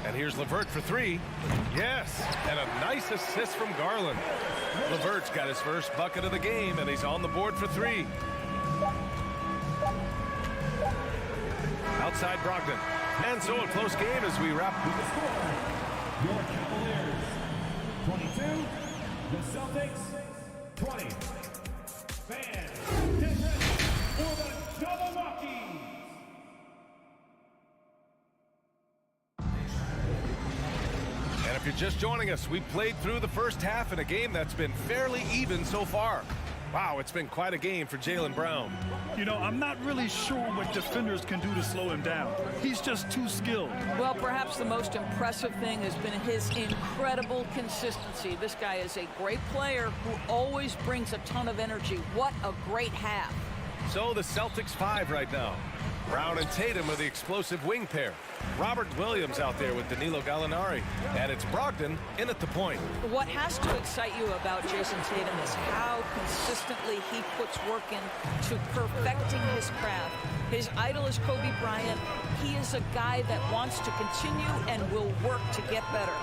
And here's LeVert for 3. Yes, and a nice assist from Garland. LeVert's got his first bucket of the game, and he's on the board for 3. Outside Brogdon. And so a close game as we wrap. Your Cavaliers, 22. The Celtics, 20. Fans, get ready for the double Rockies. And if you're just joining us, we played through the first half in a game that's been fairly even so far. Wow, it's been quite a game for Jaylen Brown. You know, I'm not really sure what defenders can do to slow him down. He's just too skilled. Well, perhaps the most impressive thing has been his incredible consistency. This guy is a great player who always brings a ton of energy. What a great half. So the Celtics 5 right now. Brown and Tatum are the explosive wing pair. Robert Williams out there with Danilo Gallinari. And it's Brogdon in at the point. What has to excite you about Jason Tatum is how consistently he puts work into perfecting his craft. His idol is Kobe Bryant. He is a guy that wants to continue and will work to get better.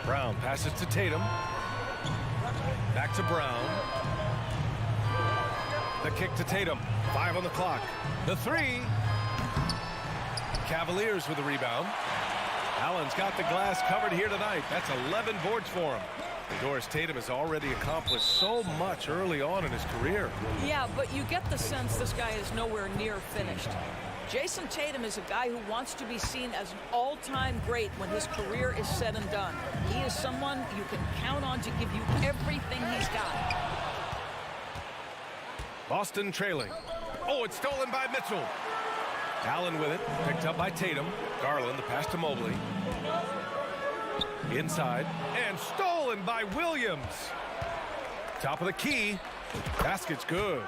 Brown passes to Tatum. Back to Brown. The kick to Tatum. 5 on the clock. The 3. Cavaliers with the rebound. Allen's got the glass covered here tonight. That's 11 boards for him. Doris Tatum has already accomplished so much early on in his career. Yeah, but you get the sense this guy is nowhere near finished. Jason Tatum is a guy who wants to be seen as an all-time great when his career is said and done. He is someone you can count on to give you everything he's got. Boston trailing. Oh, it's stolen by Mitchell. Allen with it, picked up by Tatum. Garland, the pass to Mobley. Inside, and stolen by Williams. Top of the key. Basket's good.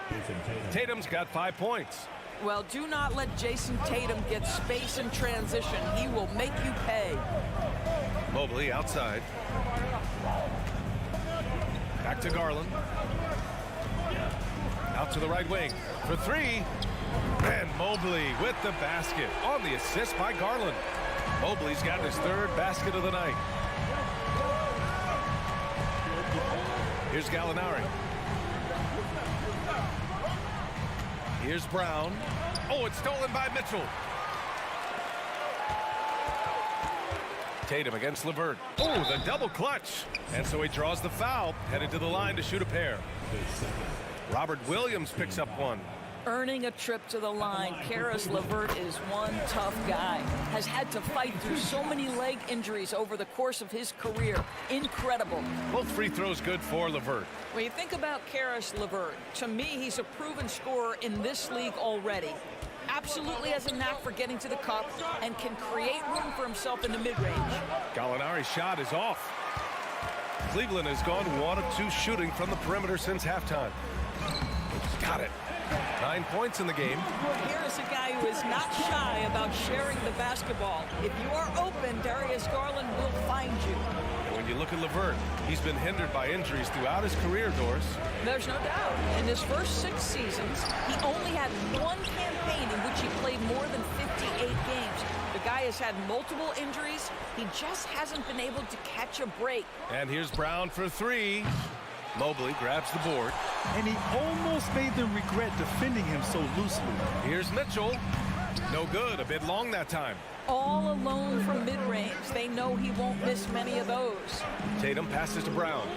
Tatum's got 5 points. Well, do not let Jason Tatum get space in transition. He will make you pay. Mobley outside. Back to Garland. Out to the right wing for 3. And Mobley with the basket on the assist by Garland. Mobley's got his 3rd basket of the night. Here's Gallinari. Here's Brown. Oh, it's stolen by Mitchell. Tatum against LeVert. Oh, the double clutch. And so he draws the foul, headed to the line to shoot a pair. Robert Williams picks up 1. Earning a trip to the line, Caris LeVert is one tough guy. Has had to fight through so many leg injuries over the course of his career. Incredible. Both free throws good for LeVert. When you think about Caris LeVert, to me, he's a proven scorer in this league already. Absolutely has a knack for getting to the cup and can create room for himself in the mid-range. Gallinari Dazai's shot is off. Cleveland has gone 1 of 2 shooting from the perimeter since halftime. Got it. 9 points in the game. Here is a guy who is not shy about sharing the basketball. If you are open, Darius Garland will find you. When you look at LeVert, he's been hindered by injuries throughout his career, Doris. There's no doubt. In his first 6 seasons, he only had 1 campaign in which he played more than 58 games. The guy has had multiple injuries. He just hasn't been able to catch a break. And here's Brown for 3. Mobley grabs the board. And he almost made them regret defending him so loosely. Here's Mitchell. No good. A bit long that time. All alone from mid-range. They know he won't miss many of those. Tatum passes to Brown.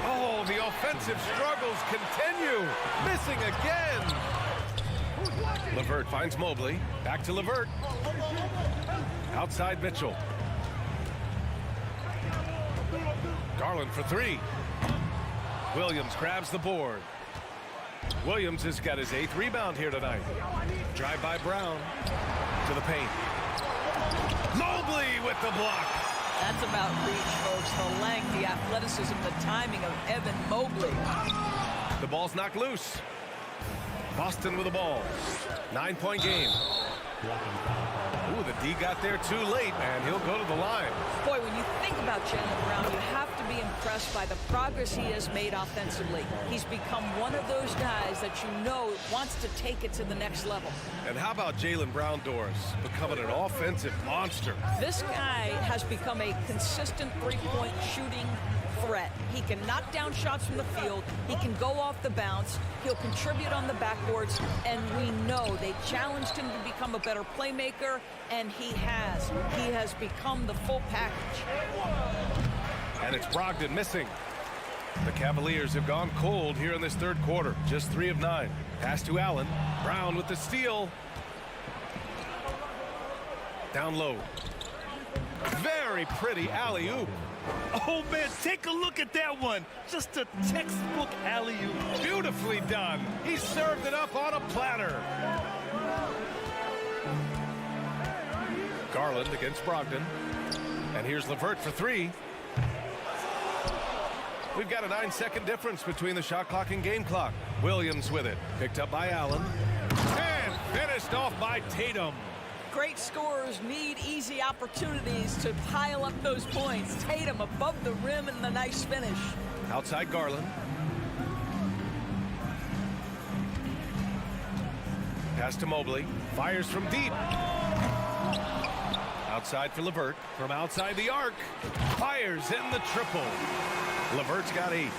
Oh, the offensive struggles continue. Missing again. LeVert finds Mobley. Back to LeVert. Outside Mitchell. Garland for 3. Williams grabs the board. Williams has got his 8th rebound here tonight. Drive by Brown to the paint. Mobley with the block. That's about reach, folks. The length, the athleticism, the timing of Evan Mobley. The ball's knocked loose. Boston with the ball. 9-point game. Ooh, the D got there too late, and he'll go to the line. Boy, when you think about Jaylen Brown, you have to be impressed by the progress he has made offensively. He's become one of those guys that you know wants to take it to the next level. And how about Jaylen Brown, Doris, becoming an offensive monster? This guy has become a consistent three-point shooting threat. He can knock down shots from the field. He can go off the bounce. He'll contribute on the backboards. And we know they challenged him to become a better playmaker, and he has. He has become the full package. And it's Brogdon missing. The Cavaliers have gone cold here in this third quarter. Just 3 of 9. Pass to Allen. Brown with the steal. Down low. Very pretty alley-oop. Oh, man, take a look at that one. Just a textbook alley-oop. Beautifully done. He served it up on a platter. Garland against Brogdon. And here's LeVert for 3. We've got a 9-second difference between the shot clock and game clock. Williams with it. Picked up by Allen. And finished off by Tatum. Great scorers need easy opportunities to pile up those points. Tatum above the rim and the nice finish. Outside Garland. Pass to Mobley. Fires from deep. Outside for LeVert. From outside the arc. Fires in the triple. LeVert's got 8.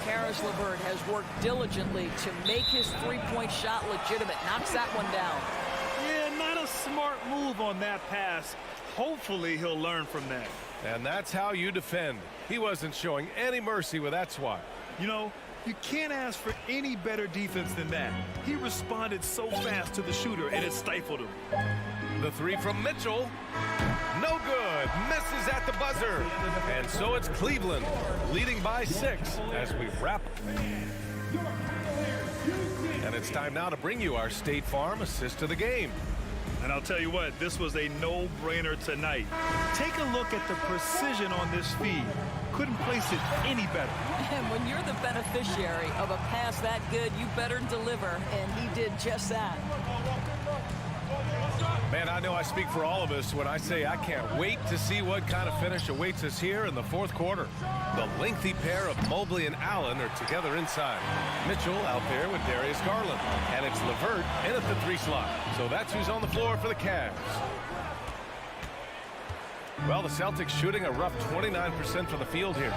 Karis LeVert has worked diligently to make his three-point shot legitimate. Knocks that one down. Yeah, not a smart move on that pass. Hopefully he'll learn from that. And that's how you defend. He wasn't showing any mercy with that swat. You know, you can't ask for any better defense than that. He responded so fast to the shooter, and it stifled him. The 3 from Mitchell. No good. Misses at the buzzer. And so it's Cleveland leading by 6 as we wrap. And it's time now to bring you our State Farm assist of the game. And I'll tell you what, this was a no-brainer tonight. Take a look at the precision on this feed. Couldn't place it any better. And when you're the beneficiary of a pass that good, you better deliver. And he did just that. Man, I know I speak for all of us when I say I can't wait to see what kind of finish awaits us here in the fourth quarter. The lengthy pair of Mobley and Allen are together inside. Mitchell out there with Darius Garland. And it's LeVert in at the 3 slot. So that's who's on the floor for the Cavs. Well, the Celtics shooting a rough 29% from the field here.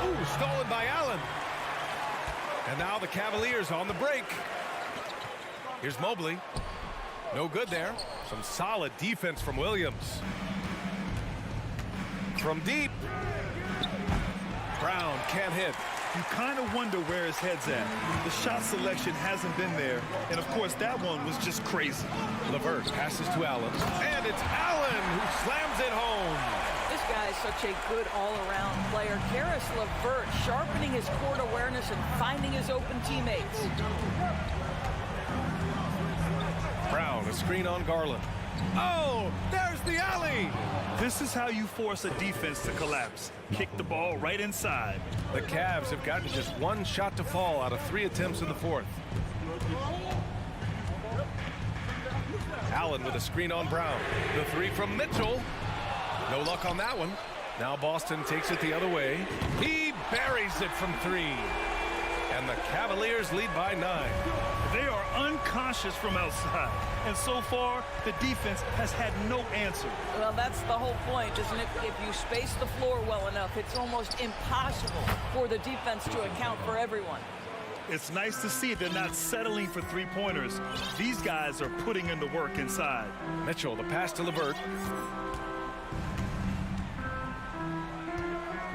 Ooh, stolen by Allen. And now the Cavaliers on the break. Here's Mobley. No good there. Some solid defense from Williams. From deep. Brown can't hit. You kind of wonder where his head's at. The shot selection hasn't been there. And, of course, that one was just crazy. LeVert passes to Allen. And it's Allen who slams it home. This guy is such a good all-around player. Karis LeVert sharpening his court awareness and finding his open teammates. Brown, a screen on Garland. Oh, there's the alley. This is how you force a defense to collapse. Kick the ball right inside. The Cavs have gotten just one shot to fall out of 3 attempts in the fourth. Allen with a screen on Brown. The 3 from Mitchell. No luck on that one. Now Boston takes it the other way. He buries it from 3. And the Cavaliers lead by 9. They are unconscious from outside. And so far, the defense has had no answer. Well, that's the whole point, isn't it? If you space the floor well enough, it's almost impossible for the defense to account for everyone. It's nice to see they're not settling for three-pointers. These guys are putting in the work inside. Mitchell, the pass to LeVert.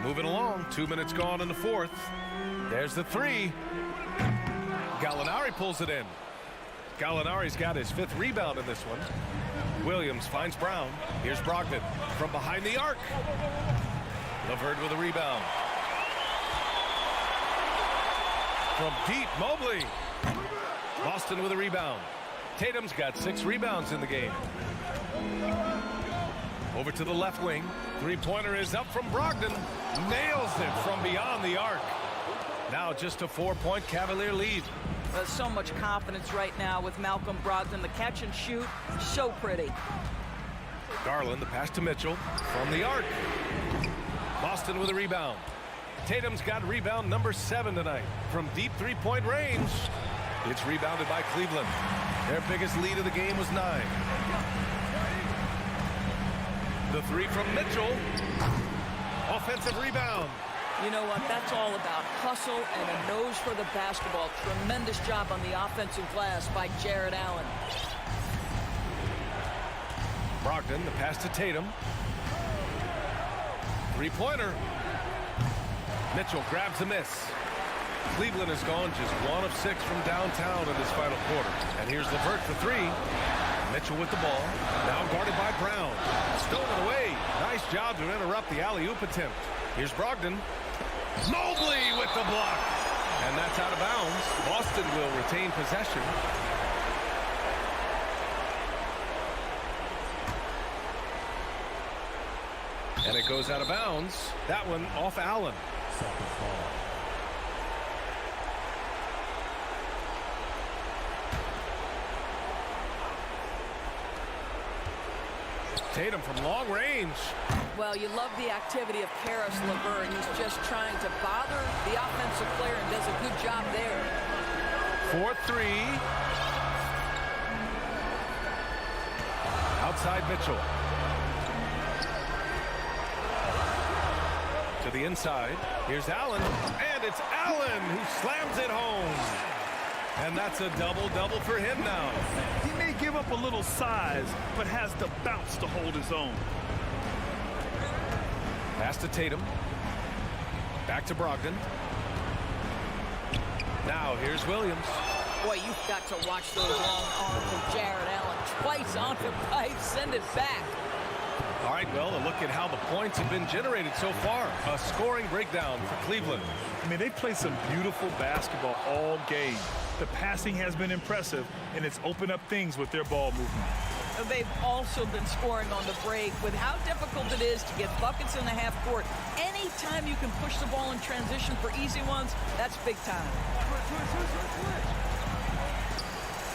Moving along, 2 minutes gone in the fourth. There's the 3. Gallinari pulls it in. Gallinari's got his 5th rebound in this one. Williams finds Brown. Here's Brogdon from behind the arc. LeVert with a rebound. From deep, Mobley. Boston with a rebound. Tatum's got 6 rebounds in the game. Over to the left wing. 3-pointer is up from Brogdon. Nails it from beyond the arc. Now just a 4-point Cavalier lead. There's so much confidence right now with Malcolm Brogdon. The catch and shoot, so pretty. Garland, the pass to Mitchell from the arc. Boston with a rebound. Tatum's got rebound number 7 tonight from deep 3-point range. It's rebounded by Cleveland. Their biggest lead of the game was 9. The 3 from Mitchell. Offensive rebound. You know what? That's all about hustle and a nose for the basketball. Tremendous job on the offensive glass by Jared Allen. Brogdon, the pass to Tatum. 3-pointer. Mitchell grabs the miss. Cleveland has gone just 1 of 6 from downtown in this final quarter. And here's LeVert for 3. Mitchell with the ball. Now guarded by Brown. Stolen away. Nice job to interrupt the alley-oop attempt. Here's Brogdon. Mobley with the block. And that's out of bounds. Boston will retain possession. And it goes out of bounds. That one off Allen. Tatum from long range. Well, you love the activity of Pharos LeVert. He's just trying to bother the offensive player and does a good job there. 4-3. Outside Mitchell. To the inside. Here's Allen. And it's Allen who slams it home. And that's a double-double for him now. He may give up a little size, but has the bounce to hold his own. Pass to Tatum. Back to Brogdon. Now here's Williams. Boy, you've got to watch those long arms of Jared Allen. Twice on the pipe, send it back. All right, well, a look at how the points have been generated so far. A scoring breakdown for Cleveland. I mean, they've played some beautiful basketball all game. The passing has been impressive, and it's opened up things with their ball movement. They've also been scoring on the break with how difficult it is to get buckets in the half court. Anytime you can push the ball in transition for easy ones, that's big time.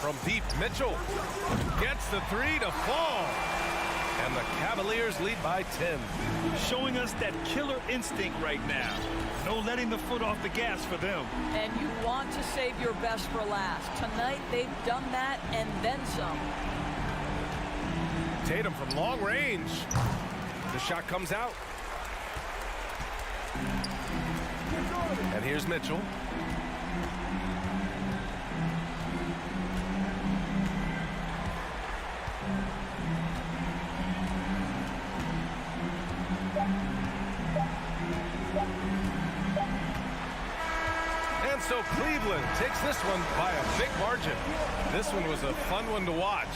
From deep, Mitchell gets the 3 to fall. And the Cavaliers lead by 10. Showing us that killer instinct right now. No letting the foot off the gas for them. And you want to save your best for last. Tonight, they've done that and then some. Tatum from long range. The shot comes out. And here's Mitchell. And so Cleveland takes this one by a big margin. This one was a fun one to watch.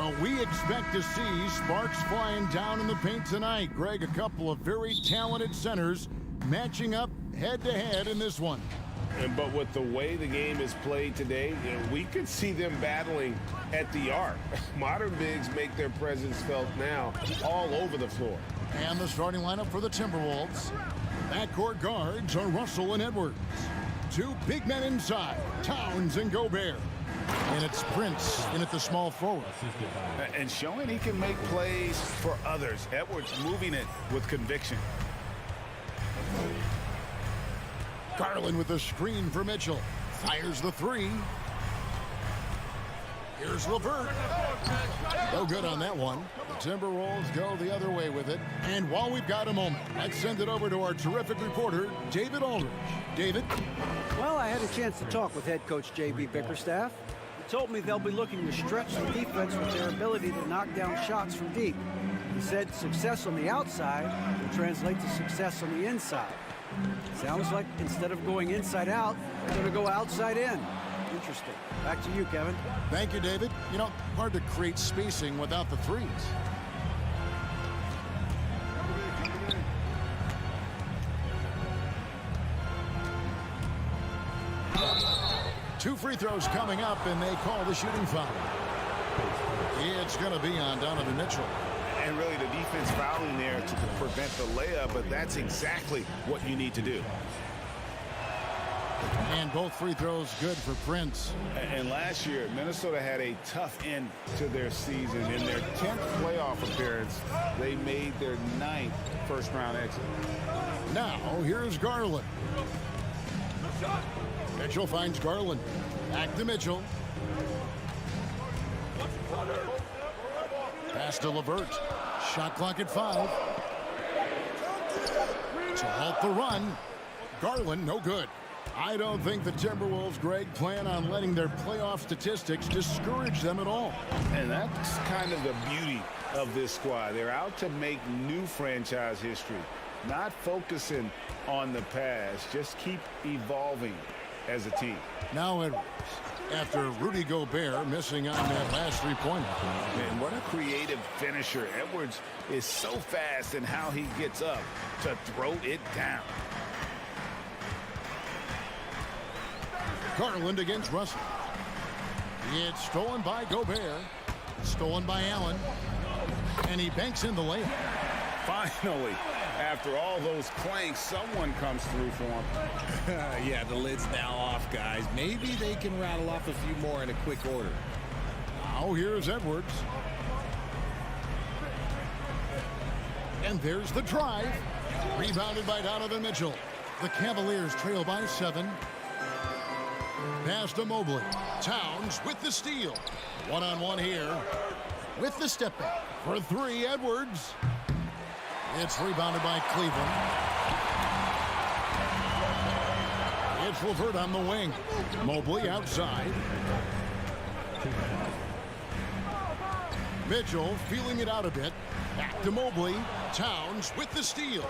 Well, we expect to see sparks flying down in the paint tonight. Greg, a couple of very talented centers matching up head-to-head in this one. But with the way the game is played today, we could see them battling at the arc. Modern bigs make their presence felt now all over the floor. And the starting lineup for the Timberwolves. Backcourt guards are Russell and Edwards. Two big men inside, Towns and Gobert. And it's Prince in at the small forward. And showing he can make plays for others. Edwards moving it with conviction. Garland with the screen for Mitchell. Fires the three. Here's LeVert. No good on that one. The Timberwolves go the other way with it. And while we've got a moment, let's send it over to our terrific reporter, David Aldridge. David? Well, I had a chance to talk with head coach J.B. Bickerstaff. He told me they'll be looking to stretch the defense with their ability to knock down shots from deep. He said success on the outside will translate to success on the inside. Sounds like instead of going inside out, they're going to go outside in. Interesting. Back to you, Kevin. Thank you, David. You know, hard to create spacing without the threes. Two free throws coming up, and they call the shooting foul. It's going to be on Donovan Mitchell. And really the defense fouling there to prevent the layup, but that's exactly what you need to do. And both free throws good for Prince. And last year, Minnesota had a tough end to their season. In their 10th playoff appearance, they made their 9th first-round exit. Now, here's Garland. Mitchell finds Garland. Back to Mitchell. Pass to LeVert. Shot clock at 5. To halt the run. Garland, no good. I don't think the Timberwolves, Greg, plan on letting their playoff statistics discourage them at all. And that's kind of the beauty of this squad. They're out to make new franchise history, not focusing on the past. Just keep evolving as a team. Now Edwards, after Rudy Gobert missing on that last three-pointer. And what a creative finisher. Edwards is so fast in how he gets up to throw it down. Garland against Russell. It's stolen by Gobert. Stolen by Allen. And he banks in the layup. Finally, after all those clanks, someone comes through for him. Yeah, the lid's now off, guys. Maybe they can rattle off a few more in a quick order. Now here's Edwards. And there's the drive. Rebounded by Donovan Mitchell. The Cavaliers trail by 7. Pass to Mobley. Towns with the steal. One-on-one here. With the step back. For 3, Edwards. It's rebounded by Cleveland. It's LeVert on the wing. Mobley outside. Mitchell feeling it out a bit. Back to Mobley. Towns with the steal.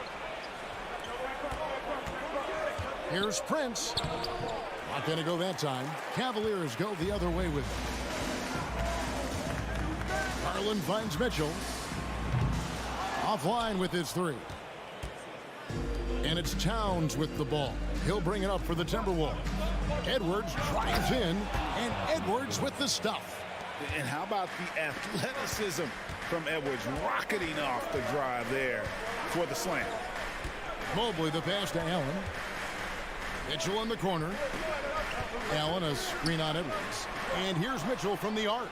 Here's Prince. Not going to go that time. Cavaliers go the other way with it. Garland finds Mitchell. Offline with his 3. And it's Towns with the ball. He'll bring it up for the Timberwolves. Edwards drives in, and Edwards with the stuff. And how about the athleticism from Edwards rocketing off the drive there for the slam. Mobley the pass to Allen. Mitchell in the corner. Allen a screen on Edwards. And here's Mitchell from the arc.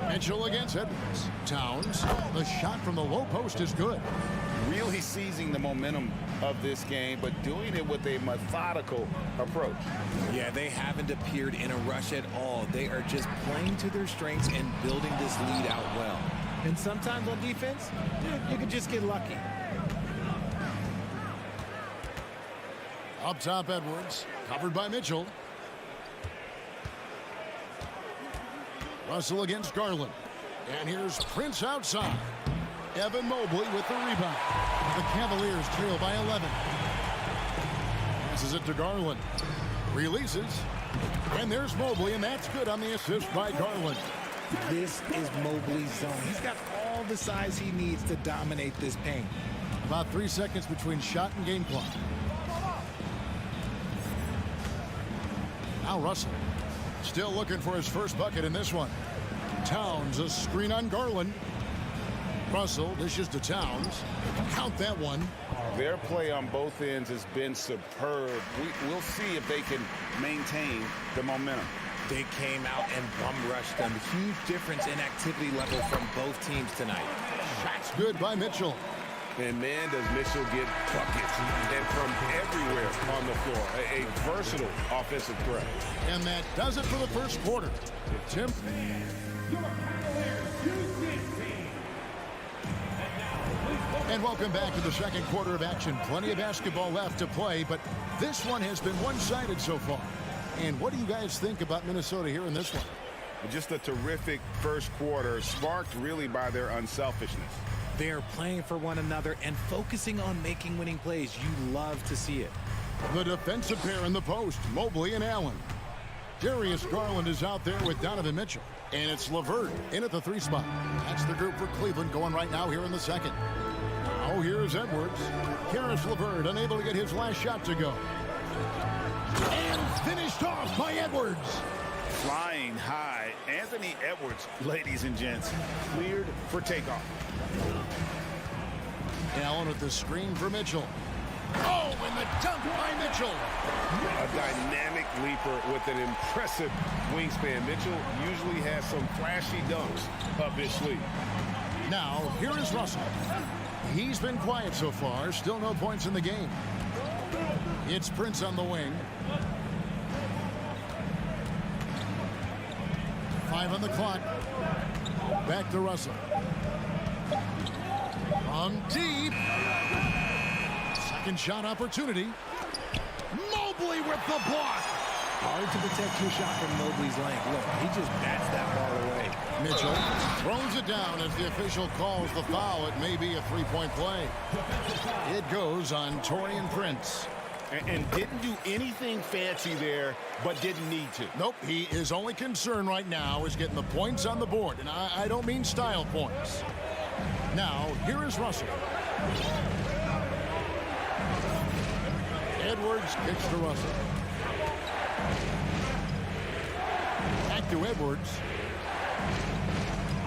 Mitchell against Edwards. Towns. The shot from the low post is good. Really seizing the momentum of this game, but doing it with a methodical approach. Yeah, they haven't appeared in a rush at all. They are just playing to their strengths and building this lead out well. And sometimes on defense, you can just get lucky. Up top, Edwards. Covered by Mitchell. Russell against Garland. And here's Prince outside. Evan Mobley with the rebound. The Cavaliers trail by 11. Passes it to Garland. Releases. And there's Mobley, and that's good on the assist by Garland. This is Mobley's zone. He's got all the size he needs to dominate this paint. About 3 seconds between shot and game clock. Now Russell. Still looking for his first bucket in this one. Towns, a screen on Garland. Russell dishes to Towns. Count that one. Their play on both ends has been superb. We'll see if they can maintain the momentum. They came out and bum rushed them. Huge difference in activity level from both teams tonight. Shots good by Mitchell. And man, does Mitchell get buckets, and from everywhere on the floor. A versatile offensive threat. And that does it for the first quarter. Tim. And welcome back to the second quarter of action. Plenty of basketball left to play, but this one has been one-sided so far. And what do you guys think about Minnesota here in this one? Just a terrific first quarter, sparked really by their unselfishness. They're playing for one another and focusing on making winning plays. You love to see it. The defensive pair in the post, Mobley and Allen. Darius Garland is out there with Donovan Mitchell. And it's LeVert in at the 3 spot. That's the group for Cleveland going right now here in the second. Now here's Edwards. Karis LeVert unable to get his last shot to go. And finished off by Edwards. Flying high, Anthony Edwards, ladies and gents, cleared for takeoff. Allen with the screen for Mitchell. Oh, and the dunk by Mitchell. A dynamic leaper with an impressive wingspan. Mitchell usually has some flashy dunks up his sleeve. Now, here is Russell. He's been quiet so far. Still no points in the game. It's Prince on the wing. 5 on the clock. Back to Russell. From deep. Second shot opportunity. Mobley with the block. Hard to protect your shot from Mobley's length. Look, he just bats that ball away. Mitchell throws it down as the official calls the foul. It may be a three-point play. It goes on Taurean Prince. And didn't do anything fancy there, but didn't need to. Nope, his only concern right now is getting the points on the board. And I don't mean style points. Now, here is Russell. Edwards kicks to Russell. Back to Edwards.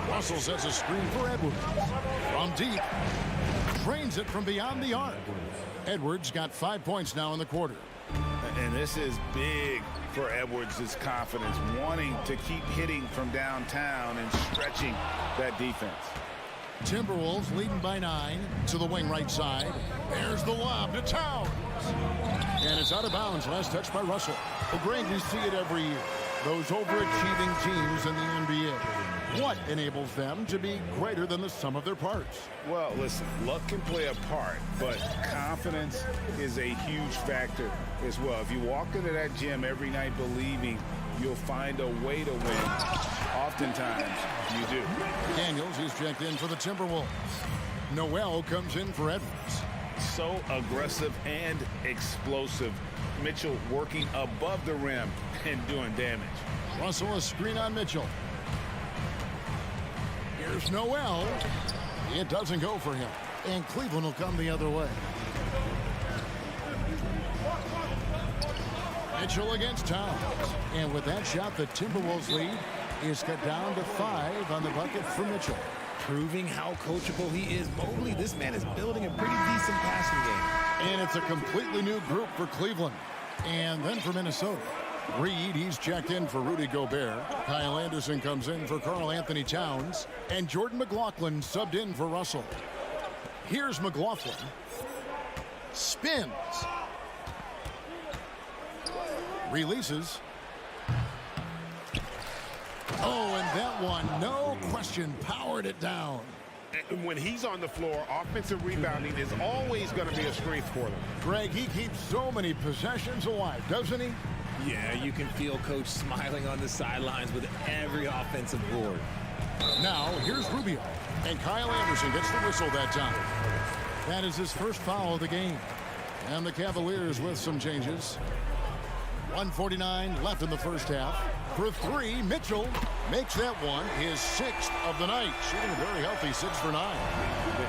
Russell sets a screen for Edwards. From deep. Drains it from beyond the arc. Edwards got 5 points now in the quarter. And this is big for Edwards' confidence, wanting to keep hitting from downtown and stretching that defense. Timberwolves leading by 9 to the wing right side. There's the lob to Towns. And it's out of bounds. Last touch by Russell. Well, Greg, we see it every year. Those overachieving teams in the NBA. What enables them to be greater than the sum of their parts? Well, listen, luck can play a part, but confidence is a huge factor as well. If you walk into that gym every night believing you'll find a way to win, oftentimes you do. Daniels, he's checked in for the Timberwolves. Noel comes in for Edwards. So aggressive and explosive. Mitchell working above the rim and doing damage. Russell, a screen on Mitchell. Here's Noel. It doesn't go for him. And Cleveland will come the other way. Mitchell against Towns. And with that shot, the Timberwolves lead is cut down to 5 on the bucket for Mitchell. Proving how coachable he is. Mobley, this man is building a pretty decent passing game. And it's a completely new group for Cleveland. And then for Minnesota. Reed, he's checked in for Rudy Gobert. Kyle Anderson comes in for Karl Anthony Towns. And Jordan McLaughlin subbed in for Russell. Here's McLaughlin. Spins. Releases. Oh, and that one, no question, powered it down. And when he's on the floor, offensive rebounding is always going to be a strength for them. Greg, he keeps so many possessions alive, doesn't he? Yeah, you can feel Coach smiling on the sidelines with every offensive board. Now, here's Rubio. And Kyle Anderson gets the whistle that time. That is his first foul of the game. And the Cavaliers with some changes. 1:49 left in the first half. For three, Mitchell makes that one his 6th of the night, shooting a very healthy 6 for 9.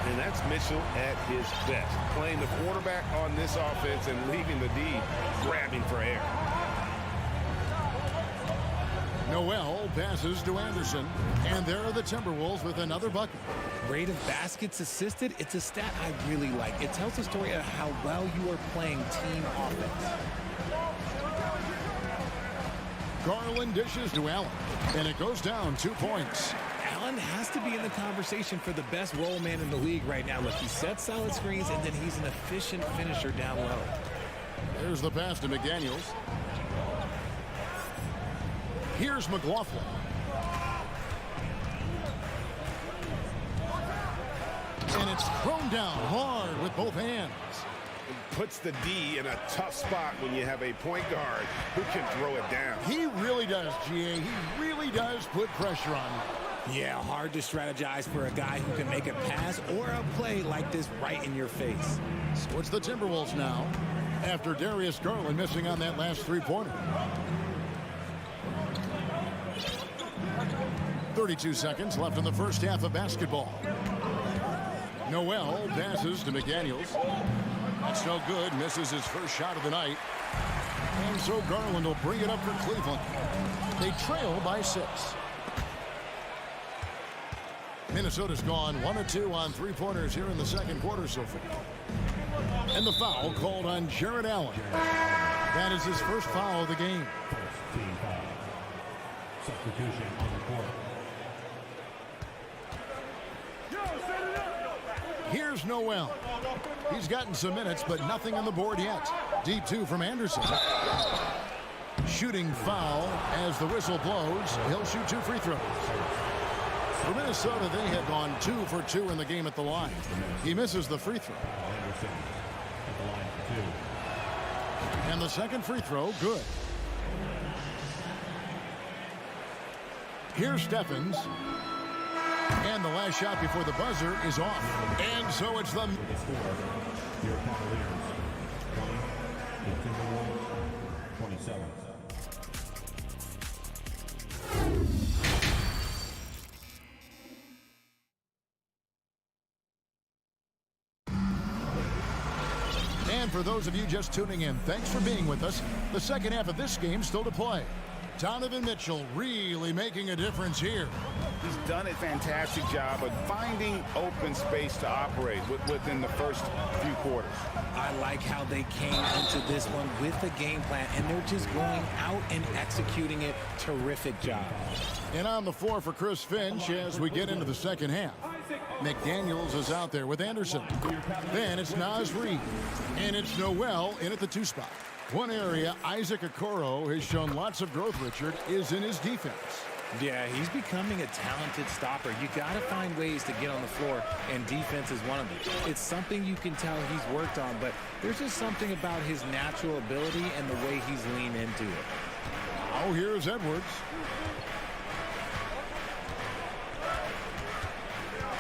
And that's Mitchell at his best, playing the quarterback on this offense and leaving the D grabbing for air. Noel passes to Anderson, and there are the Timberwolves with another bucket. Rate of baskets assisted, it's a stat I really like. It tells a story of how well you are playing team offense. Garland dishes to Allen, and it goes down 2 points. Allen has to be in the conversation for the best roll man in the league right now. Look, he sets solid screens, and then he's an efficient finisher down low. There's the pass to McDaniels. Here's McLaughlin. And it's thrown down hard with both hands. It puts the D in a tough spot when you have a point guard who can throw it down. He really does, GA. He really does put pressure on you. Yeah, hard to strategize for a guy who can make a pass or a play like this right in your face. So it's the Timberwolves now, after Darius Garland missing on that last three-pointer. 32 seconds left in the first half of basketball. Noel passes to McDaniels. That's no good. Misses his first shot of the night. And so Garland will bring it up for Cleveland. They trail by 6. Minnesota's gone 1 of 2 on three-pointers here in the second quarter so far. And the foul called on Jared Allen. That is his first foul of the game. Team foul. Substitution on the court. Here's Noel. He's gotten some minutes, but nothing on the board yet. Deep 2 from Anderson. Shooting foul as the whistle blows. He'll shoot 2 free throws. For Minnesota, they have gone 2 for 2 in the game at the line. He misses the free throw. And the second free throw, good. Here's Stephens. And the last shot before the buzzer is off. And so it's the... Your Cavaliers, 20, the Timberwolves, 27. And for those of you just tuning in, thanks for being with us. The second half of this game still to play. Donovan Mitchell really making a difference here. He's done a fantastic job of finding open space to operate within the first few quarters. I like how they came into this one with a game plan, and they're just going out and executing it. Terrific job. And on the floor for Chris Finch as we get into the second half. McDaniels is out there with Anderson. Then it's Naz Reid. And it's Noel in at the 2 spot. One area Isaac Okoro has shown lots of growth, Richard, is in his defense. Yeah, he's becoming a talented stopper. You got to find ways to get on the floor, and defense is one of them. It's something you can tell he's worked on, but there's just something about his natural ability and the way he's leaned into it. Oh, here's Edwards.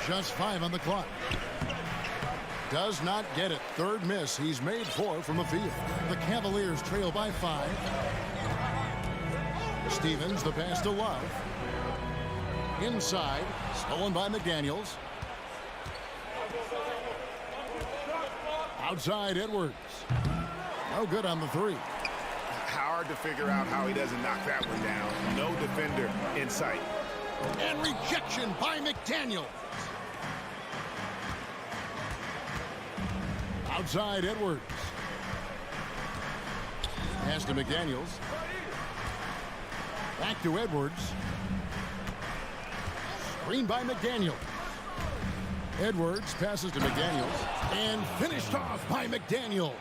Just 5 on the clock. Does not get it. Third miss. He's made 4 from the field. The Cavaliers trail by 5. Stevens, the pass to Love. Inside, stolen by McDaniels. Outside, Edwards. No good on the 3. Hard to figure out how he doesn't knock that one down. No defender in sight. And rejection by McDaniels. Outside, Edwards. Pass to McDaniels. Back to Edwards. Screen by McDaniels. Edwards passes to McDaniels. And finished off by McDaniels.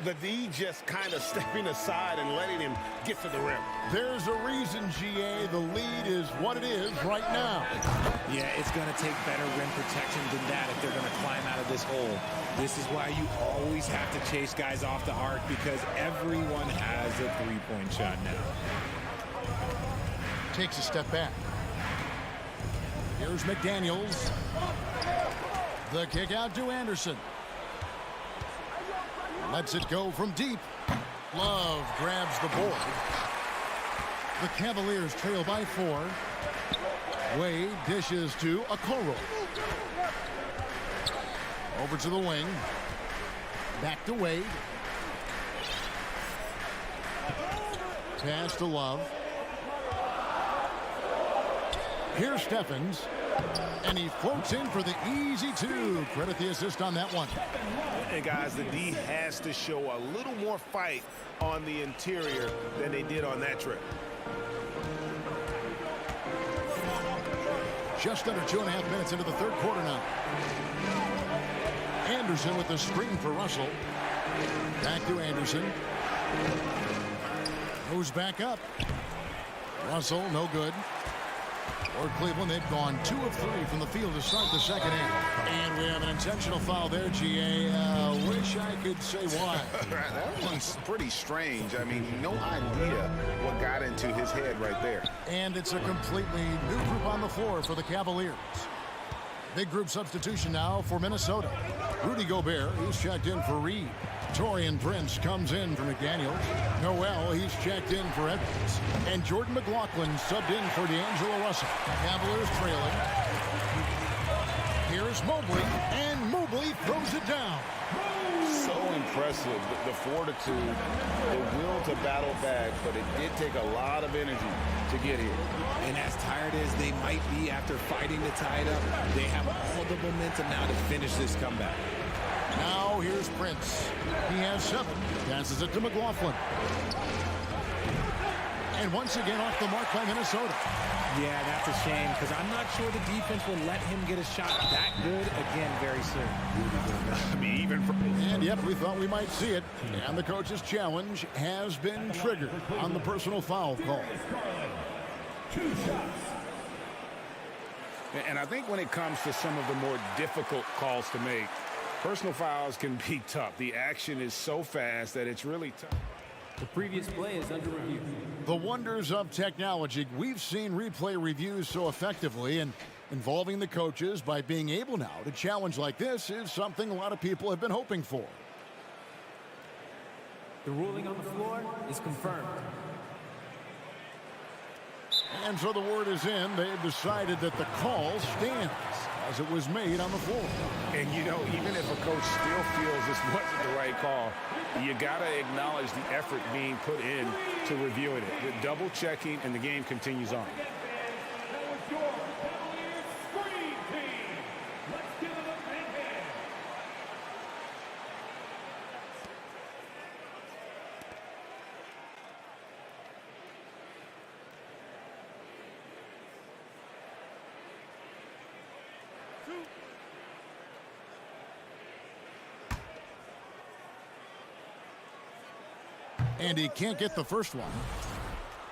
The D just kind of stepping aside and letting him get to the rim. There's a reason, GA. The lead is what it is right now. Yeah, it's going to take better rim protection than that if they're going to climb out of this hole. This is why you always have to chase guys off the arc, because everyone has a three-point shot now. Takes a step back. Here's McDaniels. The kick out to Anderson. Lets it go from deep. Love grabs the board. The Cavaliers trail by 4. Wade dishes to Okoro. Over to the wing. Back to Wade. Pass to Love. Here's Stephens. And he floats in for the easy 2. Credit the assist on that one. And guys, the D has to show a little more fight on the interior than they did on that trip. Just under 2.5 minutes into the third quarter now. Anderson with the screen for Russell. Back to Anderson. Moves back up. Russell, no good. For Cleveland, they've gone 2 of 3 from the field to start the second half. And we have an intentional foul there, GA. Wish I could say why. That one's pretty strange. I mean, no idea what got into his head right there. And it's a completely new group on the floor for the Cavaliers. Big group substitution now for Minnesota. Rudy Gobert, he's checked in for Reed. Taurean Prince comes in for McDaniels. Noel, he's checked in for Edwards. And Jordan McLaughlin subbed in for D'Angelo Russell. Cavaliers trailing. Here's Mobley, and Mobley throws it down. So impressive, the fortitude, the will to battle back, but it did take a lot of energy to get here. And as tired as they might be after fighting to tie it up, they have all the momentum now to finish this comeback. Now here's Prince. He has 7. Passes it to McLaughlin. And once again off the mark by Minnesota. Yeah, that's a shame because I'm not sure the defense will let him get a shot that good again very soon. I mean, even for... And yep, we thought we might see it. And the coach's challenge has been triggered on the personal foul call. 2 shots. And I think when it comes to some of the more difficult calls to make, personal fouls can be tough. The action is so fast that it's really tough. The previous play is under review. The wonders of technology. We've seen replay reviews so effectively, and involving the coaches by being able now to challenge like this is something a lot of people have been hoping for. The ruling on the floor is confirmed. And so the word is in. They've decided that the call stands as it was made on the floor. And, you know, even if a coach still feels this wasn't the right call, you got to acknowledge the effort being put in to reviewing it. The double checking, and the game continues on. And he can't get the first one.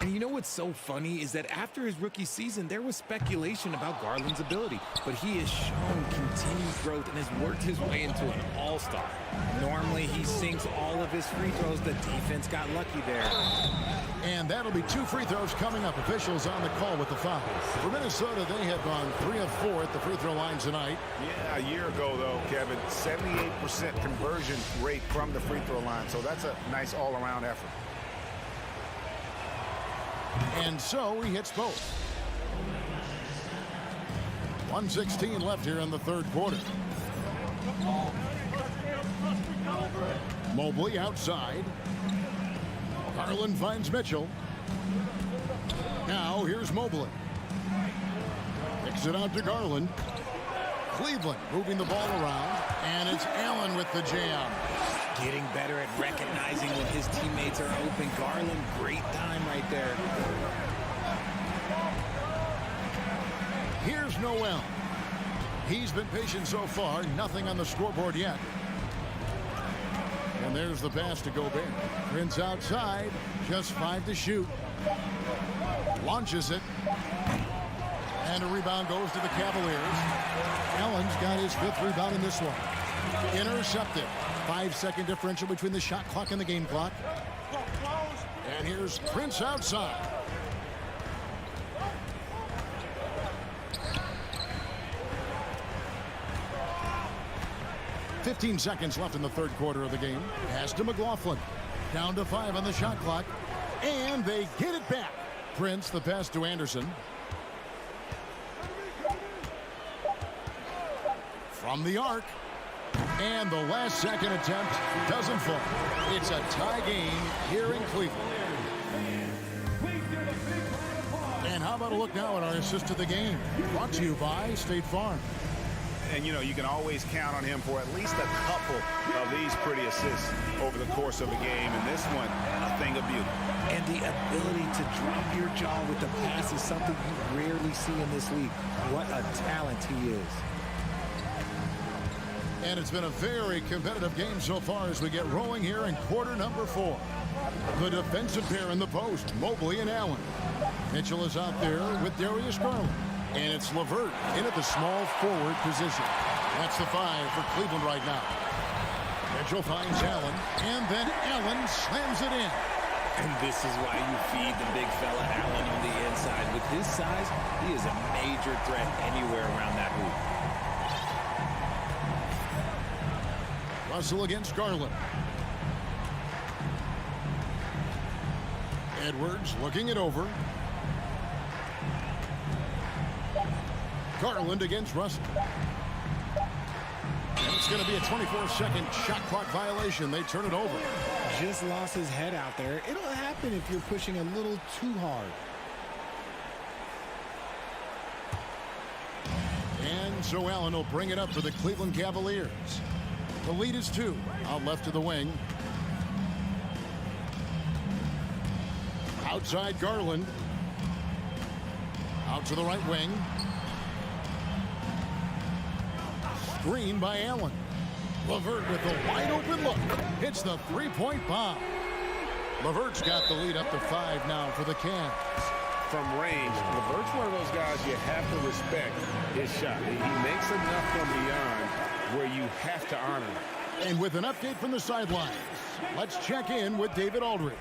And you know what's so funny is that after his rookie season, there was speculation about Garland's ability, but he has shown continued growth and has worked his way into an all-star. Normally, he sinks all of his free throws. The defense got lucky there. And that'll be 2 free throws coming up. Officials on the call with the foul. For Minnesota, they have gone 3 of 4 at the free throw line tonight. Yeah, a year ago, though, Kevin, 78% conversion rate from the free throw line. So that's a nice all-around effort. And so he hits both. 1:16 left here in the third quarter. Mobley outside. Garland finds Mitchell. Now here's Mobley. Kicks it out to Garland. Cleveland moving the ball around. And it's Allen with the jam. Getting better at recognizing when his teammates are open. Garland, great time right there. Here's Noel. He's been patient so far. Nothing on the scoreboard yet. And there's the pass to Gobert. Prince outside. Just 5 to shoot. Launches it. And a rebound goes to the Cavaliers. Allen's got his 5th rebound in this one. Intercepted. 5-second differential between the shot clock and the game clock. And here's Prince outside. .15 seconds left in the third quarter of the game. Pass to McLaughlin. Down to 5 on the shot clock. And they get it back. Prince, the pass to Anderson. From the arc. And the last second attempt doesn't fall. It's a tie game here in Cleveland. And how about a look now at our assist to the game? Brought to you by State Farm. And, you know, you can always count on him for at least a couple of these pretty assists over the course of a game. And this one, a thing of beauty. And the ability to drop your jaw with the pass is something you rarely see in this league. What a talent he is. And it's been a very competitive game so far as we get rolling here in quarter number 4. The defensive pair in the post, Mobley and Allen. Mitchell is out there with Darius Garland. And it's LeVert in at the small forward position. That's the 5 for Cleveland right now. Mitchell finds Allen, and then Allen slams it in. And this is why you feed the big fella Allen on the inside. With his size, he is a major threat anywhere around that hoop. Russell against Garland. Edwards looking it over. Garland against Russell. And it's going to be a 24-second shot clock violation. They turn it over. Just lost his head out there. It'll happen if you're pushing a little too hard. And so Allen will bring it up for the Cleveland Cavaliers. The lead is 2. Out left to the wing. Outside Garland. Out to the right wing. Screen by Allen. LeVert with a wide open look. Hits the three-point bomb. LeVert's got the lead up to 5 now for the Cavs. From range, LeVert's one of those guys you have to respect his shot. He makes enough from beyond where you have to honor him. And with an update from the sidelines, let's check in with David Aldridge.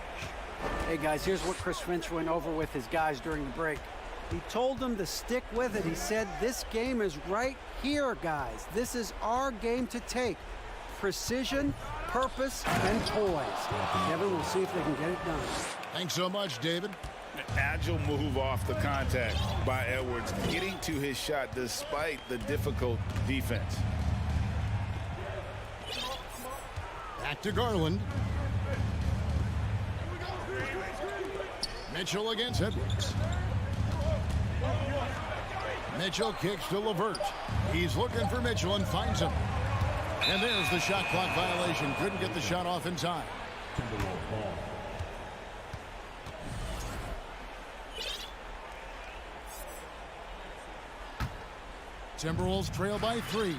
Hey, guys, here's what Chris Finch went over with his guys during the break. He told them to stick with it. He said, this game is right here, guys. This is our game to take. Precision, purpose, and poise. Kevin, we'll see if they can get it done. Thanks so much, David. Agile move off the contact by Edwards, getting to his shot despite the difficult defense. Back to Garland. Mitchell against Edwards. Mitchell kicks to LeVert. He's looking for Mitchell and finds him. And there's the shot clock violation. Couldn't get the shot off in time. Timberwolves trail by 3.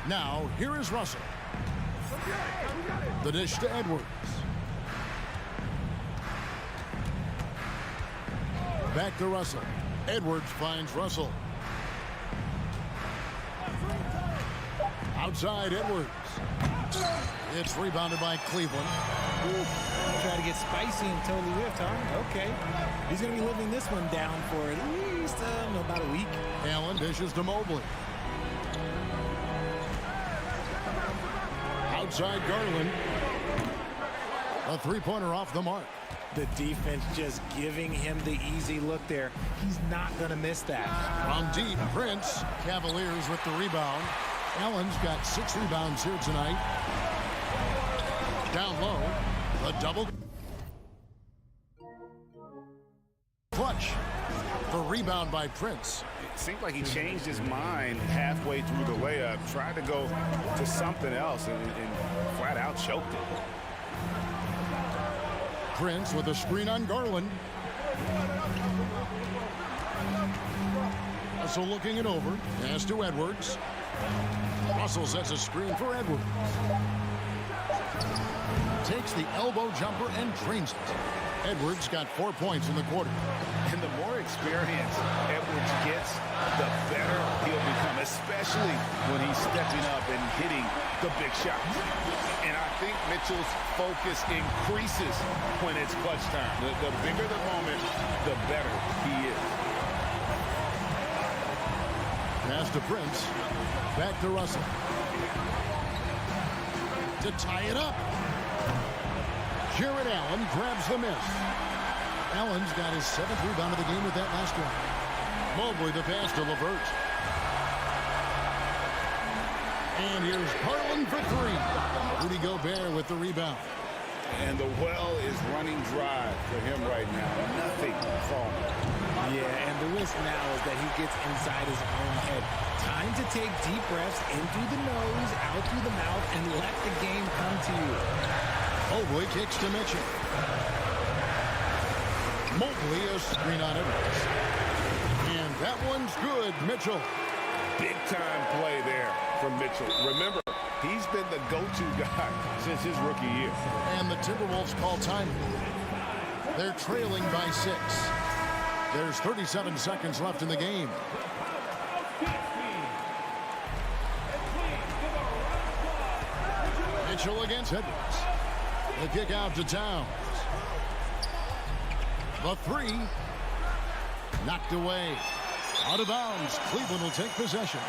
Now, here is Russell. The dish to Edwards. Back to Russell. Edwards finds Russell. Outside Edwards. It's rebounded by Cleveland. Try to get spicy and totally whiffed, huh? Okay. He's going to be living this one down for at least about a week. Allen dishes to Mobley. Outside Garland. A three-pointer off the mark. The defense just giving him the easy look there. He's not going to miss that. From deep, Prince. Cavaliers with the rebound. Allen's got 6 rebounds here tonight. Down low. A double. Clutch. The rebound by Prince. It seemed like he changed his mind halfway through the layup, tried to go to something else, and flat out choked it. Prince with a screen on Garland. Russell looking it over. Pass to Edwards. Russell sets a screen for Edwards. Takes the elbow jumper and drains it. Edwards got 4 points in the quarter. And the more experience Edwards gets, the better he'll become, especially when he's stepping up and hitting the big shots. And I think Mitchell's focus increases when it's clutch time. The bigger the moment, the better he is. Pass to Prince. Back to Russell. to tie it up. Jared Allen grabs the miss. Allen's got his 7th rebound of the game with that last one. Mobley the pass to LeVert. And here's Garland for 3. Rudy Gobert with the rebound. And the well is running dry for him right now. Nothing falling. Yeah, and the risk now is that he gets inside his own head. Time to take deep breaths in through the nose, out through the mouth, and let the game come to you. Mobley kicks to Mitchell. Mobley a screen on Edwards. And that one's good, Mitchell. Big-time play there from Mitchell. Remember, he's been the go-to guy since his rookie year. And the Timberwolves call time. They're trailing by 6. There's 37 seconds left in the game. Mitchell against Edwards. The kick out to Towns. The 3. Knocked away. Out of bounds. Cleveland will take possession.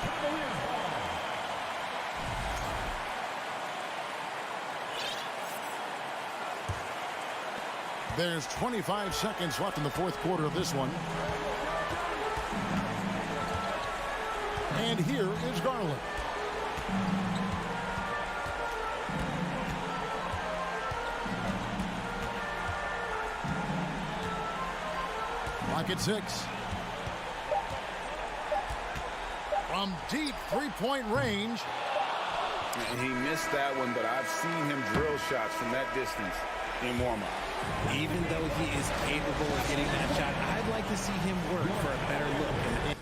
There's 25 seconds left in the 4th quarter of this one. And here is Garland. Clock at 6. From deep 3-point range. And he missed that one, but I've seen him drill shots from that distance in warm-up. Even though he is capable of getting that shot, I'd like to see him work for a better look.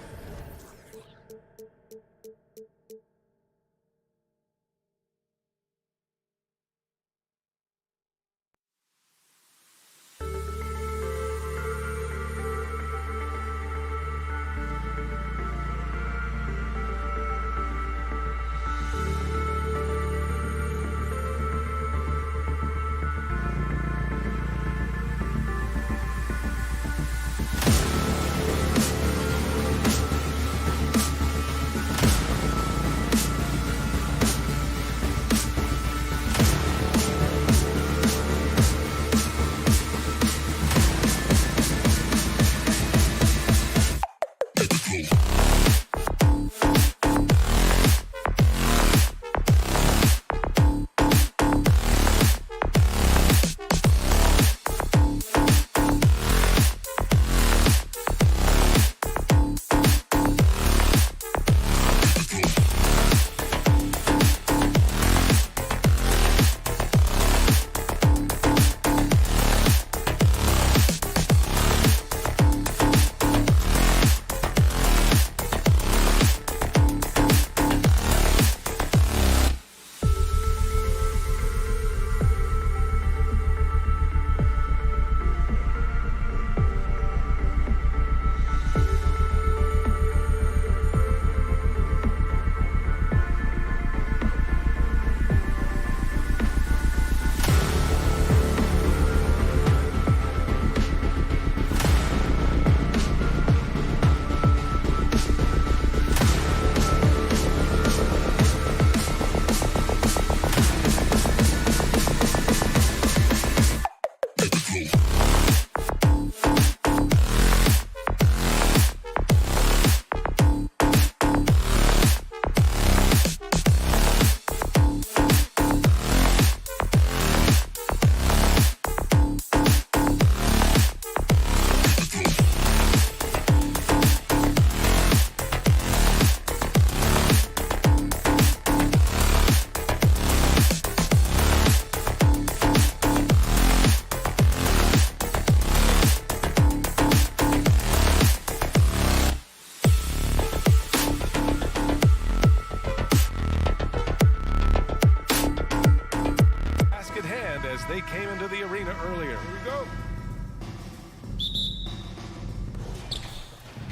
They came into the arena earlier. Here we go.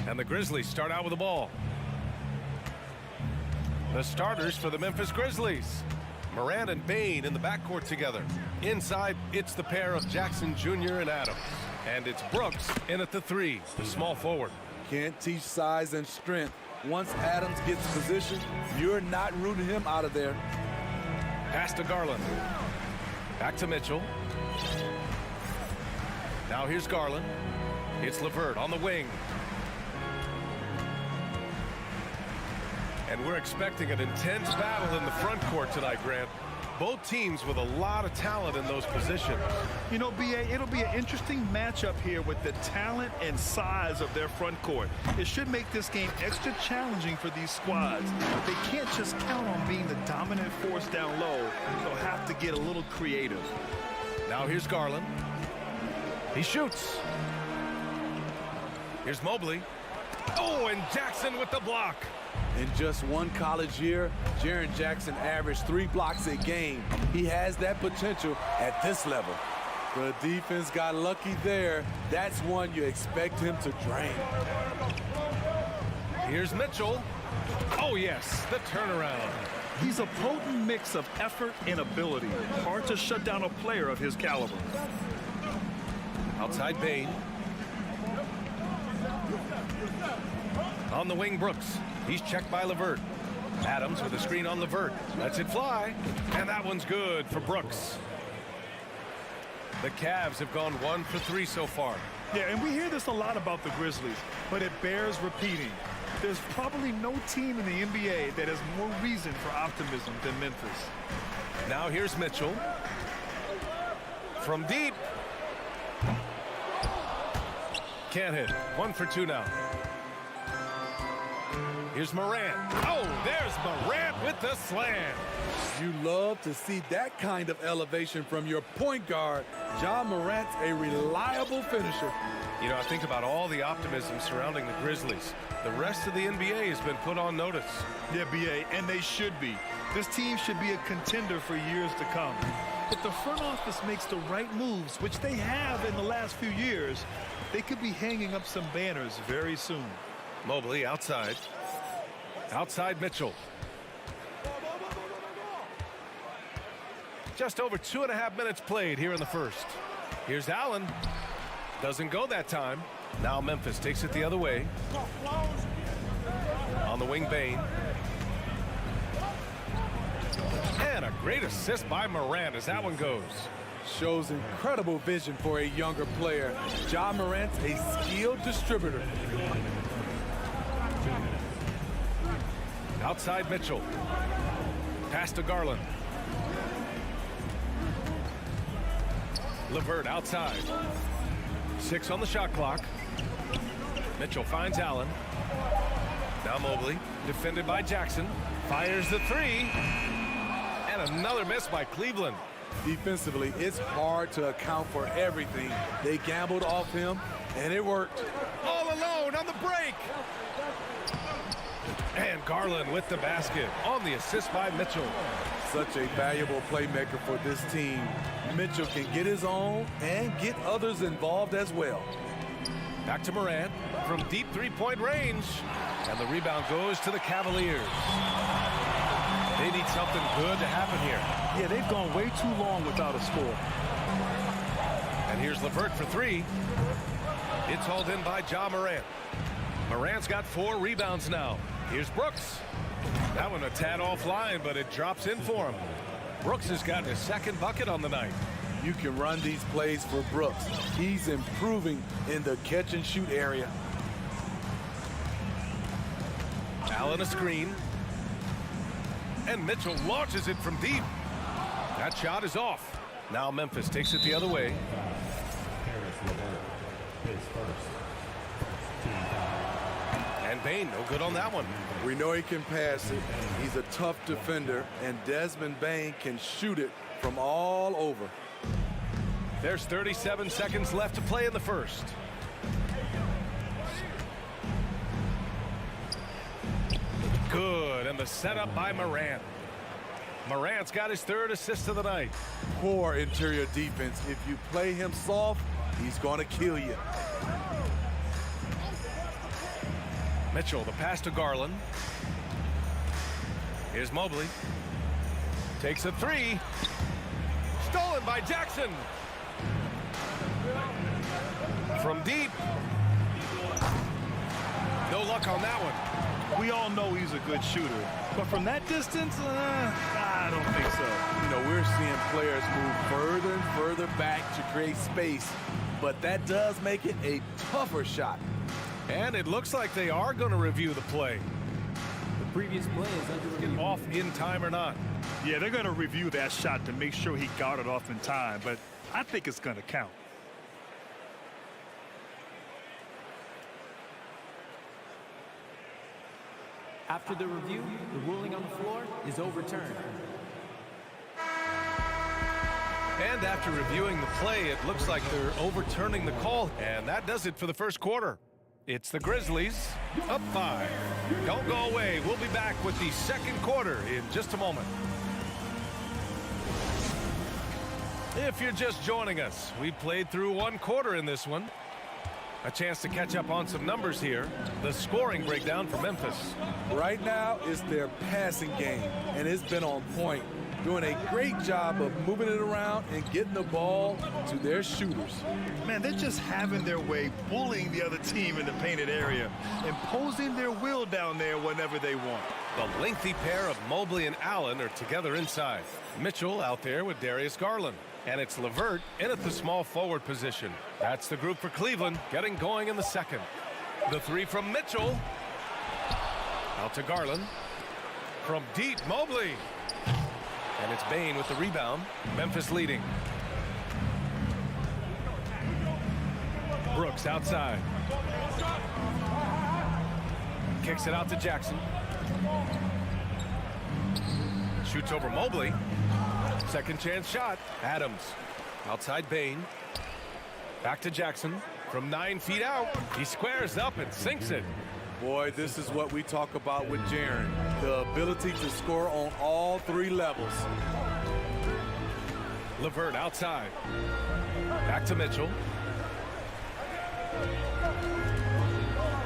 And the Grizzlies start out with the ball. The starters for the Memphis Grizzlies. Moran and Bain in the backcourt together. Inside, it's the pair of Jackson Jr. and Adams. And it's Brooks in at the 3, the small forward. Can't teach size and strength. Once Adams gets position, you're not rooting him out of there. Pass to Garland. Back to Mitchell. Now here's Garland. It's LeVert on the wing. And we're expecting an intense battle in the front court tonight, Grant. Both teams with a lot of talent in those positions. You know, B.A., it'll be an interesting matchup here with the talent and size of their front court. It should make this game extra challenging for these squads. They can't just count on being the dominant force down low. They'll have to get a little creative. Now here's Garland. He shoots. Here's Mobley. Oh, and Jackson with the block. In just one college year, Jaren Jackson averaged 3 blocks a game. He has that potential at this level. The defense got lucky there. That's one you expect him to drain. Here's Mitchell. Oh, yes, the turnaround. He's a potent mix of effort and ability. Hard to shut down a player of his caliber. Outside Bane. On the wing, Brooks. He's checked by LeVert. Adams with a screen on LeVert. Lets it fly. And that one's good for Brooks. The Cavs have gone 1 for 3 so far. Yeah, and we hear this a lot about the Grizzlies, but it bears repeating. There's probably no team in the NBA that has more reason for optimism than Memphis. Now here's Mitchell. From deep. Can't hit. 1 for 2 now. Here's Morant. Oh, there's Morant with the slam. You love to see that kind of elevation from your point guard. Ja Morant's a reliable finisher. You know, I think about all the optimism surrounding the Grizzlies. The rest of the NBA has been put on notice. Yeah, B.A., and they should be. This team should be a contender for years to come. If the front office makes the right moves, which they have in the last few years, they could be hanging up some banners very soon. Mobley outside. Outside Mitchell. Just over 2.5 minutes played here in the first. Here's Allen. Doesn't go that time. Now Memphis takes it the other way. On the wing, Bane. And a great assist by Morant as that one goes. Shows incredible vision for a younger player. Ja Morant's a skilled distributor. Outside Mitchell. Pass to Garland. LeVert outside. 6 on the shot clock. Mitchell finds Allen. Now Mobley, defended by Jackson. Fires the 3. And another miss by Cleveland. Defensively, it's hard to account for everything. They gambled off him, and it worked. All alone on the break. And Garland with the basket on the assist by Mitchell. Such a valuable playmaker for this team. Mitchell can get his own and get others involved as well. Back to Morant from deep 3-point range. And the rebound goes to the Cavaliers. They need something good to happen here. Yeah, they've gone way too long without a score. And here's LeVert for 3. It's hauled in by Ja Morant. Morant's got 4 rebounds now. Here's Brooks. That one a tad offline, but it drops in for him. Brooks has gotten his 2nd bucket on the night. You can run these plays for Brooks. He's improving in the catch and shoot area. Allen a screen. And Mitchell launches it from deep. That shot is off. Now Memphis takes it the other way. And Bane, no good on that one. We know he can pass it. He's a tough defender, and Desmond Bane can shoot it from all over. There's 37 seconds left to play in the first. Good, and the setup by Morant. Morant's got his 3rd assist of the night. Poor interior defense. If you play him soft, he's going to kill you. Mitchell, the pass to Garland. Here's Mobley. Takes a 3. Stolen by Jackson. From deep. No luck on that one. We all know he's a good shooter, but from that distance, I don't think so. You know, we're seeing players move further and further back to create space, but that does make it a tougher shot. And it looks like they are going to review the play. The previous play is under review. Off in time or not. Yeah, they're going to review that shot to make sure he got it off in time, but I think it's going to count. After the review, the ruling on the floor is overturned. And after reviewing the play, it looks like they're overturning the call. And that does it for the first quarter. It's the Grizzlies up 5. Don't go away. We'll be back with the second quarter in just a moment. If you're just joining us, we played through one quarter in this one. A chance to catch up on some numbers here. The scoring breakdown for Memphis. Right now, it's their passing game, and it's been on point. Doing a great job of moving it around and getting the ball to their shooters. Man, they're just having their way, bullying the other team in the painted area, imposing their will down there whenever they want. The lengthy pair of Mobley and Allen are together inside. Mitchell out there with Darius Garland. And it's LeVert in at the small forward position. That's the group for Cleveland, getting going in the second. The three from Mitchell. Out to Garland. From deep, Mobley. And it's Bane with the rebound. Memphis leading. Brooks outside. Kicks it out to Jackson. Shoots over Mobley. Second chance shot. Adams. Outside Bane. Back to Jackson. From 9 feet out. He squares up and sinks it. Boy, this is what we talk about with Jaren. The ability to score on all 3 levels. LeVert outside. Back to Mitchell.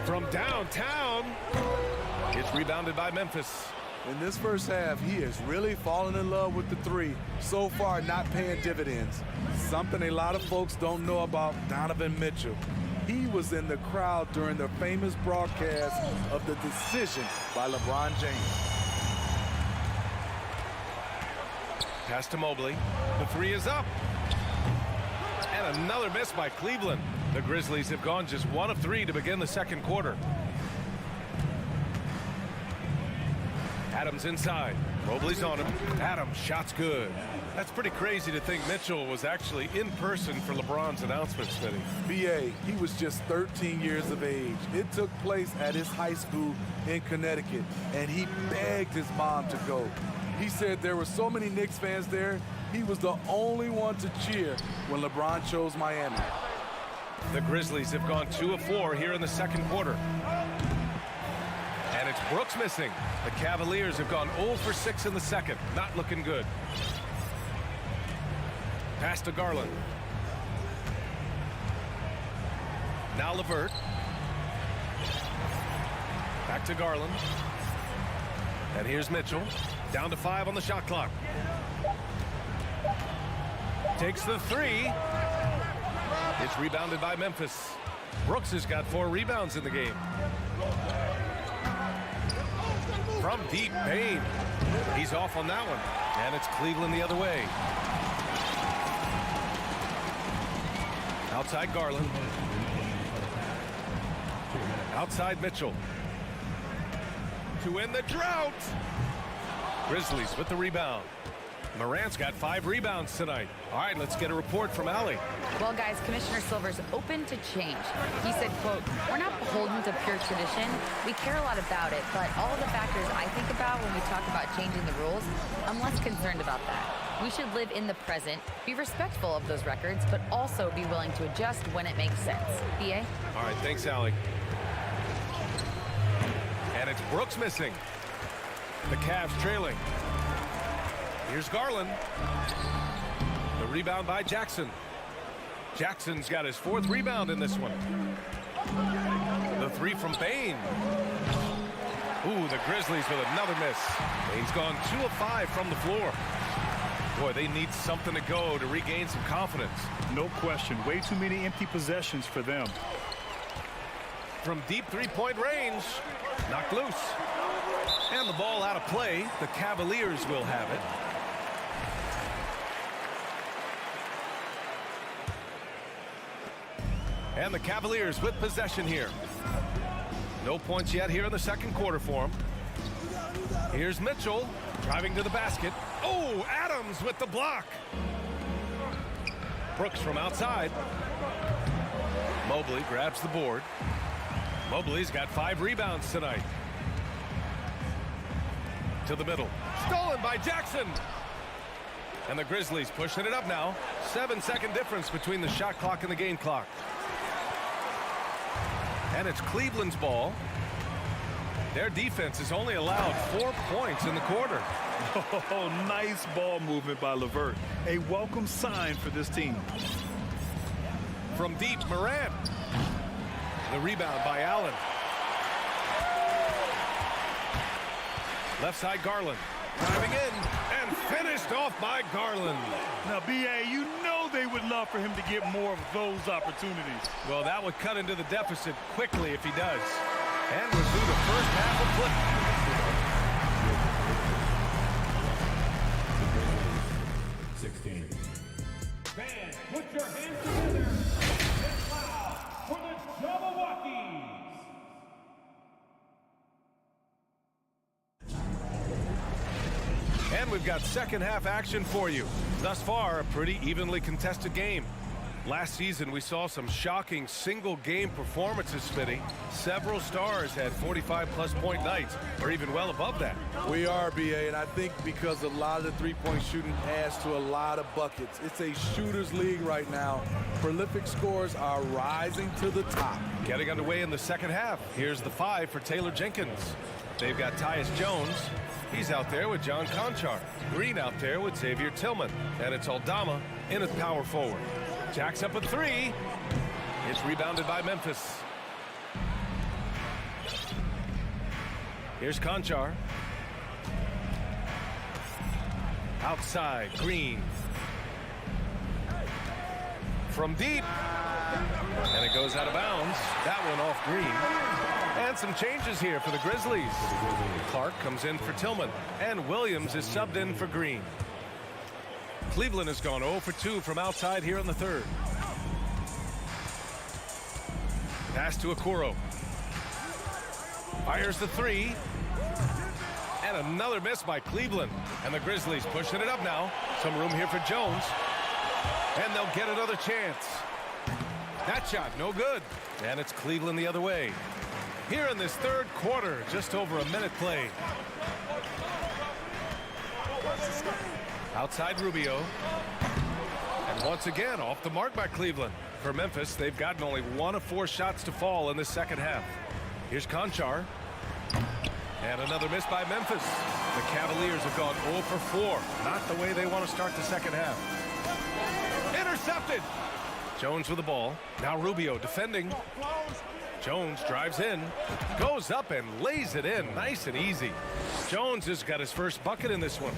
From downtown. It's rebounded by Memphis. In this first half, he has really fallen in love with the 3. So far, not paying dividends. Something a lot of folks don't know about Donovan Mitchell. He was in the crowd during the famous broadcast of the decision by LeBron James. Pass to Mobley. The 3 is up. And another miss by Cleveland. The Grizzlies have gone just 1 of 3 to begin the second quarter. Adams inside. Mobley's on him. Adams, shot's good. That's pretty crazy to think Mitchell was actually in person for LeBron's announcement, Smitty. BA, he was just 13 years of age. It took place at his high school in Connecticut, and he begged his mom to go. He said there were so many Knicks fans there, he was the only one to cheer when LeBron chose Miami. The Grizzlies have gone 2 of 4 here in the second quarter. And it's Brooks missing. The Cavaliers have gone 0 for 6 in the second. Not looking good. Pass to Garland. Now LeVert. Back to Garland. And here's Mitchell. Down to 5 on the shot clock. Takes the 3. It's rebounded by Memphis. Brooks has got 4 rebounds in the game. From deep, Bane. He's off on that one. And it's Cleveland the other way. Outside Garland. Outside Mitchell. To end the drought. Grizzlies with the rebound. Morant's got 5 rebounds tonight. All right, let's get a report from Allie. Well, guys, Commissioner Silver's open to change. He said, quote, "We're not beholden to pure tradition. We care a lot about it, but all of the factors I think about when we talk about changing the rules, I'm less concerned about that. We should live in the present, be respectful of those records, but also be willing to adjust when it makes sense." BA? All right, thanks, Allie. And it's Brooks missing. The Cavs trailing. Here's Garland. The rebound by Jackson. Jackson's got his 4th rebound in this one. The 3 from Bane. Ooh, the Grizzlies with another miss. Bane's gone 2 of 5 from the floor. Boy, they need something to go to regain some confidence. No question. Way too many empty possessions for them. From deep 3-point range. Knocked loose. And the ball out of play. The Cavaliers will have it. And the Cavaliers with possession here. No points yet here in the second quarter for him. Here's Mitchell driving to the basket. Oh, Adams with the block. Brooks from outside. Mobley grabs the board. Mobley's got 5 rebounds tonight. To the middle. Stolen by Jackson. And the Grizzlies pushing it up now. 7-second difference between the shot clock and the game clock. And it's Cleveland's ball. Their defense has only allowed 4 points in the quarter. Oh, nice ball movement by LeVert. A welcome sign for this team. From deep, Morant. The rebound by Allen. Left side, Garland. Driving in and finished off by Garland. Now, B.A., you know they would love for him to get more of those opportunities. Well, that would cut into the deficit quickly if he does. And we're through the first half of play. 16. Fans, put your hands together and clap for the Jabberwockies. And we've got second half action for you. Thus far, a pretty evenly contested game. Last season, we saw some shocking single-game performances, Smitty. Several stars had 45-plus point nights, or even well above that. We are, B.A., and I think because a lot of the three-point shooting adds to a lot of buckets. It's a shooter's league right now. Prolific scores are rising to the top. Getting underway in the second half. Here's the 5 for Taylor Jenkins. They've got Tyus Jones. He's out there with John Conchar. Green out there with Xavier Tillman. And it's Aldama in at power forward. Jack's up a 3. It's rebounded by Memphis. Here's Conchar. Outside, Green. From deep. And it goes out of bounds. That one off Green. And some changes here for the Grizzlies. Clark comes in for Tillman. And Williams is subbed in for Green. Cleveland has gone 0 for 2 from outside here in the third. Pass to Okoro. Fires the 3. And another miss by Cleveland. And the Grizzlies pushing it up now. Some room here for Jones. And they'll get another chance. That shot, no good. And it's Cleveland the other way. Here in this third quarter, just over a minute played. Outside Rubio. And once again, off the mark by Cleveland. For Memphis, they've gotten only 1 of 4 shots to fall in this second half. Here's Conchar. And another miss by Memphis. The Cavaliers have gone 0 for 4. Not the way they want to start the second half. Intercepted. Jones with the ball. Now Rubio defending. Jones drives in, goes up and lays it in nice and easy. Jones has got his first bucket in this one.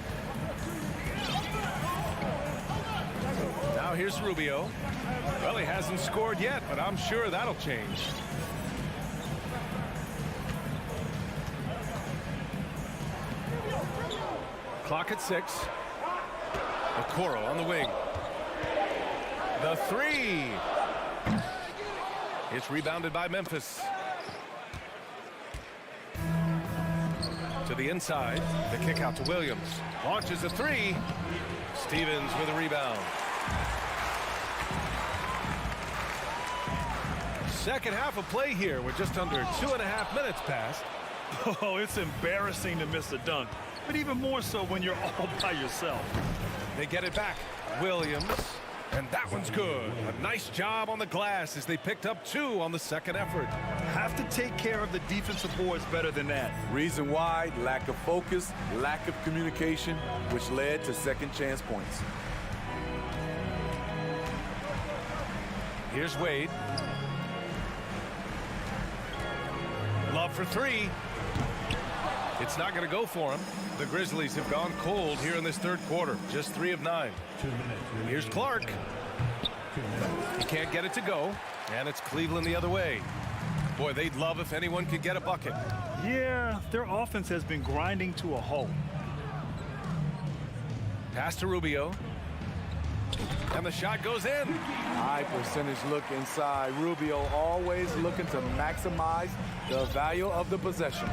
Now here's Rubio. Well, he hasn't scored yet, but I'm sure that'll change. Clock at 6. Okoro on the wing. The 3. It's rebounded by Memphis. To the inside. The kick out to Williams. Launches a 3. Stevens with a rebound. Second half of play here. We're just under 2.5 minutes past. Oh, it's embarrassing to miss a dunk. But even more so when you're all by yourself. They get it back. Williams. And that one's good. A nice job on the glass as they picked up 2 on the second effort. Have to take care of the defensive boards better than that. Reason why: lack of focus, lack of communication, which led to second chance points. Here's Wade. Love for 3. It's not going to go for him. The Grizzlies have gone cold here in this third quarter. Just 3 of 9. Here's Clark. He can't get it to go. And it's Cleveland the other way. Boy, they'd love if anyone could get a bucket. Yeah, their offense has been grinding to a halt. Pass to Rubio. And the shot goes in. High percentage look inside. Rubio always looking to maximize the value of the possession.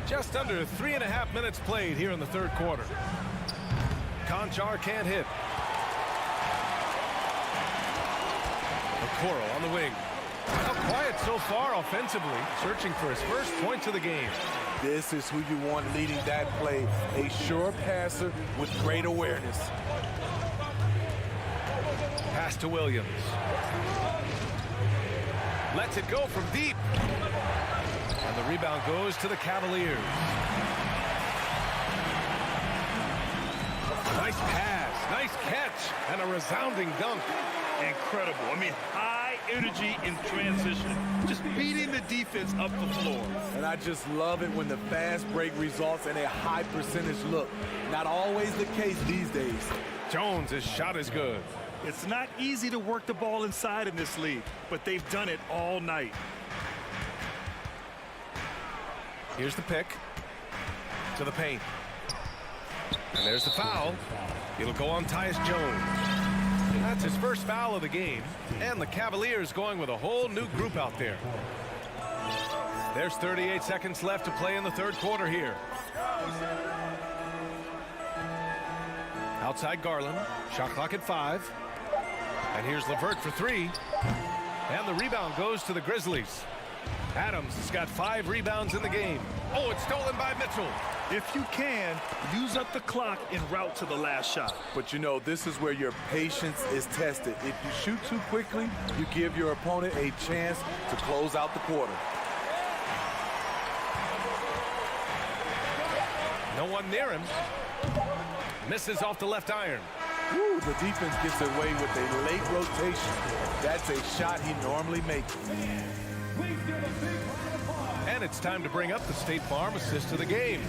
Just under 3.5 minutes played here in the third quarter. Conchar can't hit. Okoro on the wing. Now quiet so far offensively, searching for his first points of the game. This is who you want leading that play. A sure passer with great awareness. Pass to Williams. Lets it go from deep. And the rebound goes to the Cavaliers. Nice pass, nice catch, and a resounding dunk. Incredible. I mean, high energy in transition. Just beating the defense up the floor. And I just love it when the fast break results in a high percentage look. Not always the case these days. Jones' shot is good. It's not easy to work the ball inside in this league, but they've done it all night. Here's the pick. To the paint. And there's the foul. It'll go on Tyus Jones. That's his first foul of the game. And the Cavaliers going with a whole new group out there. There's 38 seconds left to play in the third quarter here. Outside Garland. Shot clock at 5. And here's LeVert for 3. And the rebound goes to the Grizzlies. Adams has got 5 rebounds in the game. Oh, it's stolen by Mitchell. If you can, use up the clock en route to the last shot. But you know, this is where your patience is tested. If you shoot too quickly, you give your opponent a chance to close out the quarter. No one near him. Misses off the left iron. Ooh, the defense gets away with a late rotation. That's a shot he normally makes. And it's time to bring up the State Farm assist of the game.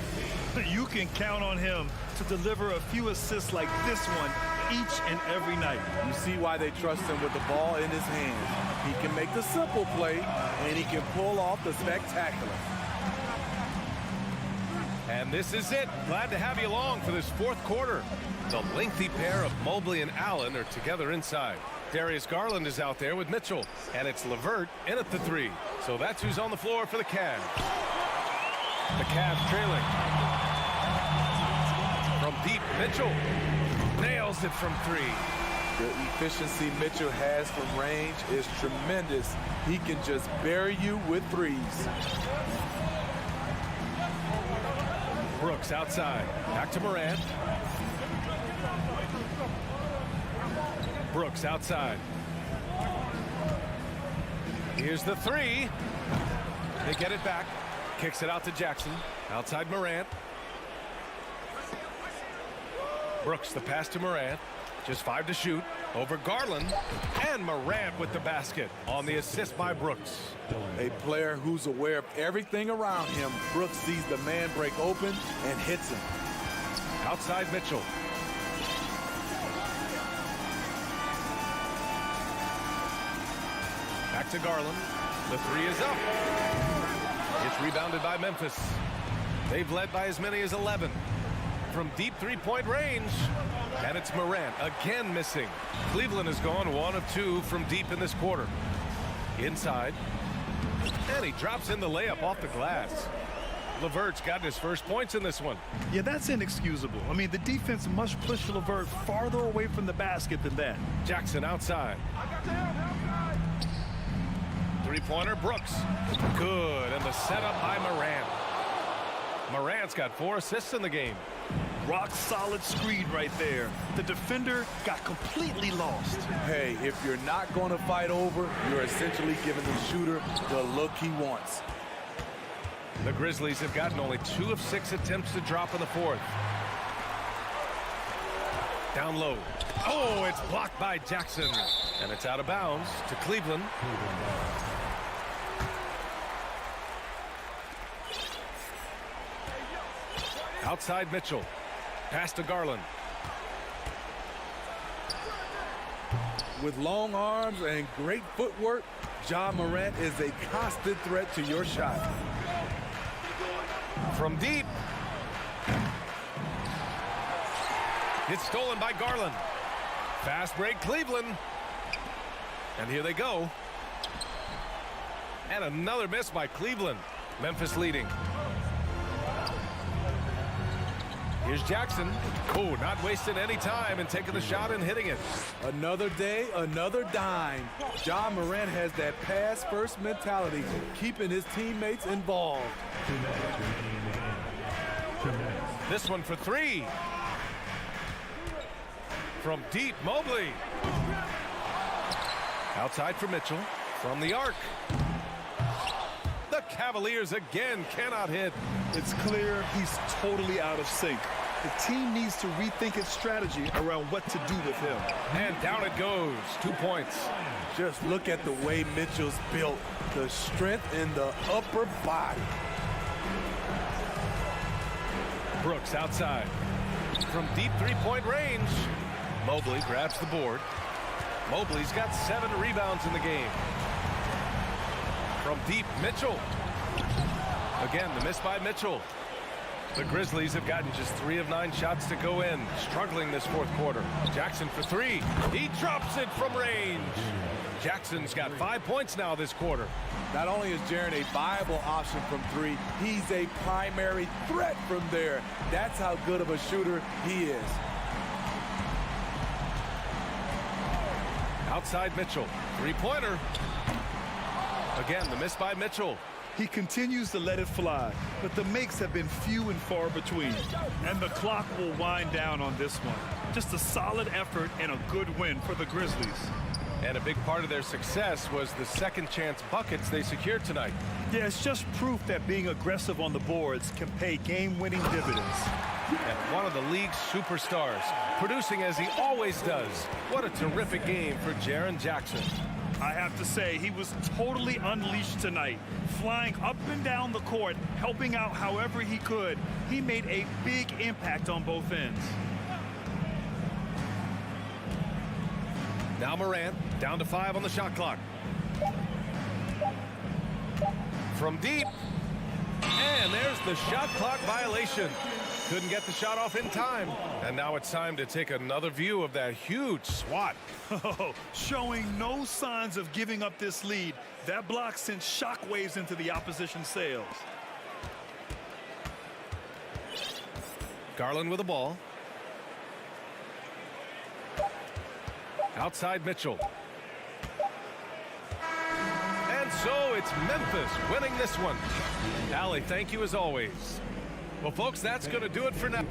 You can count on him to deliver a few assists like this one each and every night. You see why they trust him with the ball in his hands. He can make the simple play, and he can pull off the spectacular. And this is it. Glad to have you along for this fourth quarter. The lengthy pair of Mobley and Allen are together inside. Darius Garland is out there with Mitchell, and it's LeVert in at the 3. So that's who's on the floor for the Cavs. The Cavs trailing. From deep, Mitchell nails it from 3. The efficiency Mitchell has from range is tremendous. He can just bury you with threes. Brooks outside. Back to Morant. Brooks outside. Here's the 3. They get it back. Kicks it out to Jackson. Outside Morant. Brooks the pass to Morant. Just 5 to shoot. Over Garland. And Morant with the basket on the assist by Brooks. A player who's aware of everything around him. Brooks sees the man break open and hits him. Outside Mitchell. Back to Garland. The 3 is up. It's rebounded by Memphis. They've led by as many as 11. From deep three-point range. And it's Morant again missing. Cleveland has gone 1 of 2 from deep in this quarter. Inside. And he drops in the layup off the glass. LeVert's got his first points in this one. Yeah, that's inexcusable. I mean, the defense must push LeVert farther away from the basket than that. Jackson outside. Three-pointer, Brooks. Good, and the setup by Morant. Morant's got 4 assists in the game. Rock-solid screen right there. The defender got completely lost. Hey, if you're not going to fight over, you're essentially giving the shooter the look he wants. The Grizzlies have gotten only 2 of 6 attempts to drop in the fourth. Down low. Oh, it's blocked by Jackson. And it's out of bounds to Cleveland. Outside Mitchell. Pass to Garland. With long arms and great footwork, Ja Morant is a constant threat to your shot. From deep. It's stolen by Garland. Fast break, Cleveland. And here they go. And another miss by Cleveland. Memphis leading. Here's Jackson. Oh, not wasting any time and taking the shot and hitting it. Another day, another dime. Ja Morant has that pass-first mentality, keeping his teammates involved. This one for three. From deep, Mobley. Outside for Mitchell. From the arc. The Cavaliers again cannot hit. It's clear he's totally out of sync. The team needs to rethink its strategy around what to do with him. And down it goes. 2 points. Just look at the way Mitchell's built. The strength in the upper body. Brooks outside. From deep three-point range. Mobley grabs the board. Mobley's got 7 rebounds in the game. From deep, Mitchell. Again, the miss by Mitchell. The Grizzlies have gotten just 3 of 9 shots to go in, struggling this fourth quarter. Jackson for 3. He drops it from range. Jackson's got 5 points now this quarter. Not only is Jaren a viable option from 3, he's a primary threat from there. That's how good of a shooter he is. Outside Mitchell. Three-pointer. Again, the miss by Mitchell. He continues to let it fly, but the makes have been few and far between. And the clock will wind down on this one. Just a solid effort and a good win for the Grizzlies. And a big part of their success was the second chance buckets they secured tonight. Yeah, it's just proof that being aggressive on the boards can pay game-winning dividends. And one of the league's superstars, producing as he always does. What a terrific game for Jaren Jackson. I have to say, he was totally unleashed tonight, flying up and down the court, helping out however he could. He made a big impact on both ends. Now Morant, down to 5 on the shot clock. From deep. And there's the shot clock violation. Couldn't get the shot off in time. And now it's time to take another view of that huge swat. Showing no signs of giving up this lead. That block sent shockwaves into the opposition sails. Garland with the ball. Outside Mitchell. And so it's Memphis winning this one. Allie, thank you as always. Well, folks, that's going to do it for now.